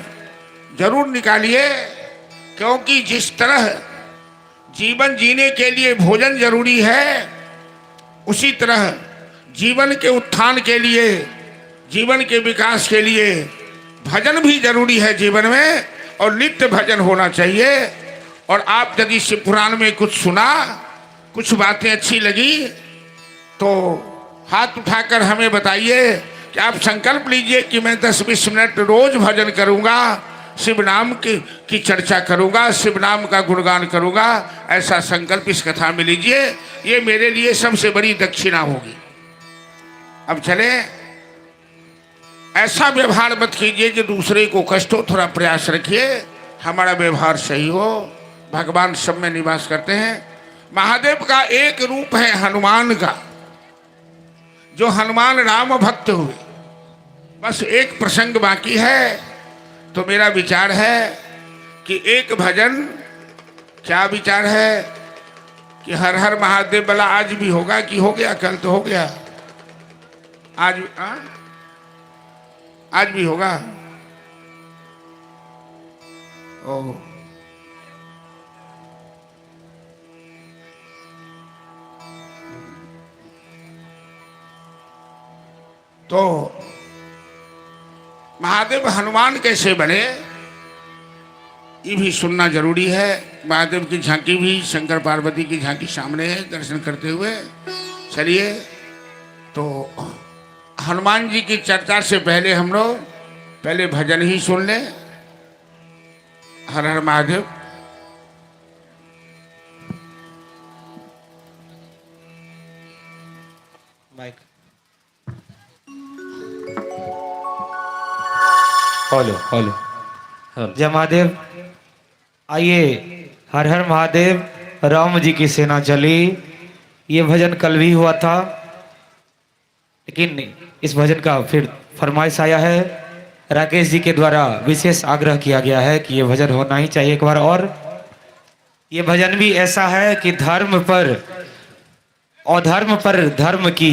जरूर निकालिए। क्योंकि जिस तरह जीवन जीने के लिए भोजन जरूरी है, उसी तरह जीवन के उत्थान के लिए, जीवन के विकास के लिए भजन भी जरूरी है जीवन में, और नित्य भजन होना चाहिए। और आप यदि शिव पुराण में कुछ सुना, कुछ बातें अच्छी लगी, तो हाथ उठाकर हमें बताइए कि आप संकल्प लीजिए कि मैं 10-20 मिनट रोज भजन करूंगा, शिव नाम की चर्चा करूंगा, शिव नाम का गुणगान करूंगा। ऐसा संकल्प इस कथा में लीजिए, ये मेरे लिए सबसे बड़ी दक्षिणा होगी। अब चले, ऐसा व्यवहार मत कीजिए कि दूसरे को कष्ट हो, थोड़ा प्रयास रखिए हमारा व्यवहार सही हो। भगवान सब में निवास करते हैं। महादेव का एक रूप है हनुमान का, जो हनुमान राम भक्त हुए। बस एक प्रसंग बाकी है, तो मेरा विचार है कि एक भजन, क्या विचार है कि हर हर महादेव वाला आज भी होगा कि हो गया? कल तो हो गया, आज भी होगा। ओ तो महादेव हनुमान कैसे बने ये भी सुनना जरूरी है। महादेव की झांकी भी शंकर पार्वती की झांकी सामने है, दर्शन करते हुए चलिए। तो हनुमान जी की चर्चा से पहले हम लोग पहले भजन ही सुन लें। Har Har Mahadev. Mike hello hello. जय महादेव। आइए, हर हर महादेव, राम जी की सेना चली। ये भजन कल भी हुआ था, लेकिन इस भजन का फिर फरमाइश आया है। राकेश जी के द्वारा विशेष आग्रह किया गया है कि ये भजन होना ही चाहिए एक बार और। ये भजन भी ऐसा है कि धर्म पर अधर्म पर धर्म की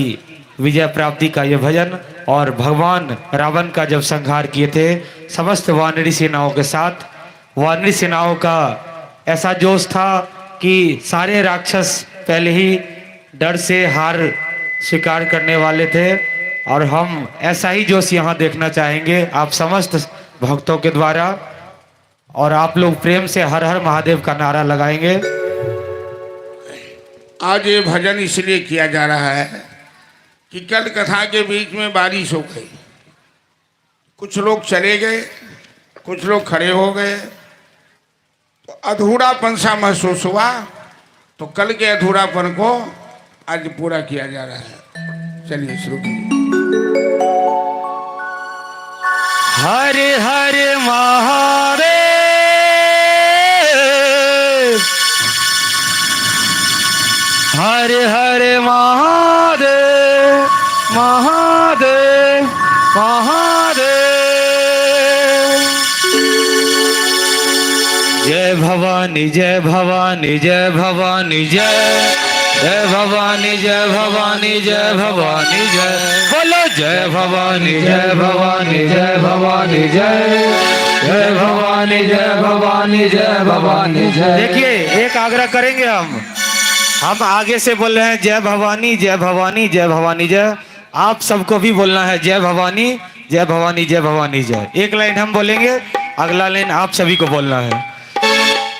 विजय प्राप्ति का ये भजन, और भगवान रावण का जब संहार किए थे समस्त वानरी सेनाओं के साथ, वानरी सेनाओं का ऐसा जोश था कि सारे राक्षस पहले ही डर से हार स्वीकार करने वाले थे। और हम ऐसा ही जोश यहाँ देखना चाहेंगे आप समस्त भक्तों के द्वारा, और आप लोग प्रेम से हर हर महादेव का नारा लगाएंगे। आज ये भजन इसलिए किया जा रहा है कि कल कथा के बीच में बारिश हो गई, कुछ लोग चले गए, कुछ लोग खड़े हो गए, तो अधूरापन सा महसूस हुआ। तो कल के अधूरापन को आज पूरा किया जा रहा है। चलिए शुरू कीजिए। हरे हरे महादेव, हरे हरे महादेव, महादेव महादेव। जय भवानी जय भवानी जय भवानी जय, जय भवानी जय भवानी जय भवानी जय। बोलो जय भवानी जय भवानी जय भवानी जय, जय भवानी जय भवानी जय भवानी जय। देखिए, एक आग्रह करेंगे हम आगे से बोल रहे हैं जय भवानी जय भवानी जय भवानी जय। आप सबको भी बोलना है जय भवानी जय भवानी जय भवानी जय। एक लाइन हम बोलेंगे, अगला लाइन आप सभी को बोलना है।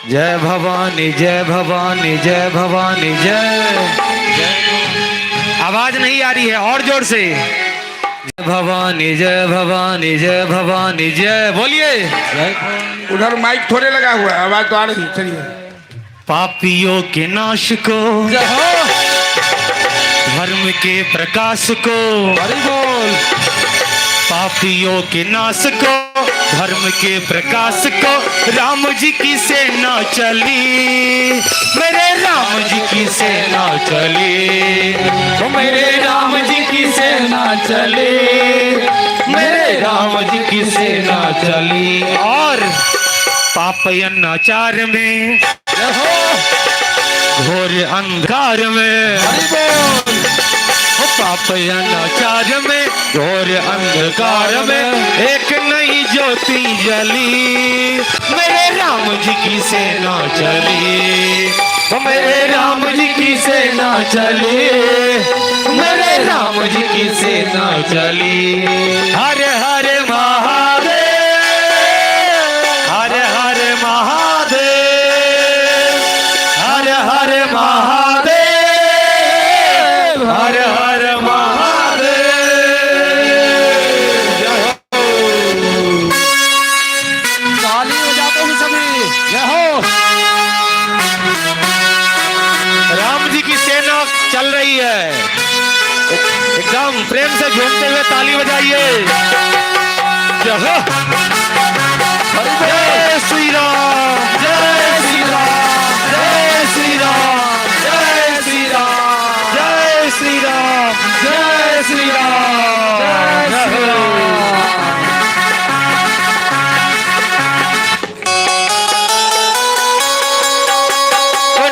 जय भवानी जय भवानी जय भवानी जय। आवाज नहीं आ रही है, और जोर से। जय भवानी जय भवानी जय भवानी जय। बोलिए। उधर माइक थोड़े लगा हुआ है, आवाज तो आ रही। चलिए। पापियों के नाश को, धर्म के प्रकाश को, हरि बोल। पापियों के नाश को, धर्म के प्रकाश को, राम जी की सेना चली, मेरे राम जी की सेना चली, मेरे राम जी की सेना चली, मेरे राम जी की सेना चली। और पाप अनाचार में, घोर अंधकार में, पाप अनाचार में, घोर अंधकार में एक नई ज्योति जली, मेरे राम जी की सेना चली, मेरे राम जी की सेना चली, मेरे राम जी की सेना चली। हरे हरे महादेव, हरे हरे महादेव, हरे हरे महादेव, हरे हरे महादेव। ताली बजाते हैं सभी, जय हो। राम जी की सेना चल रही है, एकदम प्रेम से झूमते हुए ताली बजाइए। जय हो। जय श्री राम, जय श्री राम, जय श्री राम, जय श्री राम, जय श्री राम, जय श्री राम, जय श्री राम।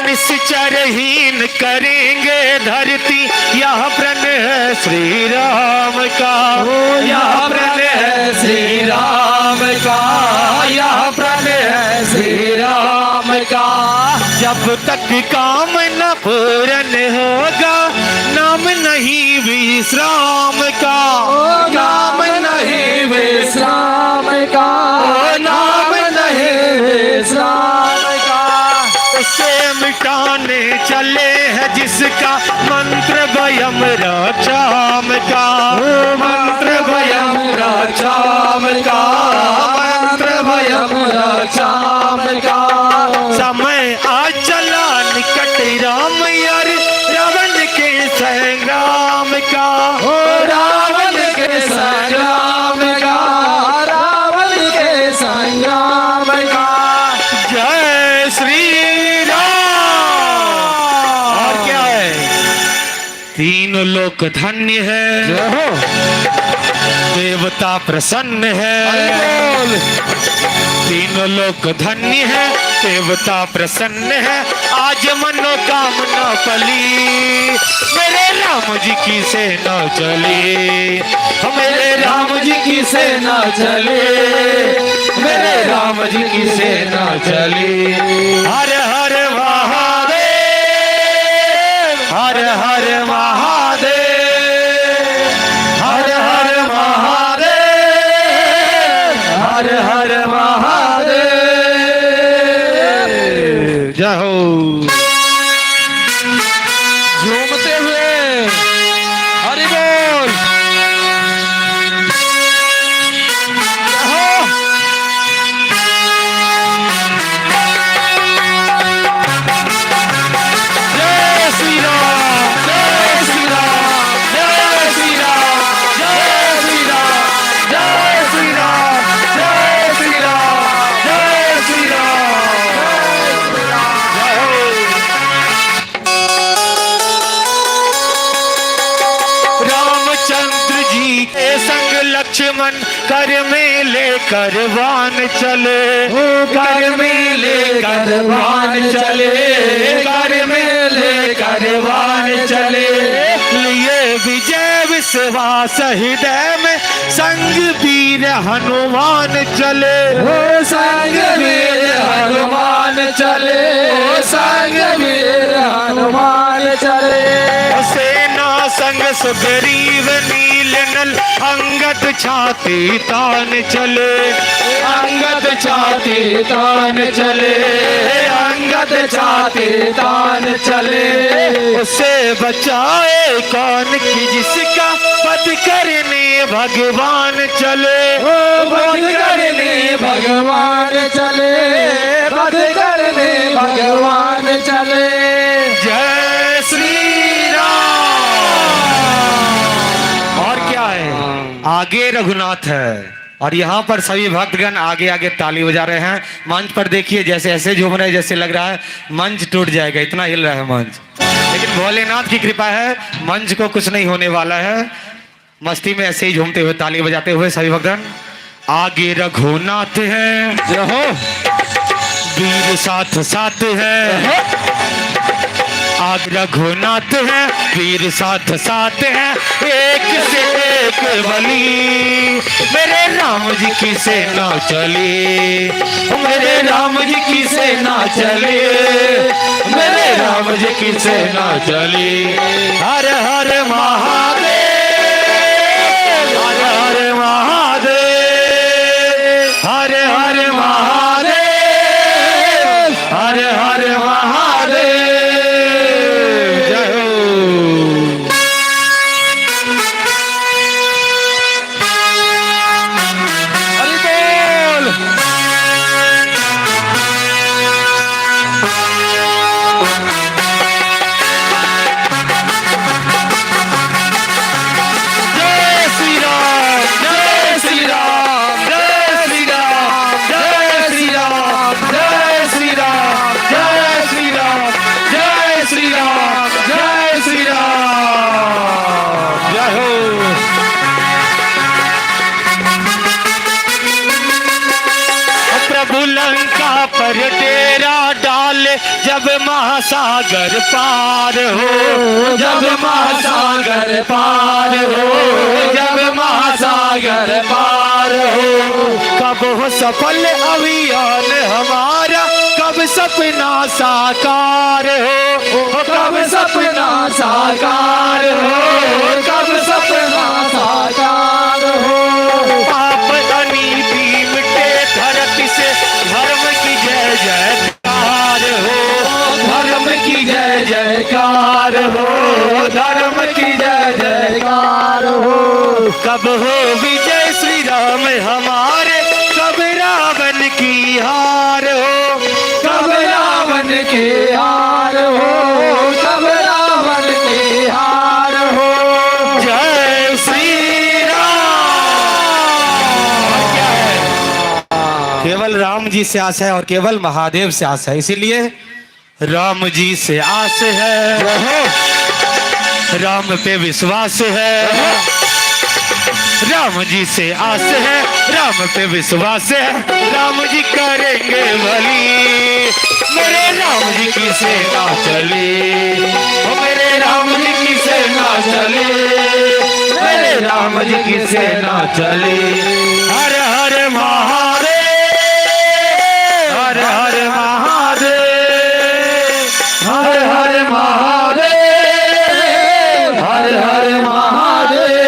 निश्चरहीन करेंगे धरती, यह प्रण है श्री राम का, यह प्रण है श्री राम का, यह प्रण है श्री राम का। जब तक काम न पूर्ण होगा, ना नाम नहीं विश्राम का, नाम नहीं विश्राम का, नाम नहीं विश्राम का। उसे मिटाने चले हैं जिसका मंत्र भयम रक्षाम का, मंत्र भयम रक्षाम का, मंत्र भयम रक्षाम का। समय आज चला निकट राम यार रावण के संग्राम का, रावण के संग्राम का, रावण के संग्राम का। जय श्री राम। और क्या है? तीनों लोक धन्य है, देवता प्रसन्न है, तीनों लोक धन्य है, देवता प्रसन्न है, आज मनोकामना फली, मेरे राम जी की सेना चले, मेरे राम जी की सेना चले, मेरे राम जी की सेना चले। हर हर महादेव, हर हर महादेव, हर हर महादेव, हर हर महादेव। जय हो। झूमते हुए हरि बोल। जय श्री राम, जय श्री राम, जय श्री राम, जय श्री राम, जय श्री राम, जय श्री राम, जय श्री राम। जय हो। रामचंद्र जी के संग लक्ष्मण कर में लेकर वान चले, कर में लेकर वान चले, कर में लेकर वान चले। लिए विजय विश्वास हृदय में संग वीर हनुमान चले, ओ संग वीर हनुमान चले, ओ संग वीर हनुमान चले। सेना संग सुग्रीव नील नल अंगद छाती तान चले, अंगद छाती तान चले, अंगद छाती तान चले। उसे बचाए कौन की जिसका वध करने भगवान चले, ओ वध करने भगवान चले, वध करने भगवान चले। जय श्री राम। और क्या है? आगे रघुनाथ है और यहाँ पर सभी भक्तगण आगे आगे ताली बजा रहे हैं। मंच पर देखिए जैसे ऐसे झूम रहे हैं जैसे लग रहा है मंच टूट जाएगा, इतना हिल रहा है मंच। लेकिन भोलेनाथ की कृपा है, मंच को कुछ नहीं होने वाला है। मस्ती में ऐसे ही झूमते हुए ताली बजाते हुए सभी भक्तगण। आगे रघुनाथ है, वीर साथ साथ है, आगे रघुनाथ है, वीर साथ साथ है, एक से एक बली, मेरे राम जी की सेना चली, मेरे राम जी की सेना चले, मेरे राम जी की सेना चली। हर हर महादेव, हर हर महादेव, हर हर महादेव, हर हर महादेव। जय हो। हरि बोल। जय श्री राम, जय श्री राम, जय श्री राम, जय श्री राम, जय श्री राम, जय श्री राम, जय श्री राम, जय श्री राम। जय हो। प्रभु लंका पर डेरा डाले जब महासागर पार हो, जब महासागर पार हो, जब महासागर पार हो। कब हो सफल अभियान हमारा, कब सपना साकार हो, कब सपना साकार हो, कब सपना साकार हो। पाप अनीति मिटे धरती से, धर्म की जय जयकार हो, धर्म की जय जयकार हो, धर्म की जय जयकार हो। कब हो विजय श्री राम हमारे, कब रावण की हार हो, कब रावण के हार हो, कब रावण के हार हो। जय श्री राम। क्या है? केवल राम जी से आस है और केवल महादेव से आस है, इसीलिए राम जी से आस है, राम पे विश्वास है, राम जी से आस है, राम पे विश्वास है, राम जी करेंगे भली, मेरे राम जी की सेना चले, ओ मेरे राम जी की सेना चले, मेरे राम जी की सेना चले। हर हर महादेव, हर हर महादेव, हर हर महादेव, हर हर महादेव।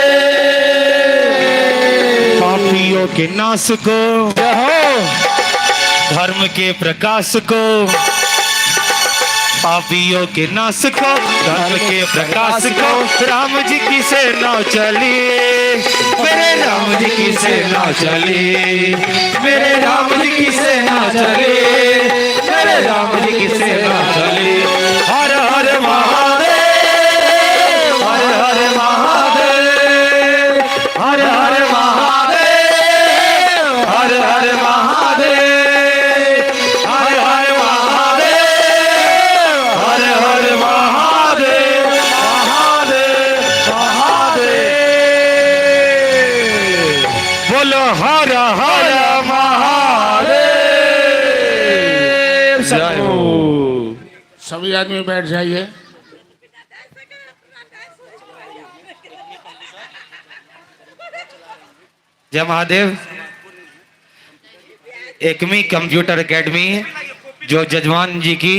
पापियों के नाश को, धर्म के प्रकाश को, पापियों के नाश को, धर्म के प्रकाश को, राम जी की सेना चली, मेरे राम जी की सेना चली, मेरे राम जी की सेना चली, मेरे राम जी की सेना चली। हर हर महादेव, हर हर महादेव, हर हर महादेव, हर हर महादेव, हर हर महादेव, हर हर महादेव, महादेव महादेव। बोलो हर हर महादेव। जय हो। सभी आदमी बैठ जाइए। जय महादेव। एकमी कंप्यूटर एकेडमी जो जजमान जी की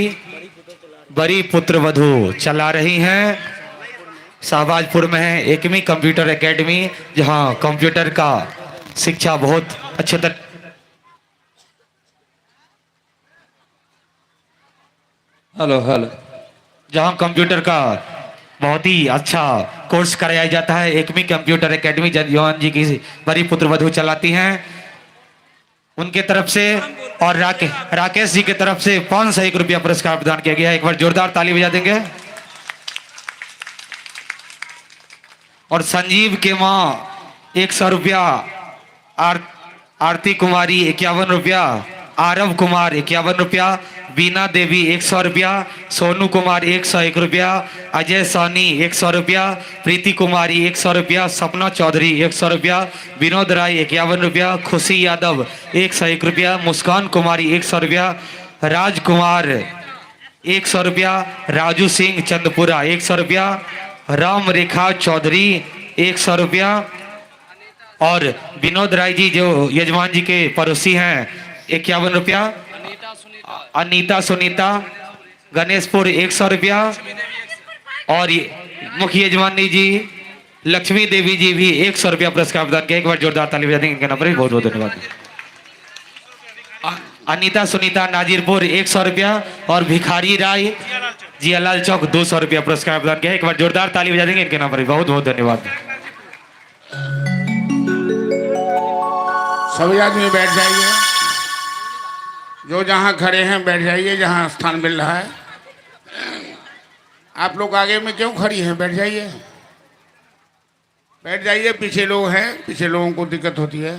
बड़ी पुत्र वधू चला रही हैं, शाहबाजपुर में है एकमी कंप्यूटर एकेडमी, जहां कंप्यूटर का शिक्षा बहुत अच्छे तक हेलो हेलो जहां कंप्यूटर का बहुत ही अच्छा कोर्स कराया जाता है। एकमी कंप्यूटर एकेडमी जजमान जी की बड़ी पुत्र वधू चलाती हैं, उनके तरफ से और राकेश जी की तरफ से 501 रुपया पुरस्कार प्रदान किया गया है। एक बार जोरदार ताली बजा देंगे। और संजीव के माँ 100 रुपया, आरती कुमारी 51 रुपया, आरव कुमार 51 रुपया, बीना देवी 100 रुपया, सोनू कुमार 101 रुपया, अजय सानी 100 रुपया, प्रीति कुमारी 100 रुपया, सपना चौधरी 100 रुपया, विनोद राय 51 रुपया, खुशी यादव 101 रुपया, मुस्कान कुमारी 100 रुपया, राजकुमार 100 रुपया, राजू सिंह चंदपुरा 100 रुपया, राम रेखा चौधरी 100 रुपया, और विनोद राय जी जो यजमान जी के पड़ोसी हैं 51 रुपया, अनीता सुनीता गणेशपुर 100 रुपया, और मुख्य यजमानी जी लक्ष्मी देवी जी भी 100 रुपया पुरस्कार प्रदान किया। एक बार जोरदार ताली बजा देंगे इनके नाम पर। बहुत बहुत धन्यवाद। अनीता सुनीता नाजीरपुर 100 रुपया, और भिखारी राय जियालाल चौक 200 रुपया पुरस्कार प्रदान किया। एक बार जोरदार ताली बजा देंगे इनके नाम पर। बहुत बहुत धन्यवाद। सभी आदमी बैठ जाइए, जो जहाँ खड़े हैं बैठ जाइए, जहाँ स्थान मिल रहा है। आप लोग आगे में क्यों खड़ी हैं? बैठ जाइए, बैठ जाइए। पीछे लोग हैं, पीछे लोगों को दिक्कत होती है।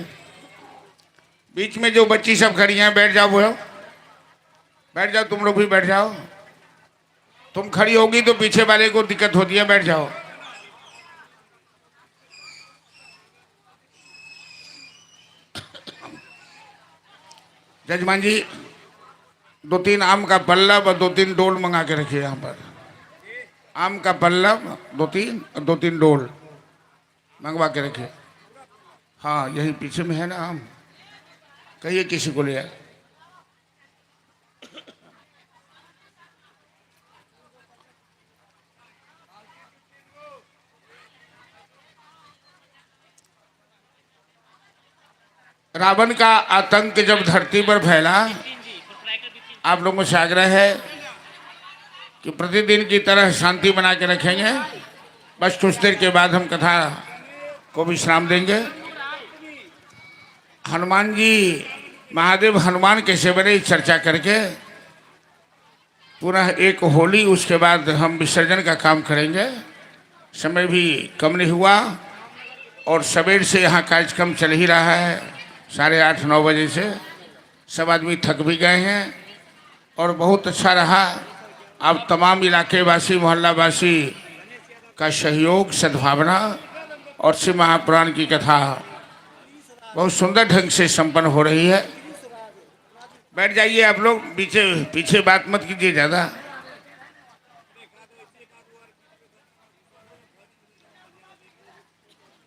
बीच में जो बच्ची सब खड़ी हैं बैठ जाओ, बोलो बैठ जाओ। तुम लोग भी बैठ जाओ। तुम खड़ी होगी तो पीछे वाले को दिक्कत होती है, बैठ जाओ। जजमान जी 2-3 आम का पल्लव और 2-3 डोल मंगा के रखिए यहाँ पर। आम का पल्लव 2-3 और 2-3 डोल मंगवा के रखिए। हाँ, यही पीछे में है ना आम, कहिए किसी को ले आए। रावण का आतंक जब धरती पर फैला, आप लोगों से आग्रह है कि प्रतिदिन की तरह शांति बना के रखेंगे। बस कुछ देर के बाद हम कथा को विश्राम देंगे। हनुमान जी, महादेव हनुमान कैसे बने इस चर्चा करके पुनः एक होली, उसके बाद हम विसर्जन का काम करेंगे। समय भी कम नहीं हुआ और सवेर से यहाँ कार्यक्रम चल ही रहा है, 8:30-9 बजे से। सब आदमी थक भी गए हैं और बहुत अच्छा रहा। अब तमाम इलाके वासी, मोहल्ला वासी का सहयोग, सद्भावना और श्री महापुराण की कथा बहुत सुंदर ढंग से संपन्न हो रही है। बैठ जाइए आप लोग, पीछे पीछे बात मत कीजिए ज़्यादा।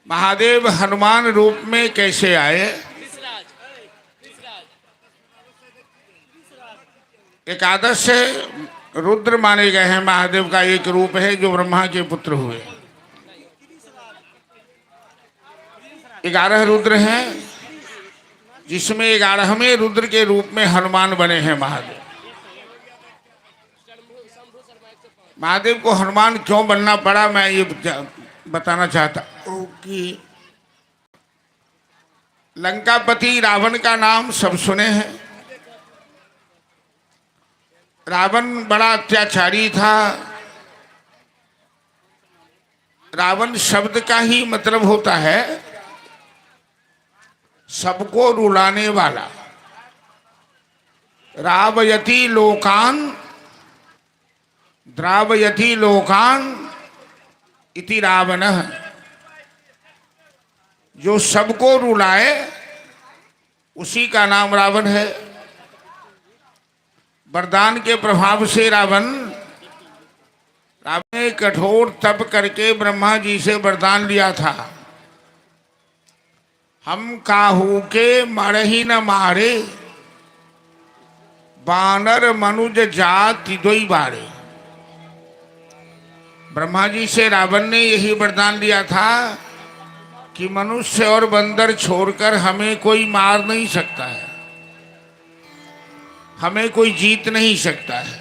महादेव हनुमान रूप में कैसे आए? एकादश से रुद्र माने गए हैं। महादेव का एक रूप है जो ब्रह्मा के पुत्र हुए। 11 रुद्र हैं, जिसमें 11वें रुद्र के रूप में हनुमान बने हैं महादेव। महादेव को हनुमान क्यों बनना पड़ा, मैं ये बताना चाहता हूँ कि लंकापति रावण का नाम सब सुने हैं। रावण बड़ा अत्याचारी था। रावण शब्द का ही मतलब होता है सबको रुलाने वाला। रावयति लोकान द्रावयति लोकान इति रावणः। जो सबको रुलाए उसी का नाम रावण है। वरदान के प्रभाव से रावण ने कठोर तप करके ब्रह्मा जी से वरदान लिया था, हम काहू के मरही न मारे, बानर मनुज जाति दोई बारे। ब्रह्मा जी से रावण ने यही वरदान लिया था कि मनुष्य और बंदर छोड़कर हमें कोई मार नहीं सकता है, हमें कोई जीत नहीं सकता है।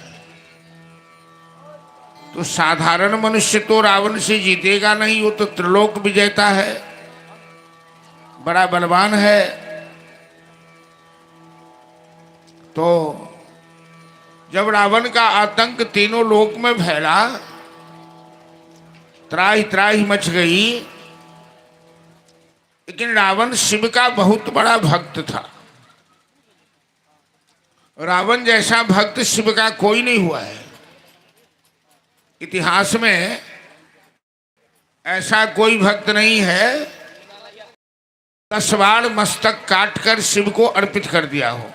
तो साधारण मनुष्य तो रावण से जीतेगा नहीं, वो तो त्रिलोक विजेता है, बड़ा बलवान है। तो जब रावण का आतंक तीनों लोक में फैला, त्राही त्राही मच गई। लेकिन रावण शिव का बहुत बड़ा भक्त था। रावण जैसा भक्त शिव का कोई नहीं हुआ है। इतिहास में ऐसा कोई भक्त नहीं है 10 बार मस्तक काटकर शिव को अर्पित कर दिया हो।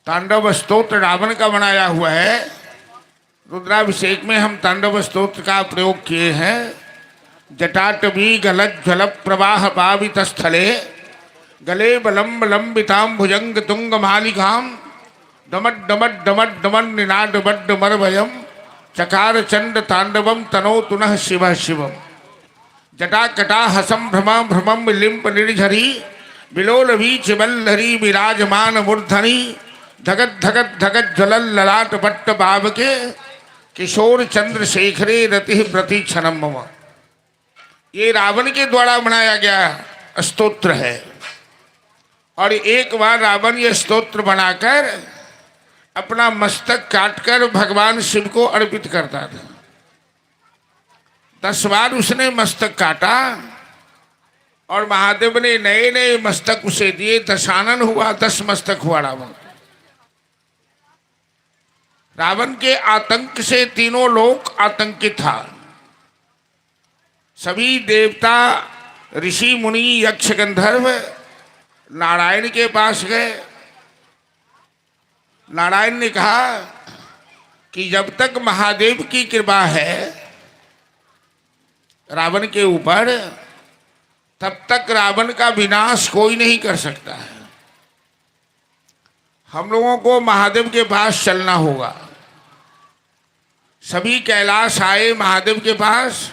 तांडव स्तोत्र रावण का बनाया हुआ है। रुद्राभिषेक में हम तांडव स्तोत्र का प्रयोग किए हैं। जटाटवी गलत जल प्रवाह पावित स्थले, गले बलम्ब लंबिताम भुजंग तुंग मालिकाम, डमट डमट डमट डमन निनाद बड्ड मरभयम, चकार चंड तांडवम तनो तुनः शिव शिवम। जटा कटा हसम भ्रमा भ्रमम लिंप निर्झरी, बिलोल बीच बल्लरी विराजमान मूर्धनी, धगत धगत धगत ज्वलल ललाट पट्ट बाब के, किशोर चंद्रशेखरे रति प्रति क्षणम मम। ये रावण के द्वारा बनाया गया स्तोत्र है। और एक बार रावण ये स्तोत्र बनाकर अपना मस्तक काटकर भगवान शिव को अर्पित करता था। 10 बार उसने मस्तक काटा और महादेव ने नए नए मस्तक उसे दिए। दशानन हुआ, 10 मस्तक हुआ रावण। रावण के आतंक से तीनों लोक आतंकित था। सभी देवता, ऋषि मुनि, यक्ष गंधर्व नारायण के पास गए। नारायण ने कहा कि जब तक महादेव की कृपा है रावण के ऊपर, तब तक रावण का विनाश कोई नहीं कर सकता है। हम लोगों को महादेव के पास चलना होगा। सभी कैलाश आए महादेव के पास।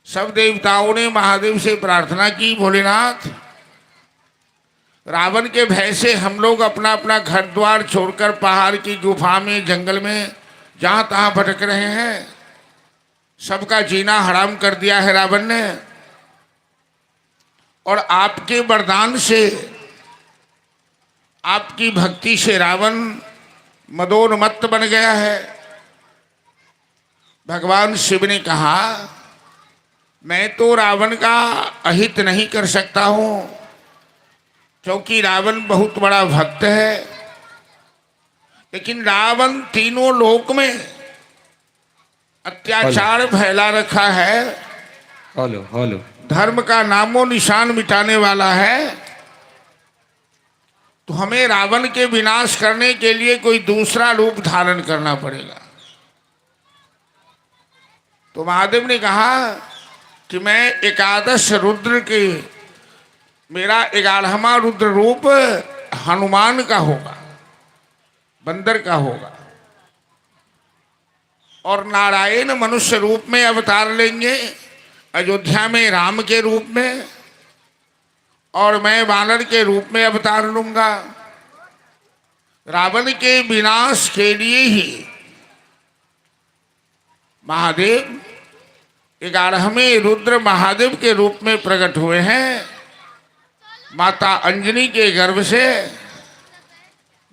सब देवताओं ने महादेव से प्रार्थना की, भोलेनाथ रावण के भय से हम लोग अपना अपना घर द्वार छोड़कर पहाड़ की गुफा में, जंगल में जहां तहां भटक रहे हैं। सबका जीना हराम कर दिया है रावण ने। और आपके वरदान से, आपकी भक्ति से रावण मदोन्मत्त बन गया है। भगवान शिव ने कहा, मैं तो रावण का अहित नहीं कर सकता हूं, क्योंकि रावण बहुत बड़ा भक्त है। लेकिन रावण तीनों लोक में अत्याचार फैला रखा है, हेलो धर्म का नामो निशान मिटाने वाला है। तो हमें रावण के विनाश करने के लिए कोई दूसरा रूप धारण करना पड़ेगा। तो महादेव ने कहा कि मैं एकादश रुद्र के, मेरा 11वां रुद्र रूप हनुमान का होगा, बंदर का होगा। और नारायण मनुष्य रूप में अवतार लेंगे, अयोध्या में राम के रूप में, और मैं वानर के रूप में अवतार लूंगा। रावण के विनाश के लिए ही महादेव 11वें रुद्र महादेव के रूप में प्रकट हुए हैं, माता अंजनी के गर्भ से।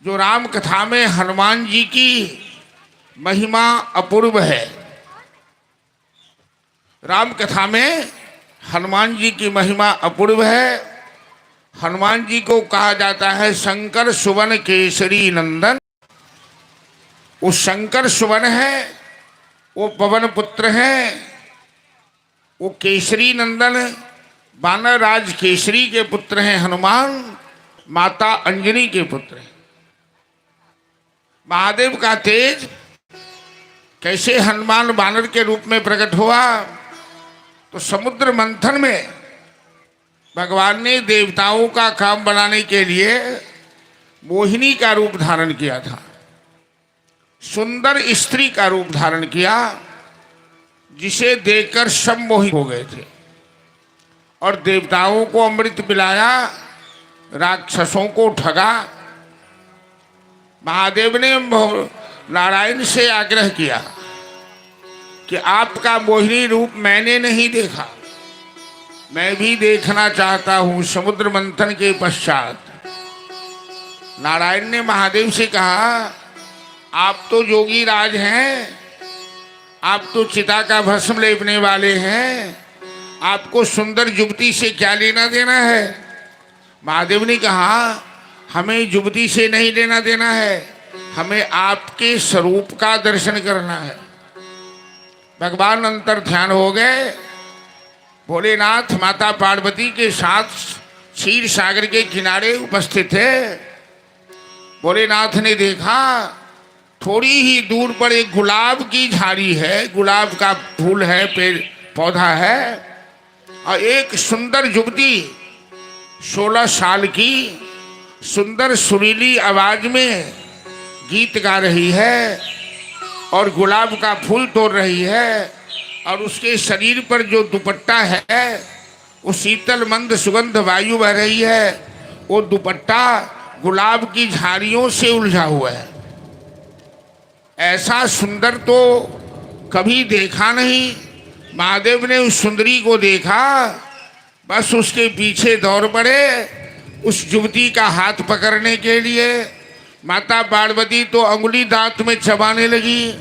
जो राम कथा में हनुमान जी की महिमा अपूर्व है। राम कथा में हनुमान जी की महिमा अपूर्व है। हनुमान जी को कहा जाता है शंकर सुवन केसरी नंदन। वो शंकर सुवन है, वो पवन पुत्र है, वो केसरी नंदन, वानर राज केसरी के पुत्र हैं हनुमान, माता अंजनी के पुत्र हैं। महादेव का तेज कैसे हनुमान वानर के रूप में प्रकट हुआ? तो समुद्र मंथन में भगवान ने देवताओं का काम बनाने के लिए मोहिनी का रूप धारण किया था, सुंदर स्त्री का रूप धारण किया, जिसे देखकर सब मोहित हो गए थे। और देवताओं को अमृत पिलाया, राक्षसों को ठगा। महादेव ने नारायण से आग्रह किया कि आपका मोहिनी रूप मैंने नहीं देखा, मैं भी देखना चाहता हूं। समुद्र मंथन के पश्चात नारायण ने महादेव से कहा, आप तो जोगी राज हैं, आप तो चिता का भस्म लेपने वाले हैं, आपको सुंदर युवती से क्या लेना देना है? महादेव ने कहा, हमें युवती से नहीं लेना देना है, हमें आपके स्वरूप का दर्शन करना है। भगवान अंतर ध्यान हो गए। भोलेनाथ माता पार्वती के साथ क्षीर सागर के किनारे उपस्थित थे। भोलेनाथ ने देखा थोड़ी ही दूर पर एक गुलाब की झाड़ी है, गुलाब का फूल है, पेड़ पौधा है, और एक सुंदर युवती 16 साल की सुंदर सुरीली आवाज में गीत गा रही है और गुलाब का फूल तोड़ रही है। और उसके शरीर पर जो दुपट्टा है, वो शीतल मंद सुगंध वायु बह रही है। वो दुपट्टा गुलाब की झाड़ियों से उलझा हुआ है। ऐसा सुंदर तो कभी देखा नहीं। महादेव ने उस सुंदरी को देखा, बस उसके पीछे दौड़ पड़े उस युवती का हाथ पकड़ने के लिए। माता पार्वती तो अंगुली दांत में चबाने लगी।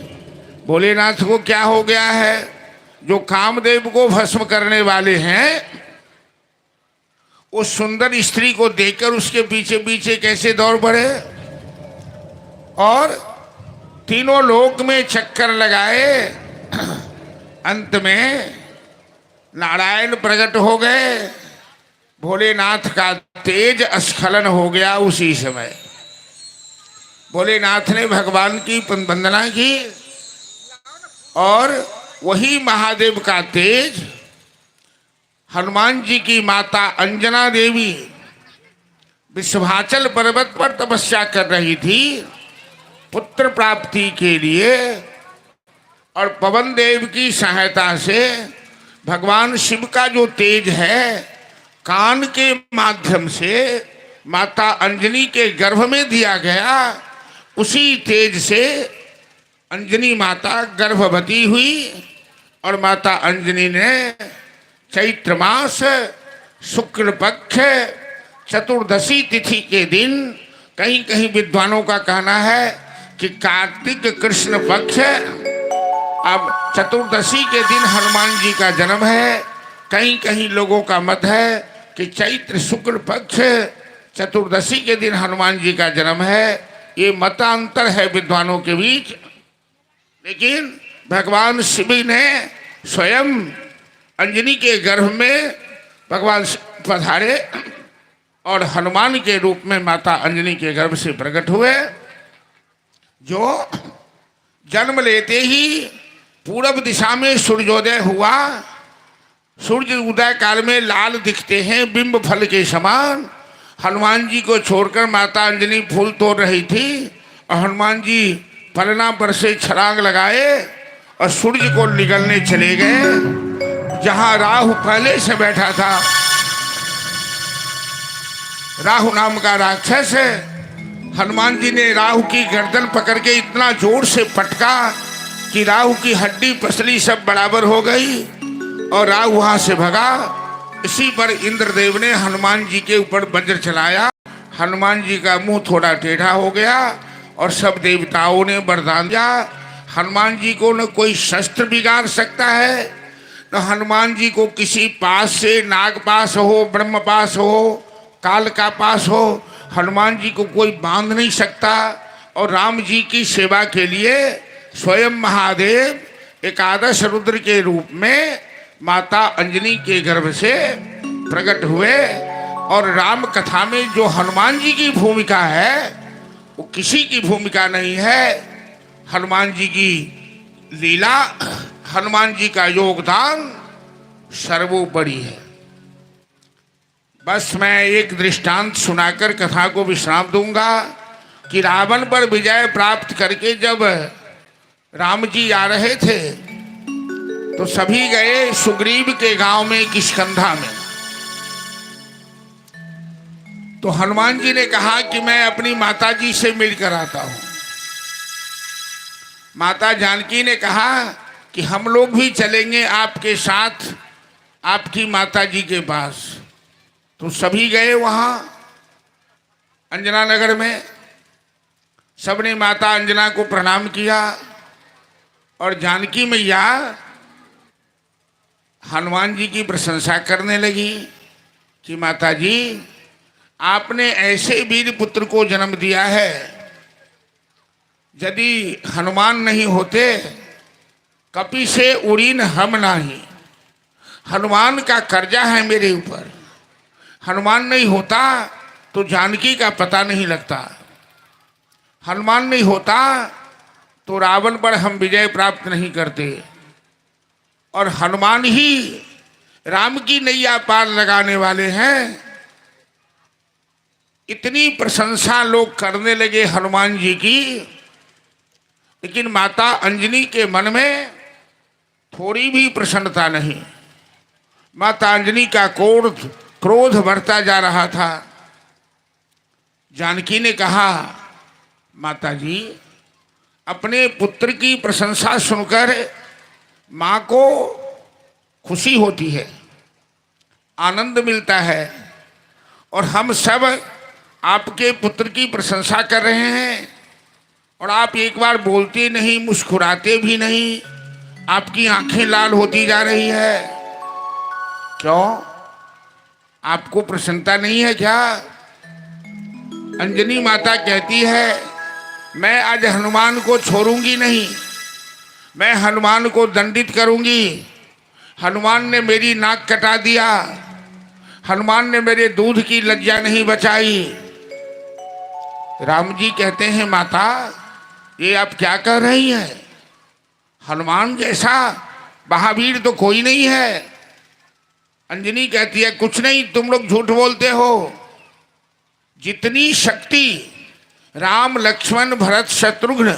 भोलेनाथ को क्या हो गया है? जो कामदेव को भस्म करने वाले हैं, उस सुंदर स्त्री को देखकर उसके पीछे पीछे कैसे दौड़ पड़े और तीनों लोक में चक्कर लगाए। अंत में नारायण प्रकट हो गए। भोलेनाथ का तेज स्खलन हो गया उसी समय। भोलेनाथ ने भगवान की वंदना की और वही महादेव का तेज हनुमान जी की माता अंजना देवी विश्वाचल पर्वत पर तपस्या कर रही थी पुत्र प्राप्ति के लिए, और पवन देव की सहायता से भगवान शिव का जो तेज है कान के माध्यम से माता अंजनी के गर्भ में दिया गया, उसी तेज से अंजनी माता गर्भवती हुई और माता अंजनी ने चैत्र मास शुक्ल पक्ष चतुर्दशी तिथि के दिन, कहीं कहीं विद्वानों का कहना है कि कार्तिक कृष्ण पक्ष, अब चतुर्दशी के दिन हनुमान जी का जन्म है। कहीं कहीं लोगों का मत है कि चैत्र शुक्ल पक्ष चतुर्दशी के दिन हनुमान जी का जन्म है। ये मतांतर है विद्वानों के बीच, लेकिन भगवान शिव ने स्वयं अंजनी के गर्भ में भगवान पधारे और हनुमान के रूप में माता अंजनी के गर्भ से प्रकट हुए, जो जन्म लेते ही पूरब दिशा में सूर्योदय हुआ। सूर्य उदय काल में लाल दिखते हैं बिंब फल के समान। हनुमान जी को छोड़कर माता अंजनी फूल तोड़ रही थी और हनुमान जी पलना पर से छलांग लगाए और सूर्य को निगलने चले गए। जहां राहु पहले से बैठा था, राहु नाम का राक्षस, हनुमान जी ने राहु की गर्दन पकड़ के इतना जोर से पटका कि राहु की हड्डी पसली सब बराबर हो गई और राहु वहां से भगा। इसी पर इंद्रदेव ने हनुमान जी के ऊपर वज्र चलाया। हनुमान जी का मुंह थोड़ा टेढ़ा हो गया और सब देवताओं ने वरदान दिया, हनुमान जी को न कोई शस्त्र बिगाड़ सकता है, न हनुमान जी को किसी पास से नाग पास हो, ब्रह्म पास हो, काल का पास हो, हनुमान जी को कोई बांध नहीं सकता। और राम जी की सेवा के लिए स्वयं महादेव एकादश रुद्र के रूप में माता अंजनी के गर्भ से प्रकट हुए। और राम कथा में जो हनुमान जी की भूमिका है वो किसी की भूमिका नहीं है। हनुमान जी की लीला, हनुमान जी का योगदान सर्वोपरि है। बस मैं एक दृष्टांत सुनाकर कथा को विश्राम दूंगा कि रावण पर विजय प्राप्त करके जब राम जी आ रहे थे तो सभी गए सुग्रीव के गांव में किष्किंधा में। तो हनुमान जी ने कहा कि मैं अपनी माता जी से मिलकर आता हूं। माता जानकी ने कहा कि हम लोग भी चलेंगे आपके साथ आपकी माता जी के पास। तो सभी गए वहां अंजना नगर में। सबने माता अंजना को प्रणाम किया और जानकी मैया हनुमान जी की प्रशंसा करने लगी कि माता जी, आपने ऐसे वीर पुत्र को जन्म दिया है, यदि हनुमान नहीं होते कपि से उड़ीन हम नाही। हनुमान का कर्जा है मेरे ऊपर। हनुमान नहीं होता तो जानकी का पता नहीं लगता। हनुमान नहीं होता तो रावण पर हम विजय प्राप्त नहीं करते। और हनुमान ही राम की नैया पार लगाने वाले हैं। इतनी प्रशंसा लोग करने लगे हनुमान जी की, लेकिन माता अंजनी के मन में थोड़ी भी प्रसन्नता नहीं। माता अंजनी का क्रोध बढ़ता जा रहा था। जानकी ने कहा, माता जी, अपने पुत्र की प्रशंसा सुनकर माँ को खुशी होती है, आनंद मिलता है। और हम सब आपके पुत्र की प्रशंसा कर रहे हैं और आप एक बार बोलते नहीं, मुस्कुराते भी नहीं, आपकी आंखें लाल होती जा रही है। क्यों? आपको प्रसन्नता नहीं है क्या? अंजनी माता कहती है, मैं आज हनुमान को छोड़ूंगी नहीं, मैं हनुमान को दंडित करूंगी। हनुमान ने मेरी नाक कटा दिया, हनुमान ने मेरे दूध की लज्जा नहीं बचाई। राम जी कहते हैं, माता ये आप क्या कह रही हैं? हनुमान जैसा महावीर तो कोई नहीं है। अंजनी कहती है, कुछ नहीं, तुम लोग झूठ बोलते हो। जितनी शक्ति राम लक्ष्मण भरत शत्रुघ्न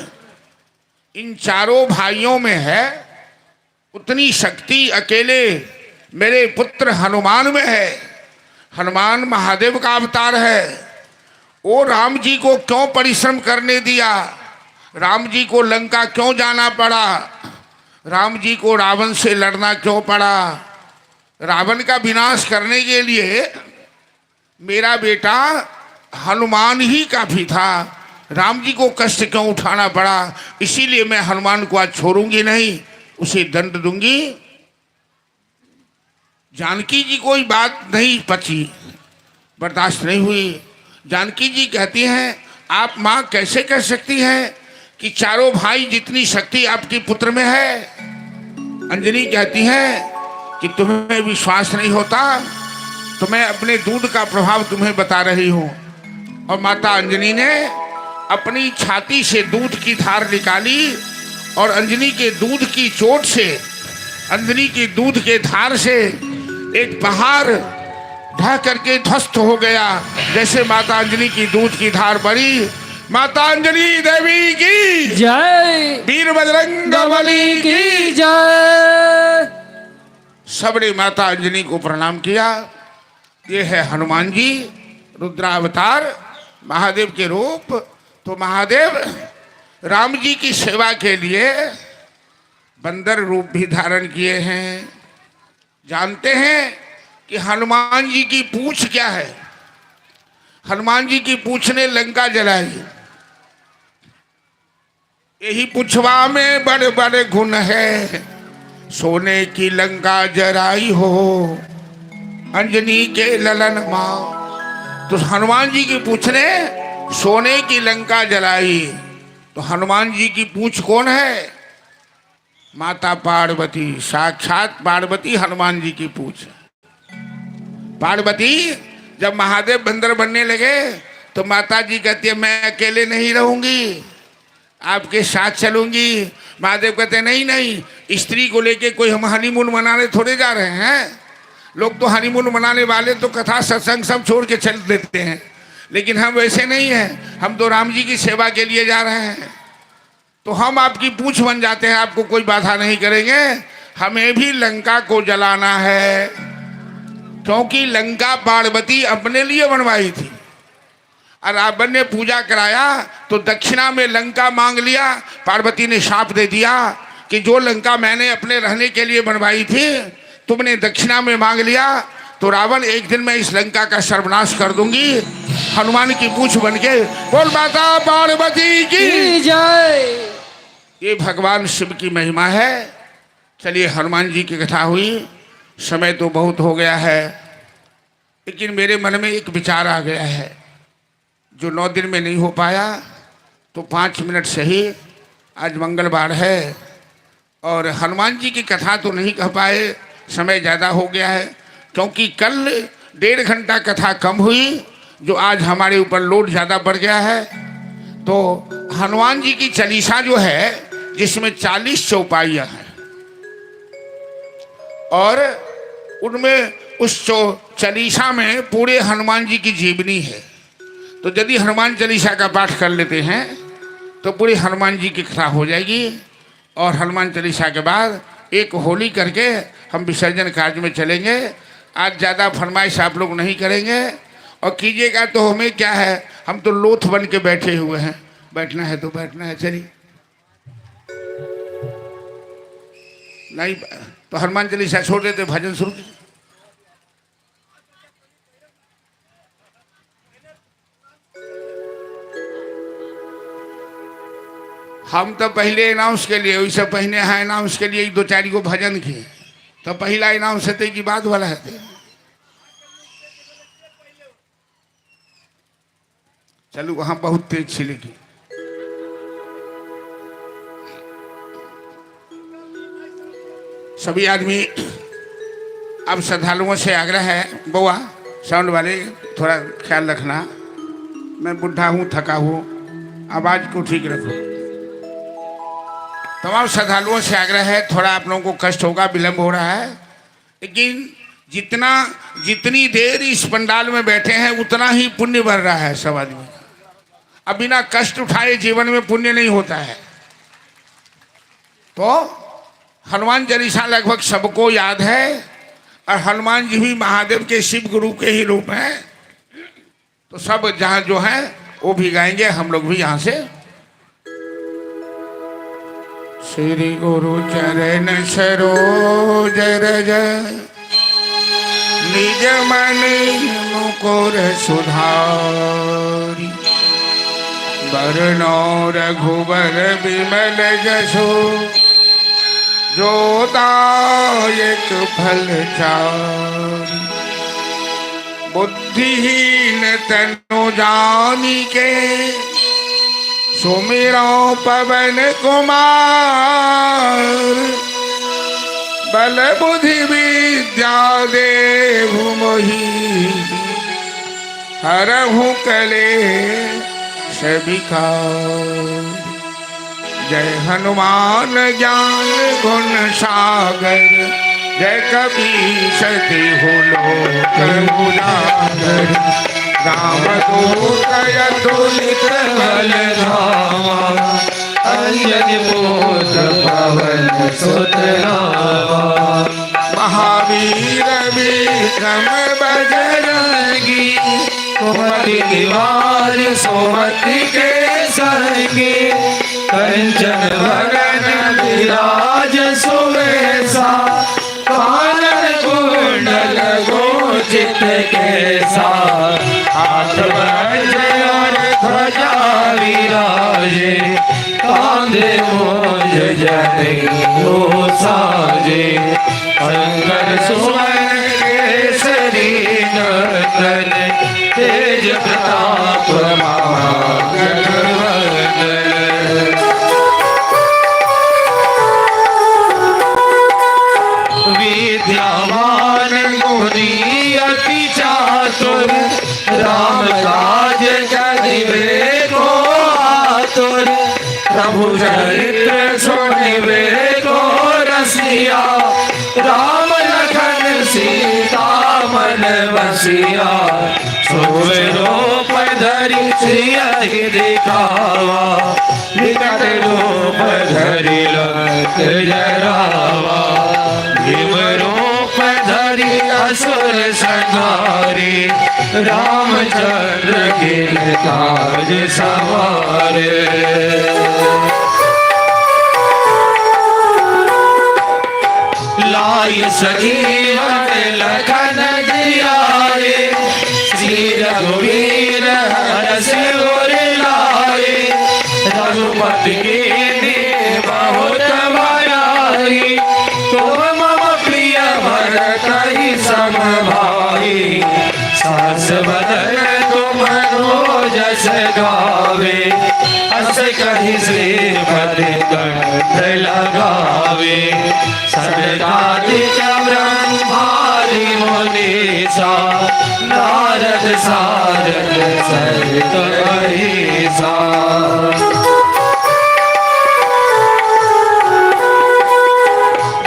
इन चारों भाइयों में है, उतनी शक्ति अकेले मेरे पुत्र हनुमान में है। हनुमान महादेव का अवतार है। वो राम जी को क्यों परिश्रम करने दिया, राम जी को लंका क्यों जाना पड़ा, राम जी को रावण से लड़ना क्यों पड़ा। रावण का विनाश करने के लिए मेरा बेटा हनुमान ही काफी था, राम जी को कष्ट क्यों उठाना पड़ा। इसीलिए मैं हनुमान को आज छोड़ूंगी नहीं, उसे दंड दूंगी। जानकी जी कोई बात नहीं पची, बर्दाश्त नहीं हुई। जानकी जी कहती हैं, आप माँ कैसे कह सकती हैं कि चारों भाई जितनी शक्ति आपके पुत्र में है। अंजनी कहती है कि तुम्हें विश्वास नहीं होता तो मैं अपने दूध का प्रभाव तुम्हें बता रही हूँ। और माता अंजनी ने अपनी छाती से दूध की धार निकाली और अंजनी के दूध की चोट से, अंजनी की दूध के धार से एक पहाड़ ढह करके ध्वस्त हो गया। जैसे माता अंजनी की दूध की धार बढ़ी, माता अंजनी देवी की जय, वीर बजरंग बली की जय। सबने माता अंजनी को प्रणाम किया। ये है हनुमान जी, रुद्रावतार, महादेव के रूप। तो महादेव राम जी की सेवा के लिए बंदर रूप भी धारण किए हैं। जानते हैं कि हनुमान जी की पूंछ क्या है? हनुमान जी की पूंछ ने लंका जलाई। यही पुछवा में बड़े बड़े गुण है, सोने की लंका जराई हो अंजनी के ललन माँ। तो हनुमान जी की पूंछ ने सोने की लंका जलाई। तो हनुमान जी की पूंछ कौन है? माता पार्वती, साक्षात पार्वती हनुमान जी की पूंछ। पार्वती जब महादेव बंदर बनने लगे तो माता जी कहती है मैं अकेले नहीं रहूंगी, आपके साथ चलूंगी। महादेव कहते नहीं नहीं, स्त्री को लेके कोई हम हनीमून मनाने थोड़े जा रहे हैं। लोग तो हनीमून मनाने वाले तो कथा सत्संग सब छोड़ के चल देते हैं, लेकिन हम वैसे नहीं हैं। हम तो राम जी की सेवा के लिए जा रहे हैं, तो हम आपकी पूंछ बन जाते हैं, आपको कोई बाधा नहीं करेंगे। हमें भी लंका को जलाना है, क्योंकि लंका पार्वती अपने लिए बनवाई थी। और रावण ने पूजा कराया तो दक्षिणा में लंका मांग लिया। पार्वती ने शाप दे दिया कि जो लंका मैंने अपने रहने के लिए बनवाई थी तुमने दक्षिणा में मांग लिया, तो रावण एक दिन मैं इस लंका का सर्वनाश कर दूंगी। हनुमान की पूंछ बन के बोल माता पार्वती की जय। ये भगवान शिव की महिमा है। चलिए हनुमान जी की कथा हुई, समय तो बहुत हो गया है, लेकिन मेरे मन में एक विचार आ गया है जो 9 दिन में नहीं हो पाया, तो 5 मिनट से ही, आज मंगलवार है और हनुमान जी की कथा तो नहीं कह पाए, समय ज़्यादा हो गया है। क्योंकि कल 1.5 घंटा कथा कम हुई, जो आज हमारे ऊपर लोड ज़्यादा बढ़ गया है। तो हनुमान जी की चालीसा जो है, जिसमें 40 चौपाइयाँ हैं और उनमें उस चालीसा में पूरे हनुमान जी की जीवनी है। तो यदि हनुमान चालीसा का पाठ कर लेते हैं तो पूरी हनुमान जी की कथा हो जाएगी। और हनुमान चालीसा के बाद एक होली करके हम विसर्जन कार्य में चलेंगे। आज ज़्यादा फरमाइश आप लोग नहीं करेंगे, और कीजिएगा तो हमें क्या है, हम तो लोथ बन के बैठे हुए हैं। बैठना है तो बैठना है, चलिए। नहीं तो हनुमान चालीसा छोड़ देते, भजन शुरू कीजिए। हम तो पहले अनाउंस के लिए, वैसे पहले हैं अनाउंस के लिए 2-4 गो भजन की, तो पहला अनाउंस है कि बाद वाला है। चलो वहां बहुत तेज छिलेगी। सभी आदमी, अब श्रद्धालुओं से आग्रह है, बउआ साउंड वाले थोड़ा ख्याल रखना, मैं बुढ़ा हूँ, थका हूँ, आवाज को ठीक रखो। तमाम श्रद्धालुओं से आग्रह है, थोड़ा आप लोगों को कष्ट होगा, विलंब हो रहा है, लेकिन जितनी देर इस पंडाल में बैठे हैं उतना ही पुण्य बढ़ रहा है सब आदमी का। अब बिना कष्ट उठाए जीवन में पुण्य नहीं होता है। तो हनुमान चालीसा लगभग सबको याद है, और हनुमान जी भी महादेव के शिव गुरु के ही रूप हैं। तो सब जहां जो है वो भी गाएंगे, हम लोग भी यहां से। श्री गुरु चरण सरोज रज निज मन मुकुर सुधारी, वरनो रघुबर विमल जसो, जो दायक फल चारि। बुद्धिहीन तनु जानिके, सुमिरो पवन कुमार। बल बुद्धि विद्या देहु मोहि, हरहु कलेश विकार। जय हनुमान ज्ञान गुण सागर, जय कपीस तिहु लोक उजागर। रामदूत अतुलित बल धामा, अंजनी पुत्र पवन सुत नामा। महावीर विक्रम बजरंगी, कुमति निवार सुमति के संगी। कंचन वरन विराज सुवेशा, कानन कुंडल गोचित केसा। हाथ वज्र और ध्वजा विराजे, कांधे मूंज जनेऊ साजे। शंकर सुवन केसरी नंदन, तेज प्रताप महाजगवंदन। विद्यावान गुणी अति चातुर, राम काज करिबे को आतुर। प्रभु चरित्र सुनिबे को रसिया, राम लखन सीता मन बसिया। सोवेरो पधरि सियहि दिखावा, विकट रूप धरि लंक जरावा। भीम रूप धरि असुर संहारे, रामचंद्र के काज सवारे। लाई सजीवन लखन जियाए, श्री रघुवीर हरष उर लाए। रघुपति के बहुत बड़ाई, तुम मम प्रिय भरतहि सम भाई। सास बदन तुम रोजस गावे, अस कहि श्रीपति कंठ लगावे। सनकादिक ब्रह्मादि मुनीसा, नारद सारद सहित अहिसा।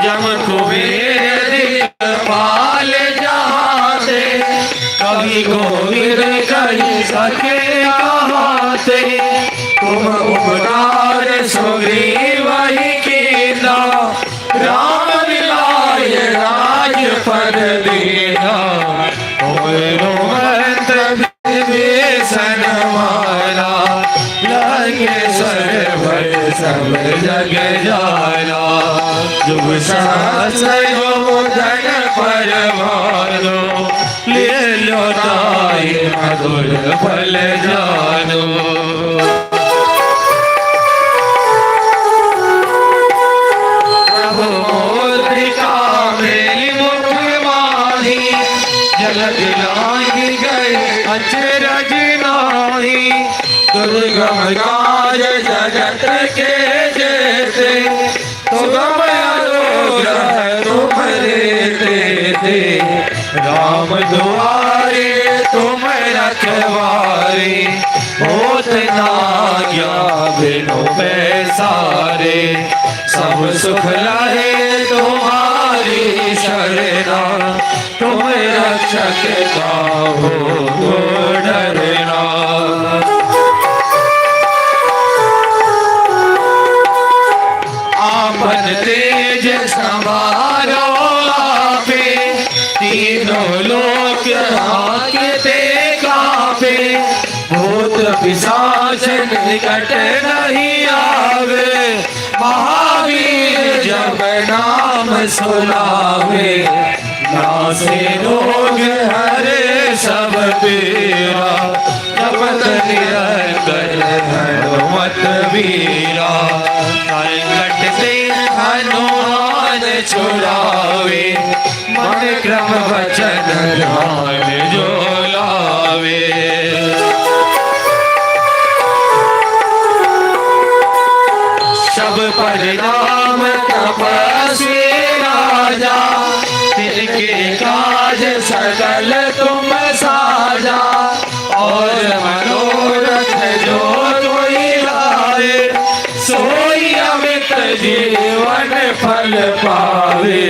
जम कुबेर दिखपाल जहाते, कवि गोविंद कहि सके कहाते। तुम उपकार सुग्रीवहि कीन्हा, राम मिलाय राजपद दीन्हा। रोमंत विभीषण माना, लंकेश्वर भय सब जग जाना। जुग सहस्र धन परमानो, ले लो ताहि मधुर फल जानो। जगत लागी गए अचरज नाही, दुर्गम काज जगत के जेते। सुगम अनुग्रह तुम्हारे तेते, राम दुआरे तुम रखवारे। होत न आज्ञा बिनु पैसारे, सब सुख लहे तुम्हारी शरणा। तुम रक्षक काहू को डरना। आपन तेज संभारो आपे, तीनों लोक हांकते कांपे। पिशाच निकट नहीं आवे, महावीर जब नाम सुनावे, नासे रोग हरे सब पीरा, जपत निरंतर हनुमत वीरा, संकट से हनुमान छुड़ावे, मन क्रम वचन ध्यान जो लावे। सब परिणाम तपस्वी राजा, तिनके काज सकल तुम साजा, और मनोरथ जो कोई लाए, सोई अमित जीवन फल पावे,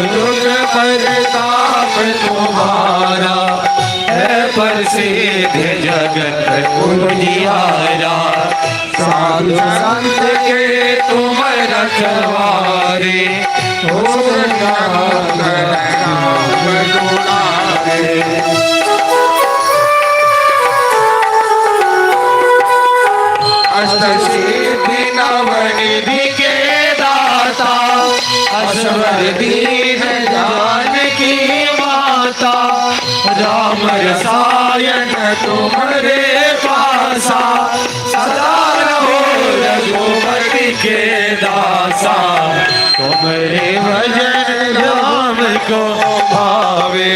दुख परताप तुम्हारा, है प्रसिद्ध जगत उजियारा, साधु संत के तुम रखवारे, हो नाम दुलारे। अष्टसिद्धि नवनिधि के दाता, असवर दीन जानकी माता, राम रसायन तुम्हारे पासा, सदा रहो रघुपति के दासा, तुम्हारे भजन राम को भावे,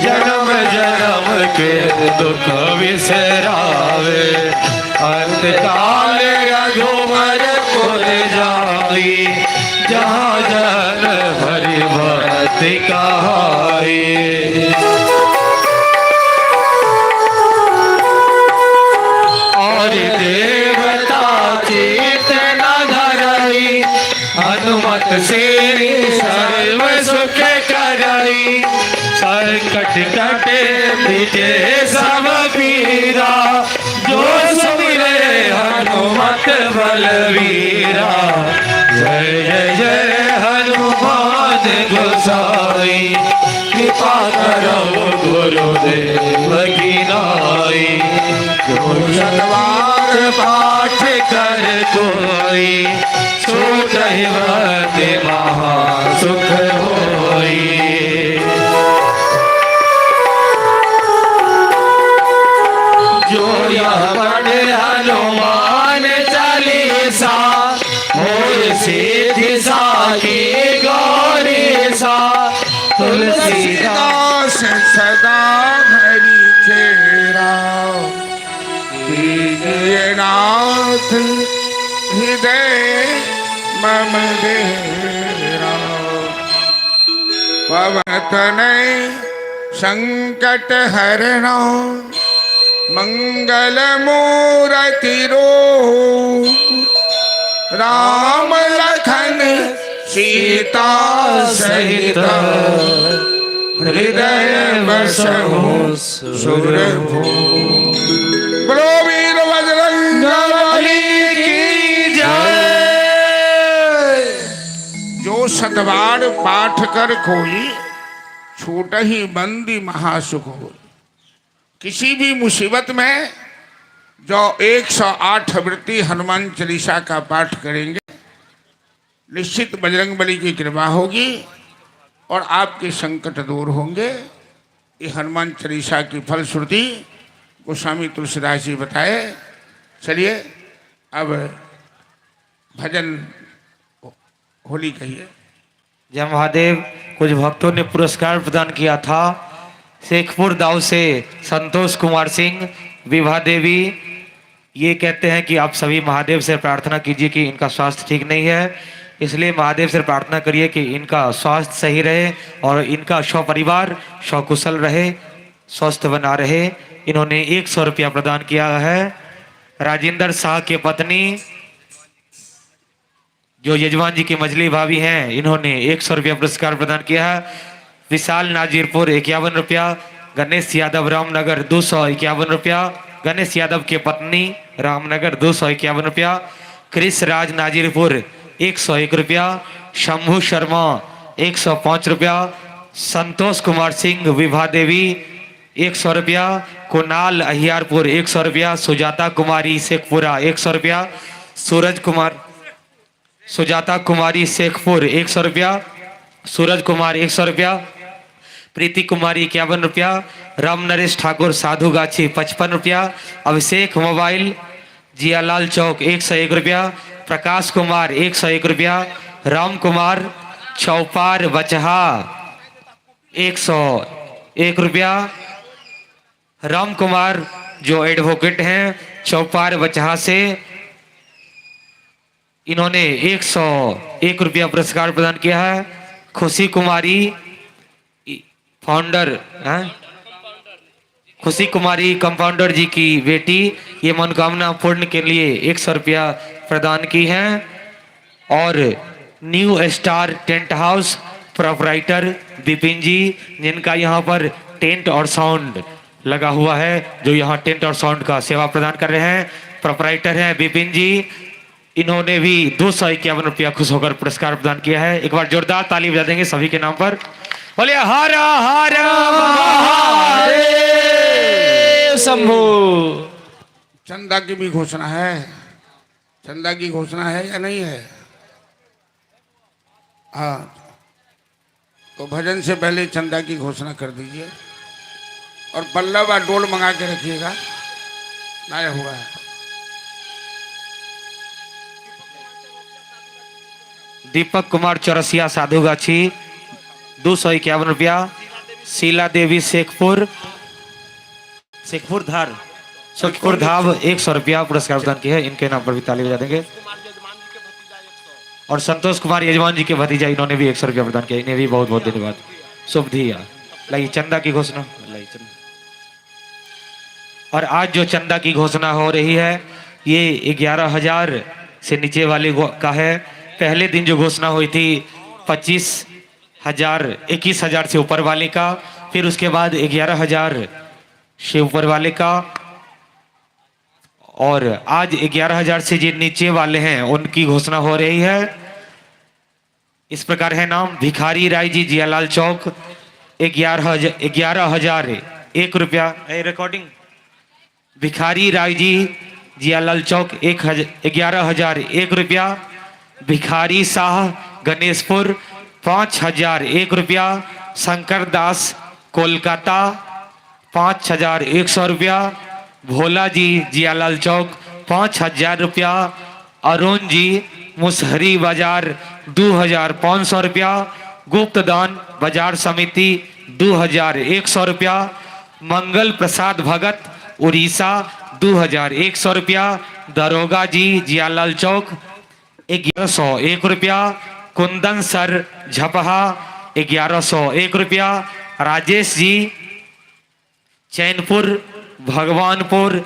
जन्म जन्म के दुख विसरावे, अंत काल रघुवर पुर जाई, जहाँ जन हरि भक्ति कहाई। और देवता चित न धरई, हनुमत से सर्व सुख करई, संकट कटे मिटे सब पीरा, जो सुमिरे हनुमत बलवीरा, जय जय जय हनुमान गोसाई, कृपा करो गुरुदेव की नाई, जो शतवार पाठ कर कोई, सो दैवते महासुख होई। जो यह पढ़े हनुमान चालीसा, मोर सिद्धि साखी गौरी सा, तुलसीदास सदा हरि चेरा, कीजिए नाथ हृदय मम डेरा, पवन तनय संकट हरणो, मंगल मूर्ति रूप, राम लखन सीता सहित, हृदय बसहु सुरभूप। बोलो वीर बजरंग बली की जय। जो सतबार पाठ कर कोई, छूट ही बंदी महासुख हो। किसी भी मुसीबत में जो 108 वृत्ति हनुमान चालीसा का पाठ करेंगे, निश्चित बजरंग बली की कृपा होगी और आपके संकट दूर होंगे। ये हनुमान चालीसा की फलश्रुति गोस्वामी तुलसीदास जी बताए। चलिए अब भजन होली कहिए। जय महादेव। कुछ भक्तों ने पुरस्कार प्रदान किया था। शेखपुर दाव से संतोष कुमार सिंह, विभा देवी, ये कहते हैं कि आप सभी महादेव से प्रार्थना कीजिए कि इनका स्वास्थ्य ठीक नहीं है, इसलिए महादेव से प्रार्थना करिए कि इनका स्वास्थ्य सही रहे और इनका स्वपरिवार सकुशल रहे, स्वस्थ बना रहे। इन्होंने 100 रुपया प्रदान किया है। राजेंद्र शाह के पत्नी जो यजमान जी की मजली भाभी हैं, इन्होंने 100 रुपया पुरस्कार प्रदान किया है। विशाल नाजीरपुर 51 रुपया, गणेश यादव रामनगर 251 रुपया, गणेश यादव के पत्नी रामनगर 251 रुपया, क्रिस राज नाजीरपुर 101 रुपया, शंभू शर्मा 105 रुपया, संतोष कुमार सिंह, विभा देवी 100 रुपया। कुणाल अहियारपुर 100 रुपया। सुजाता कुमारी शेखपुरा 100 रुपया। सूरज कुमार सुजाता कुमारी शेखपुर 100 रुपया। सूरज कुमार 100 रुपया। प्रीति कुमारी 51 रुपया। राम नरेश ठाकुर साधुगाछी 55 रुपया। अभिषेक मोबाइल जियालाल चौक 101 रुपया। प्रकाश कुमार 101 रुपया। राम कुमार चौपार बचहा 101 रुपया। राम कुमार जो एडवोकेट हैं चौपार बचहा से, इन्होंने 101 रुपया पुरस्कार प्रदान किया है। खुशी कुमारी फाउंडर हैं, खुशी कुमारी कंपाउंडर जी की बेटी, ये मनोकामना पूर्ण के लिए 100 रुपया प्रदान की हैं। और new star tent house proprietor Vipin ji, जिनका यहाँ पर टेंट और साउंड लगा हुआ है, जो यहाँ टेंट और साउंड का सेवा प्रदान कर रहे हैं, प्रोपराइटर हैं विपिन जी। इन्होंने भी 251 रुपया खुश होकर पुरस्कार प्रदान किया है। एक बार जोरदार ताली बजा देंगे सभी के नाम पर। बोलिए हर हर महादेव शंभू। चंदा की भी घोषणा है। चंदा की घोषणा है या नहीं है? हाँ, तो भजन से पहले चंदा की घोषणा कर दीजिए और पल्लव और डोल मंगा के रखिएगा। नया हुआ है। दीपक कुमार चौरसिया साधुगाछी 251 रुपया। शीला देवी शेखपुर धाव 100 रुपया पुरस्कार प्रदान किया है। इनके नाम पर भी ताली बजा देंगे। और संतोष कुमार यजमान जी के भतीजा, इन्होंने भी 100 रुपया प्रदान किया। इन्हें भी बहुत बहुत धन्यवाद। शुभ धिया। लाइए चंदा की घोषणा। और आज जो चंदा की घोषणा हो रही है ये 11,000 से नीचे वाले का है। पहले दिन जो घोषणा हुई थी 25,000 21,000 से ऊपर वाले का, फिर उसके बाद 11,000 से ऊपर वाले का, और आज 11,000 से जो नीचे वाले हैं उनकी घोषणा हो रही है। इस प्रकार है नाम भिखारी राय जी जियालाल चौक 11,001 रुपया। रिकॉर्डिंग। भिखारी राय जी जियालाल चौक 11,001 रुपया। भिखारी शाह गणेशपुर 5,001 रुपया। शंकर दास कोलकाता 5,100 रुपया। भोला जी जियालाल चौक 5,000 रुपया। अरुण जी मुसहरी बाजार 2,500 रुपया। गुप्तदान बाजार समिति 2,100 रुपया। मंगल प्रसाद भगत उड़ीसा 2,100 रुपया। दरोगा जी जियालाल चौक 1,101 रुपया। कुंदन सर झपहा 1,101 रुपया। राजेश जी चैनपुर भगवानपुर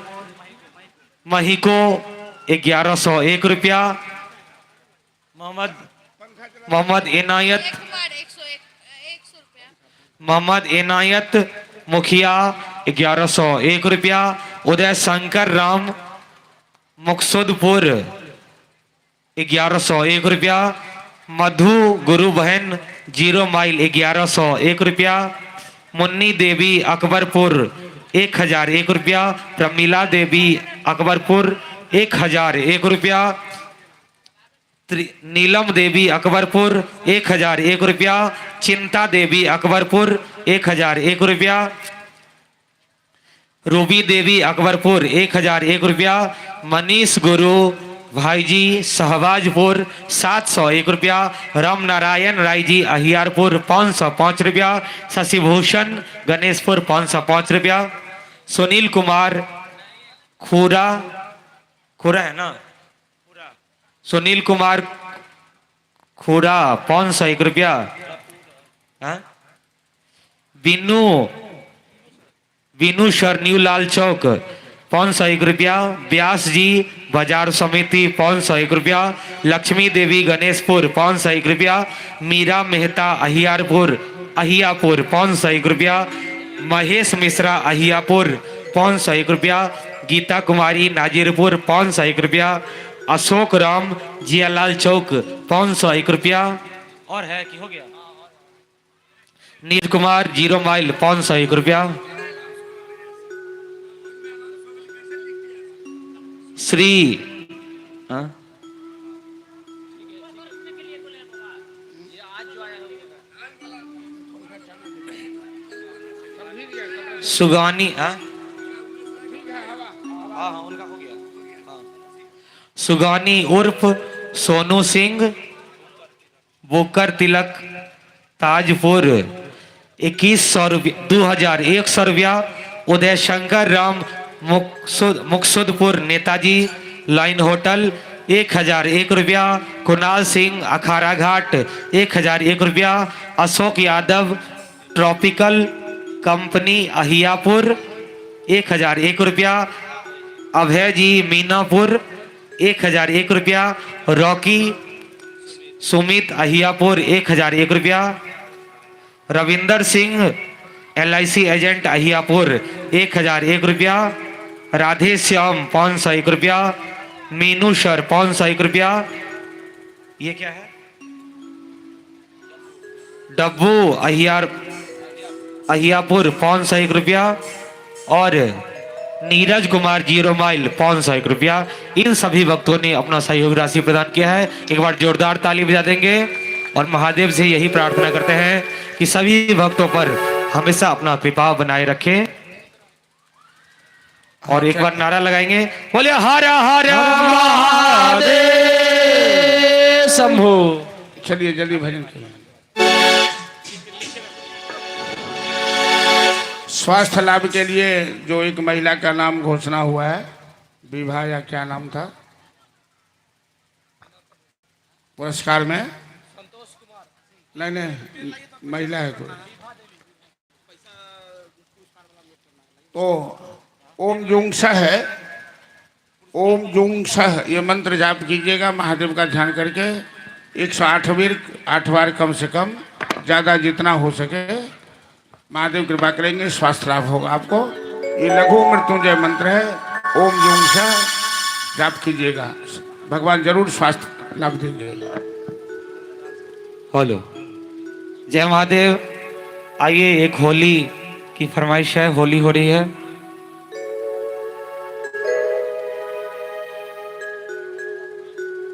महिको 1,101 रुपया। मोहम्मद इनायत मुखिया 1,101 रुपया। उदय शंकर राम मुकसुदपुर 1,101 रुपया। मधु गुरु बहन 0 माइल 1,101 रुपया। मुन्नी देवी अकबरपुर 1,001 रुपया। प्रमीला देवी अकबरपुर 1,001 रुपया। नीलम देवी अकबरपुर 1,001 रुपया। चिंता देवी अकबरपुर 1,001 रुपया। रूबी देवी अकबरपुर 1,001 रुपया। मनीष गुरु भाई जी सहबाजपुर 701 रुपया। राम नारायण राय जी अहियारपुर 505 रुपया। शशिभूषण गणेशपुर 505 रुपया। सुनील कुमार खूरा है ना, सुनील कुमार खूरा 501 रुपया। बीनू सर न्यू लाल चौक 501 रुपया। व्यास जी बाजार समिति 501 रुपया। लक्ष्मी देवी गणेशपुर 501 रुपया। मीरा मेहता अहियापुर 501 रुपया। महेश मिश्रा अहियापुर 501 रुपया। गीता कुमारी नाजिरपुर 501 रुपया। अशोक राम जियालाल चौक 501 रुपया। और है कि हो गया। नील कुमार 0 माइल 501 रुपया। श्री हाँ? सुगानी सुगानी उर्फ सोनू सिंह, बोकर तिलक, ताजपुर 2100 रुपया 2100 रुपया। उदय शंकर राम मुकसुदपुर नेताजी लाइन होटल 1001 रुपया। कुणाल सिंह अखाड़ा घाट 1001 रुपया। अशोक यादव ट्रॉपिकल कंपनी अहियापुर 1001 रुपया। अभय जी मीनापुर 1001 रुपया। रॉकी सुमित अहियापुर 1001 रुपया। रविंदर सिंह LIC एजेंट अहियापुर 1001 रुपया। राधे श्याम 501 रुपया। मीनू सर 501 रुपया। ये क्या है? डब्बू अहियापुर 501 रुपया। और नीरज कुमार 0 माइल 501 रुपया। इन सभी भक्तों ने अपना सहयोग राशि प्रदान किया है। एक बार जोरदार ताली बजा देंगे और महादेव से यही प्रार्थना करते हैं कि सभी भक्तों पर हमेशा अपना कृपा बनाए रखें। और एक बार नारा लगाएंगे, बोले हर हर महादेव शंभो। चलिए जल्दी भजन करें। स्वास्थ्य लाभ के लिए जो एक महिला का नाम घोषणा हुआ है, विवाह या क्या नाम था, पुरस्कार में नहीं महिला है कोई, तो ओम जुंग सह है, ओम जुंग सह ये मंत्र जाप कीजिएगा महादेव का ध्यान करके 108 बार कम से कम, ज़्यादा जितना हो सके। महादेव कृपा करेंगे, स्वास्थ्य लाभ होगा आपको। ये लघु मृत्युंजय मंत्र है, ओम जुंग सह जाप कीजिएगा, भगवान जरूर स्वास्थ्य लाभ देंगे। हेलो, जय महादेव। आइए, एक होली की फरमाइश है, होली हो रही है।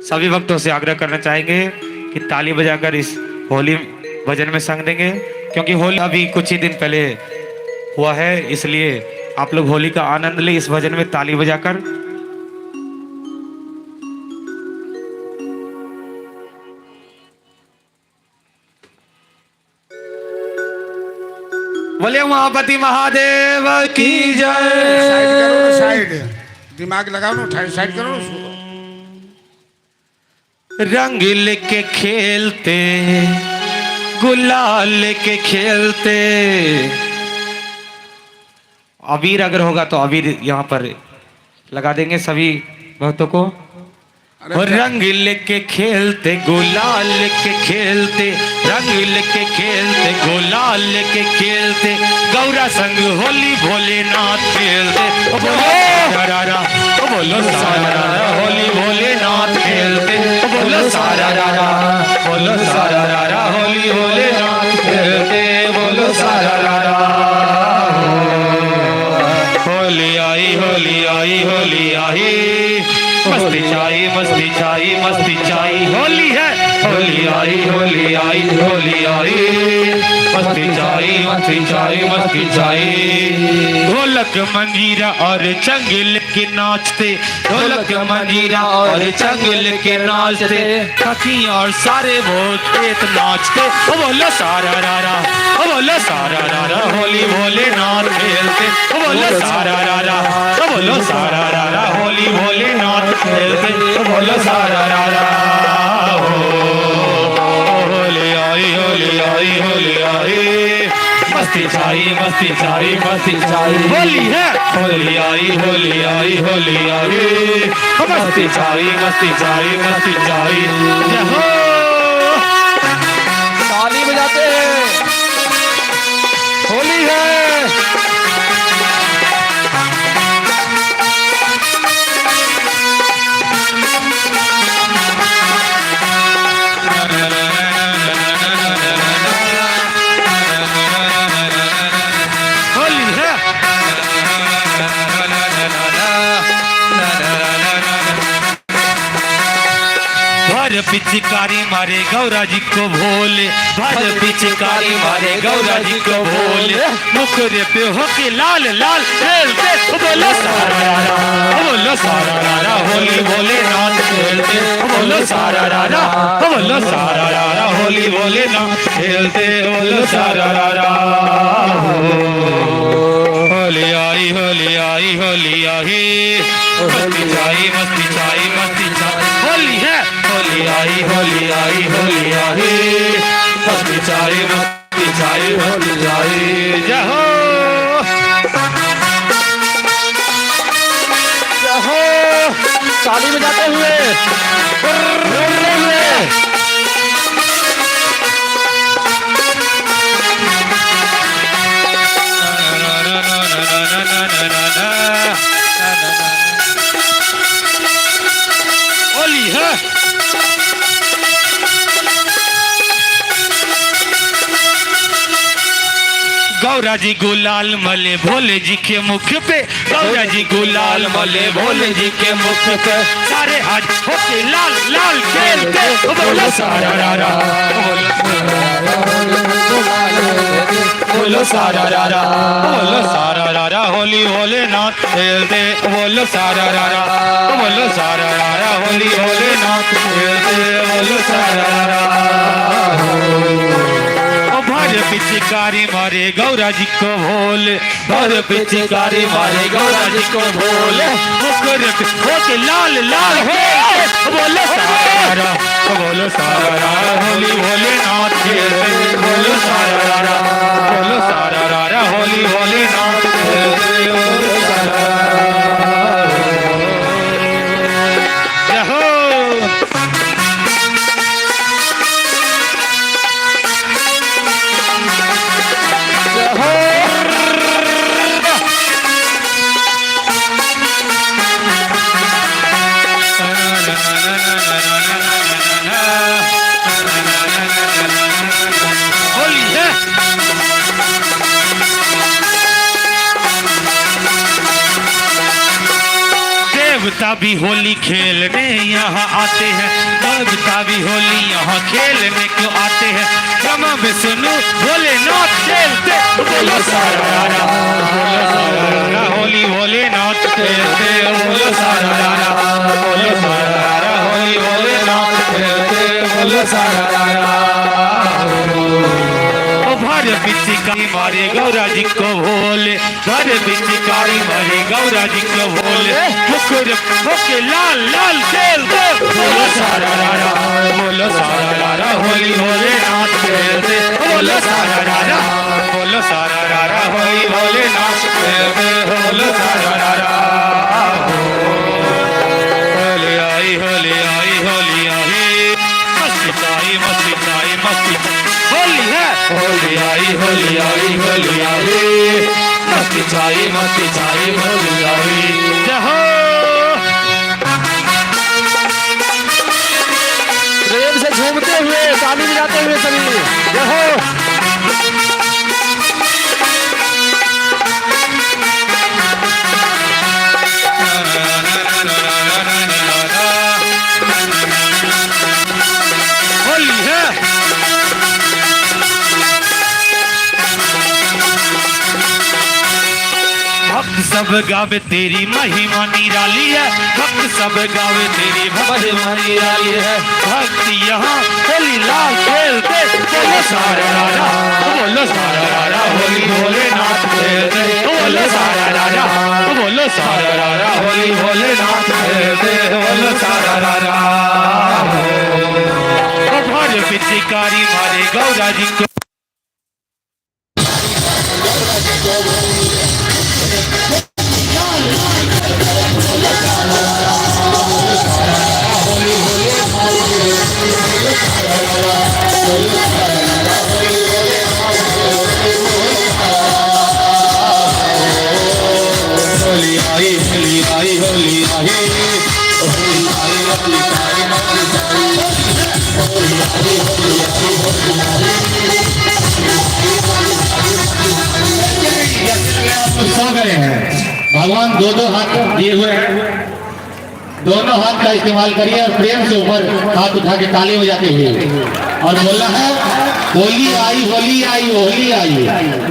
सभी भक्तों से आग्रह करना चाहेंगे कि ताली बजाकर इस होली भजन में संग देंगे, क्योंकि होली अभी कुछ ही दिन पहले हुआ है, इसलिए आप लोग होली का आनंद लें इस भजन में ताली बजाकर। बोले महापति महादेव की साइड करो ना, जय। साइड दिमाग लगाओ ना, साइड करो ना। रंग लेके खेलते, गुलाल लेके खेलते। अबीर अगर होगा तो अबीर यहाँ पर लगा देंगे सभी भक्तों को। और रंग लेके खेलते, गुलाल लेके खेलते, रंग लेके खेलते, गुलाल लेके खेलते, गौरा संग होली भोलेनाथ खेलते। ओ बोलो सारा, ओ बोलो सारा, होली भोलेनाथ खेलते। ओ बोलो सारा, बोलो सारा, होली भोलेनाथ खेलते। बोलो सारा, होली आई, होली आई, होली आई, मस्ती छाई, मस्ती छाई, मस्ती छाई, होली है। होली आई, होली आई, होली आई, मस्ती छाई, मस्ती छाई, मस्ती छाई। ढोलक मंजीरा और चंगिल के नाचते, ढोलक मंजीरा और चंगिल के नाचते, सखी और सारे भूत नाचते। ओ बोलो सारा रारा, ओ बोलो सारा रारा, होली भोलेनाथ खेलते। ओ बोलो सारा रारा, ओ बोलो सारा रारा, होली भोलेनाथ खेलते। ओ बोलो सारा रारा, होली आई, होली आई, होली आई, मस्ती छाई, मस्ती छाई, मस्ती छाई, होली है। होली आई, होली आई, होली आई, मस्ती छाई, मस्ती छाई, मस्ती छाई। जय हो, ताली बजाते हैं, होली है। होली है। पिचकारी मारे गौरा जी को भोले, भर पिचकारी मारे गौरा जी को भोले, मुखरे पे होके लाल लाल खेलते, बोलो सारा रारा, बोलो सारा रारा, होली भोले नाथ खेलते, बोलो सारा रारा, बोलो सारा रारा, होली भोले नाथ खेलते, बोलो सारा रारा। होली आई होली आई होली आई, मस्ती छाई मस्ती छाई मस्ती छाई, होली है होली आई होली आई होली आई, मस्ती छाई होली आई। जय हो जय हो, ताली बजाते हुए होली है। गौरा जी गुलाल मले भोले जी के मुख पे, गौरा जी गुलाल मले भोले जी के मुख पे, सारे आज होके लाल लाल खेलते, बोलो सारा रारा, बोलो सारा रारा, बोलो सारा रारा, होली भोले नाथ खेलते, बोलो सारा रारा, बोलो सारा रारा, होली भोले नाथ खेलते, बोलो सारा रारा। भर पिचकारी मारे गौरा जी को भोले, भर पिचकारी मारे गौरा जी को भोले, मुखर होके लाल लाल हो, बोलो सारा, बोलो सारा रारा, होली भोले नाथ खेलते, बोलो सारा रारा, बोलो सारा रारा, होली भोले नाथ खेलते, बोलो सारा जय हो। देवता भी होली खेलने यहाँ आते हैं, देवता भी होली यहाँ खेलने क्यों आते हैं, ब्रह्मा विष्णु भोलेनाथ खेलते, बोलो सारा रारा, बोलो सारा रारा, होली भोलेनाथ खेलते, बोलो सारा रारा, बोलो सारा रारा, होली भोलेनाथ खेलते, बोलो सारा रारा। भर पिचकारी मारे गौरा जी को भोले, भर पिचकारी मारे गौरा जी को भोले, मुखर होके लाल लाल खेलते, बोलो सारा रारा, बोलो सारा रारा, होली भोले नाथ खेलते, बोलो सारा रारा, बोलो सारा रारा, होली भोले नाथ खेलते, बोलो सारा रारा। होली आई होली आई होली आई, मस्ती छाई मस्ती छाई मस्ती छाई, होली है होली आई होली आई होली आई, मस्ती छाई होली आई। जय हो। प्रेम से झूमते हुए ताली बजाते हुए सभी जय हो। होली है भक्त सब गावे तेरी महिमा निराली है, भक्त सब गावे तेरी महिमा निराली है, भक्त यहाँ होली लाल खेलते, बोलो सारा रारा, बोलो सारा रारा, होली भोले नाथ खेलते, बोलो सारा रारा, बोलो सारा रारा, होली भोले नाथ खेलते, बोलो सारा रारा। भर पिचकारी मारे गौरा जी को होली आई होली आई होली आई, होली आई होली आई भगवान दो हाथ दिए हुए हैं, दोनों हाथ का इस्तेमाल करिए और प्रेम से ऊपर हाथ उठा के ताली बजाते हुए और बोलना है होली आई होली आई होली आई,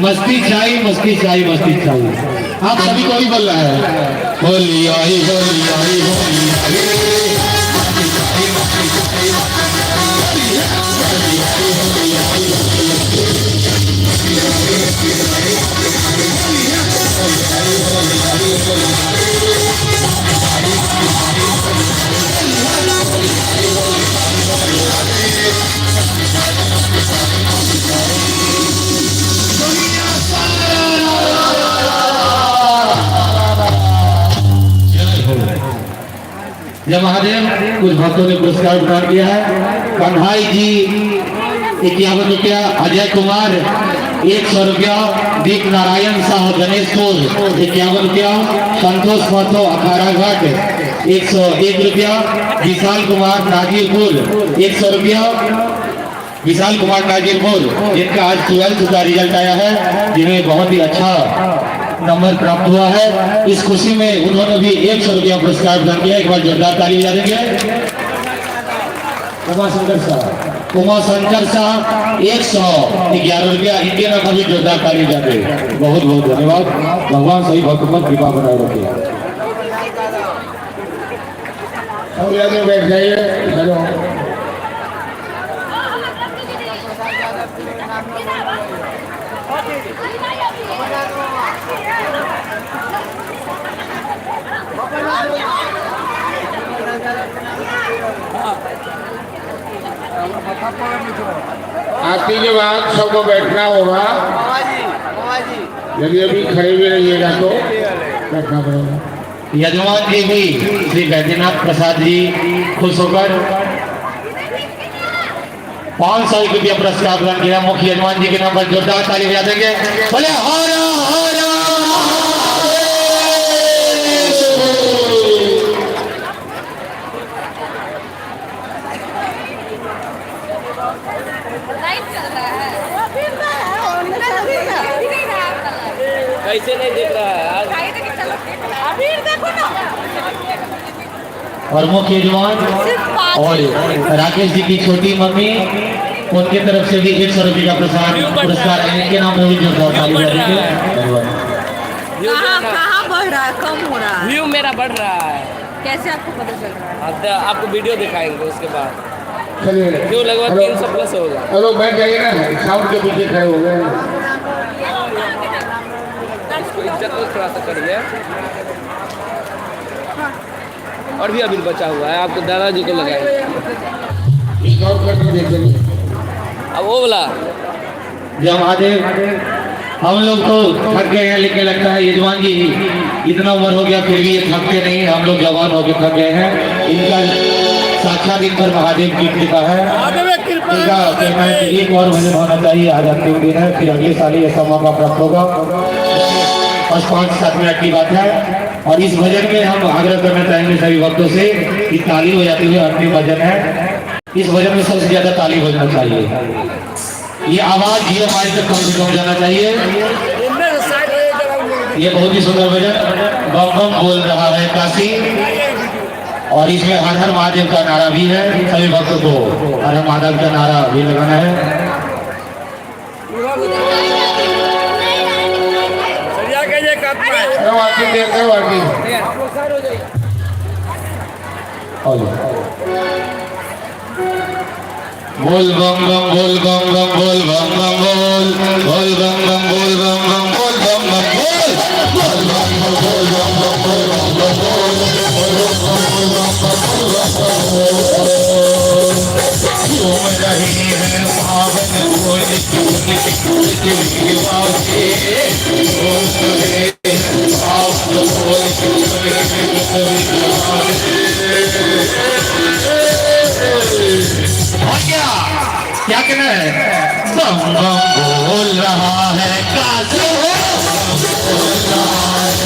मस्ती छाई मस्ती छाई मस्ती छाई। आप सभी को भी बोलना है होली आई होली आई होली आई। जय महादेव। कुछ भक्तों ने पुरस्कार प्रदान किया है। कन्हाई जी 51 रुपया, अजय कुमार 100 रुपया, दीप नारायण शाह गणेशपुर 51 रुपया, संतोष महतो अखाड़ा घाट 101 रुपया, विशाल कुमार नाजीरपुर 100 रुपया, विशाल कुमार नाजीरपुर जिनका आज 12th का रिजल्ट आया है, जिन्हें बहुत ही अच्छा नंबर प्राप्त हुआ है। इस खुशी में उन्होंने भी 100 रुपया पुरस्कार प्रदान किया। एक बार जोरदार ताली बजा देंगे। उमाशंकर शाह 111 रुपया, इनके नाम का भी जोरदार ताली बजा दें। बहुत बहुत धन्यवाद। भगवान सही भक्त पर कृपा बनाए रखे। बैठ जाइए। आरती के बाद सबको बैठना होगा। यदि अभी खड़े भी रहिएगा तो बैठना पड़ेगा। यजमान जी भी श्री बैद्यनाथ प्रसाद जी खुश होकर 500 रुपया पुरस्कार प्रदान किया। मुख्य यजमान जी के नाम पर जोरदार ताली बजा देंगे। बोले हरा हरा कैसे नहीं दिख रहा है और मुख्य यजमान और राकेश जी की छोटी मम्मी, उनके तरफ से भी 100 रुपये का पुरस्कार है। इनके नाम में भी जोरदार ताली बजा देंगे। धन्यवाद। कहाँ बढ़ रहा है, कम हो रहा है? व्यू मेरा बढ़ रहा है। कैसे आपको पता चल रहा है? आपको वीडियो दिखाएंगे उसके बाद। चलिए व्यू लगभग 300 प्लस होगा। चलो बैठ जाइए ना, साउंड के पीछे खड़े हो गए। इसको इज्जत तो थोड़ा सा करिए। और भी अभी बचा हुआ है, आपको दादाजी को लगाएंगे। अब वो बोला जय महादेव। हम लोग तो थक गए हैं, लेकिन लगता है यजमान जी इतना उम्र हो गया फिर भी ये थकते नहीं। हम लोग जवान होकर थक गए हैं। इनका साक्षात इन पर महादेव की कृपा है। इनका कहना है कि एक और भजन होना चाहिए। आज अंतिम दिन है, फिर अगले साल ही ऐसा मौका प्राप्त होगा। बस 5-7 मिनट की बात है। और इस भजन में हम आग्रह करना चाहेंगे सभी भक्तों से कि ताली बजाते हुए अंतिम भजन है। इस भजन में सबसे ज्यादा ताली बजना चाहिए। ये आवाज ये हमारे तक कम से कम जाना चाहिए। ये बहुत ही सुंदर भजन बम बम बोल रहा है काशी, और इसमें हर हर महादेव का नारा भी है। सभी भक्तों को हर हर महादेव का नारा भी लगाना है। बोल बम बम बोल बम बम बोल बम बम बोल बोल बम बम बोल बम बम बोल बम बम बोल बोल बम बम बोल बम बम बोल बम बम बोल घूम रही है पावन बोल क्या कहना है? बम बम बोल रहा है काशी, बोल रहा है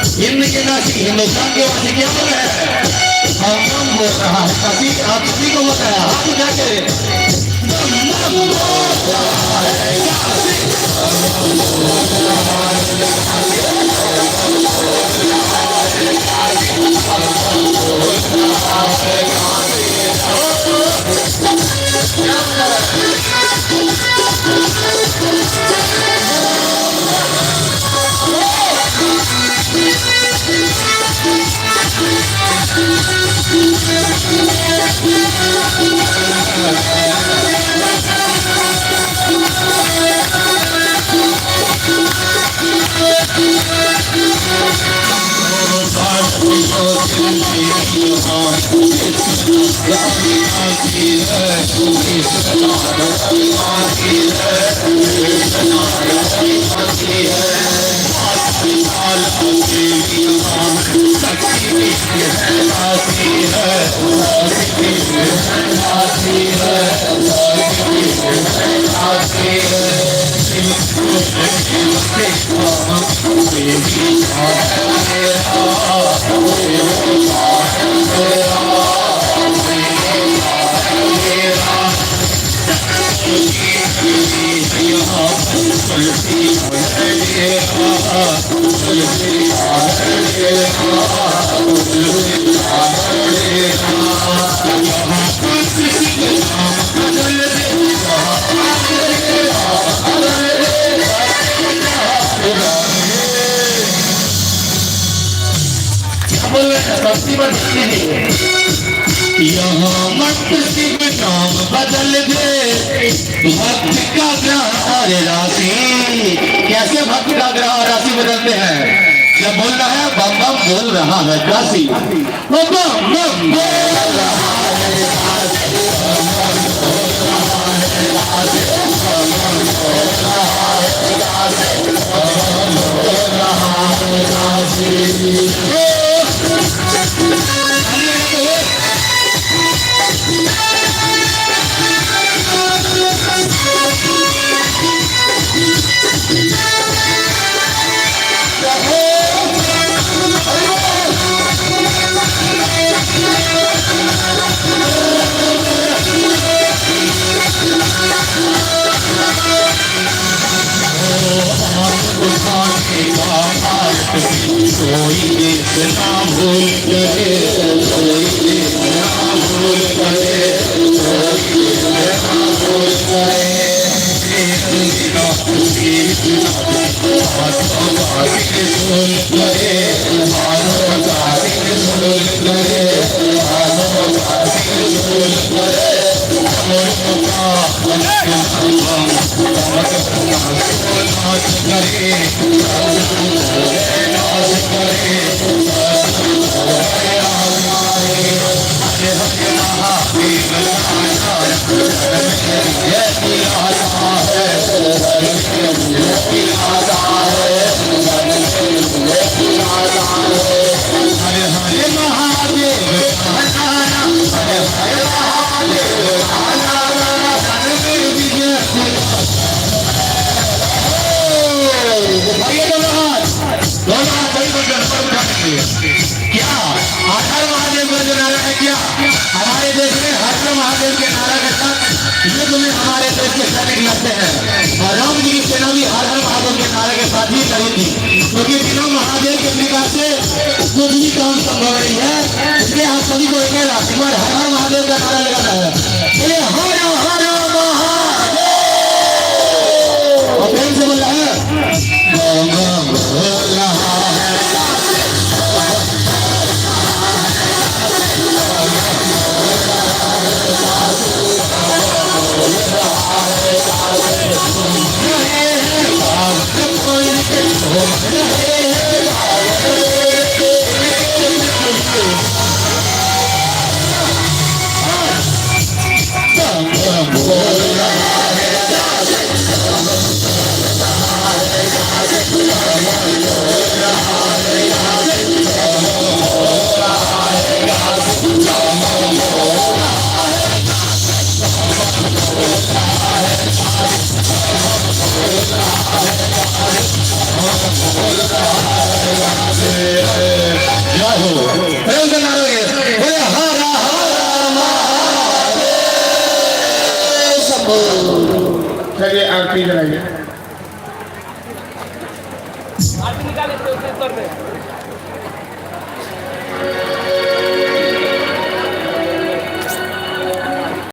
हिंदुस्तान के वासी क्या बोल रहे हैं? हम बोल रहा है काफी आप सभी को बताया हम क्या करें यहाँ मत शिव नाम बदल दे भक्त का ग्रह राशि। कैसे भक्त का ग्रह राशि बदलते हैं? जब बोल रहा है बम बम बोल रहा है काशी, वो बम बम बोल रहा क्या हमारे देश में हर हर महादेव के नारा के साथ युद्ध में हमारे देश के सैनिक लड़ते हैं और राम जी की सेना भी हर हर महादेव के नारे के साथ ही लड़ी थी, क्योंकि बिना महादेव के कृपा से कुछ भी काम संभव नहीं है। इसलिए आप सभी को एक रात हर हर महादेव का नारा लगाना है, ये हर हर महादेव। और प्रेम से बोल रहा है बम बम बोल रहा है। चलिए आरती कराइए। आरती निकाले तो उस पर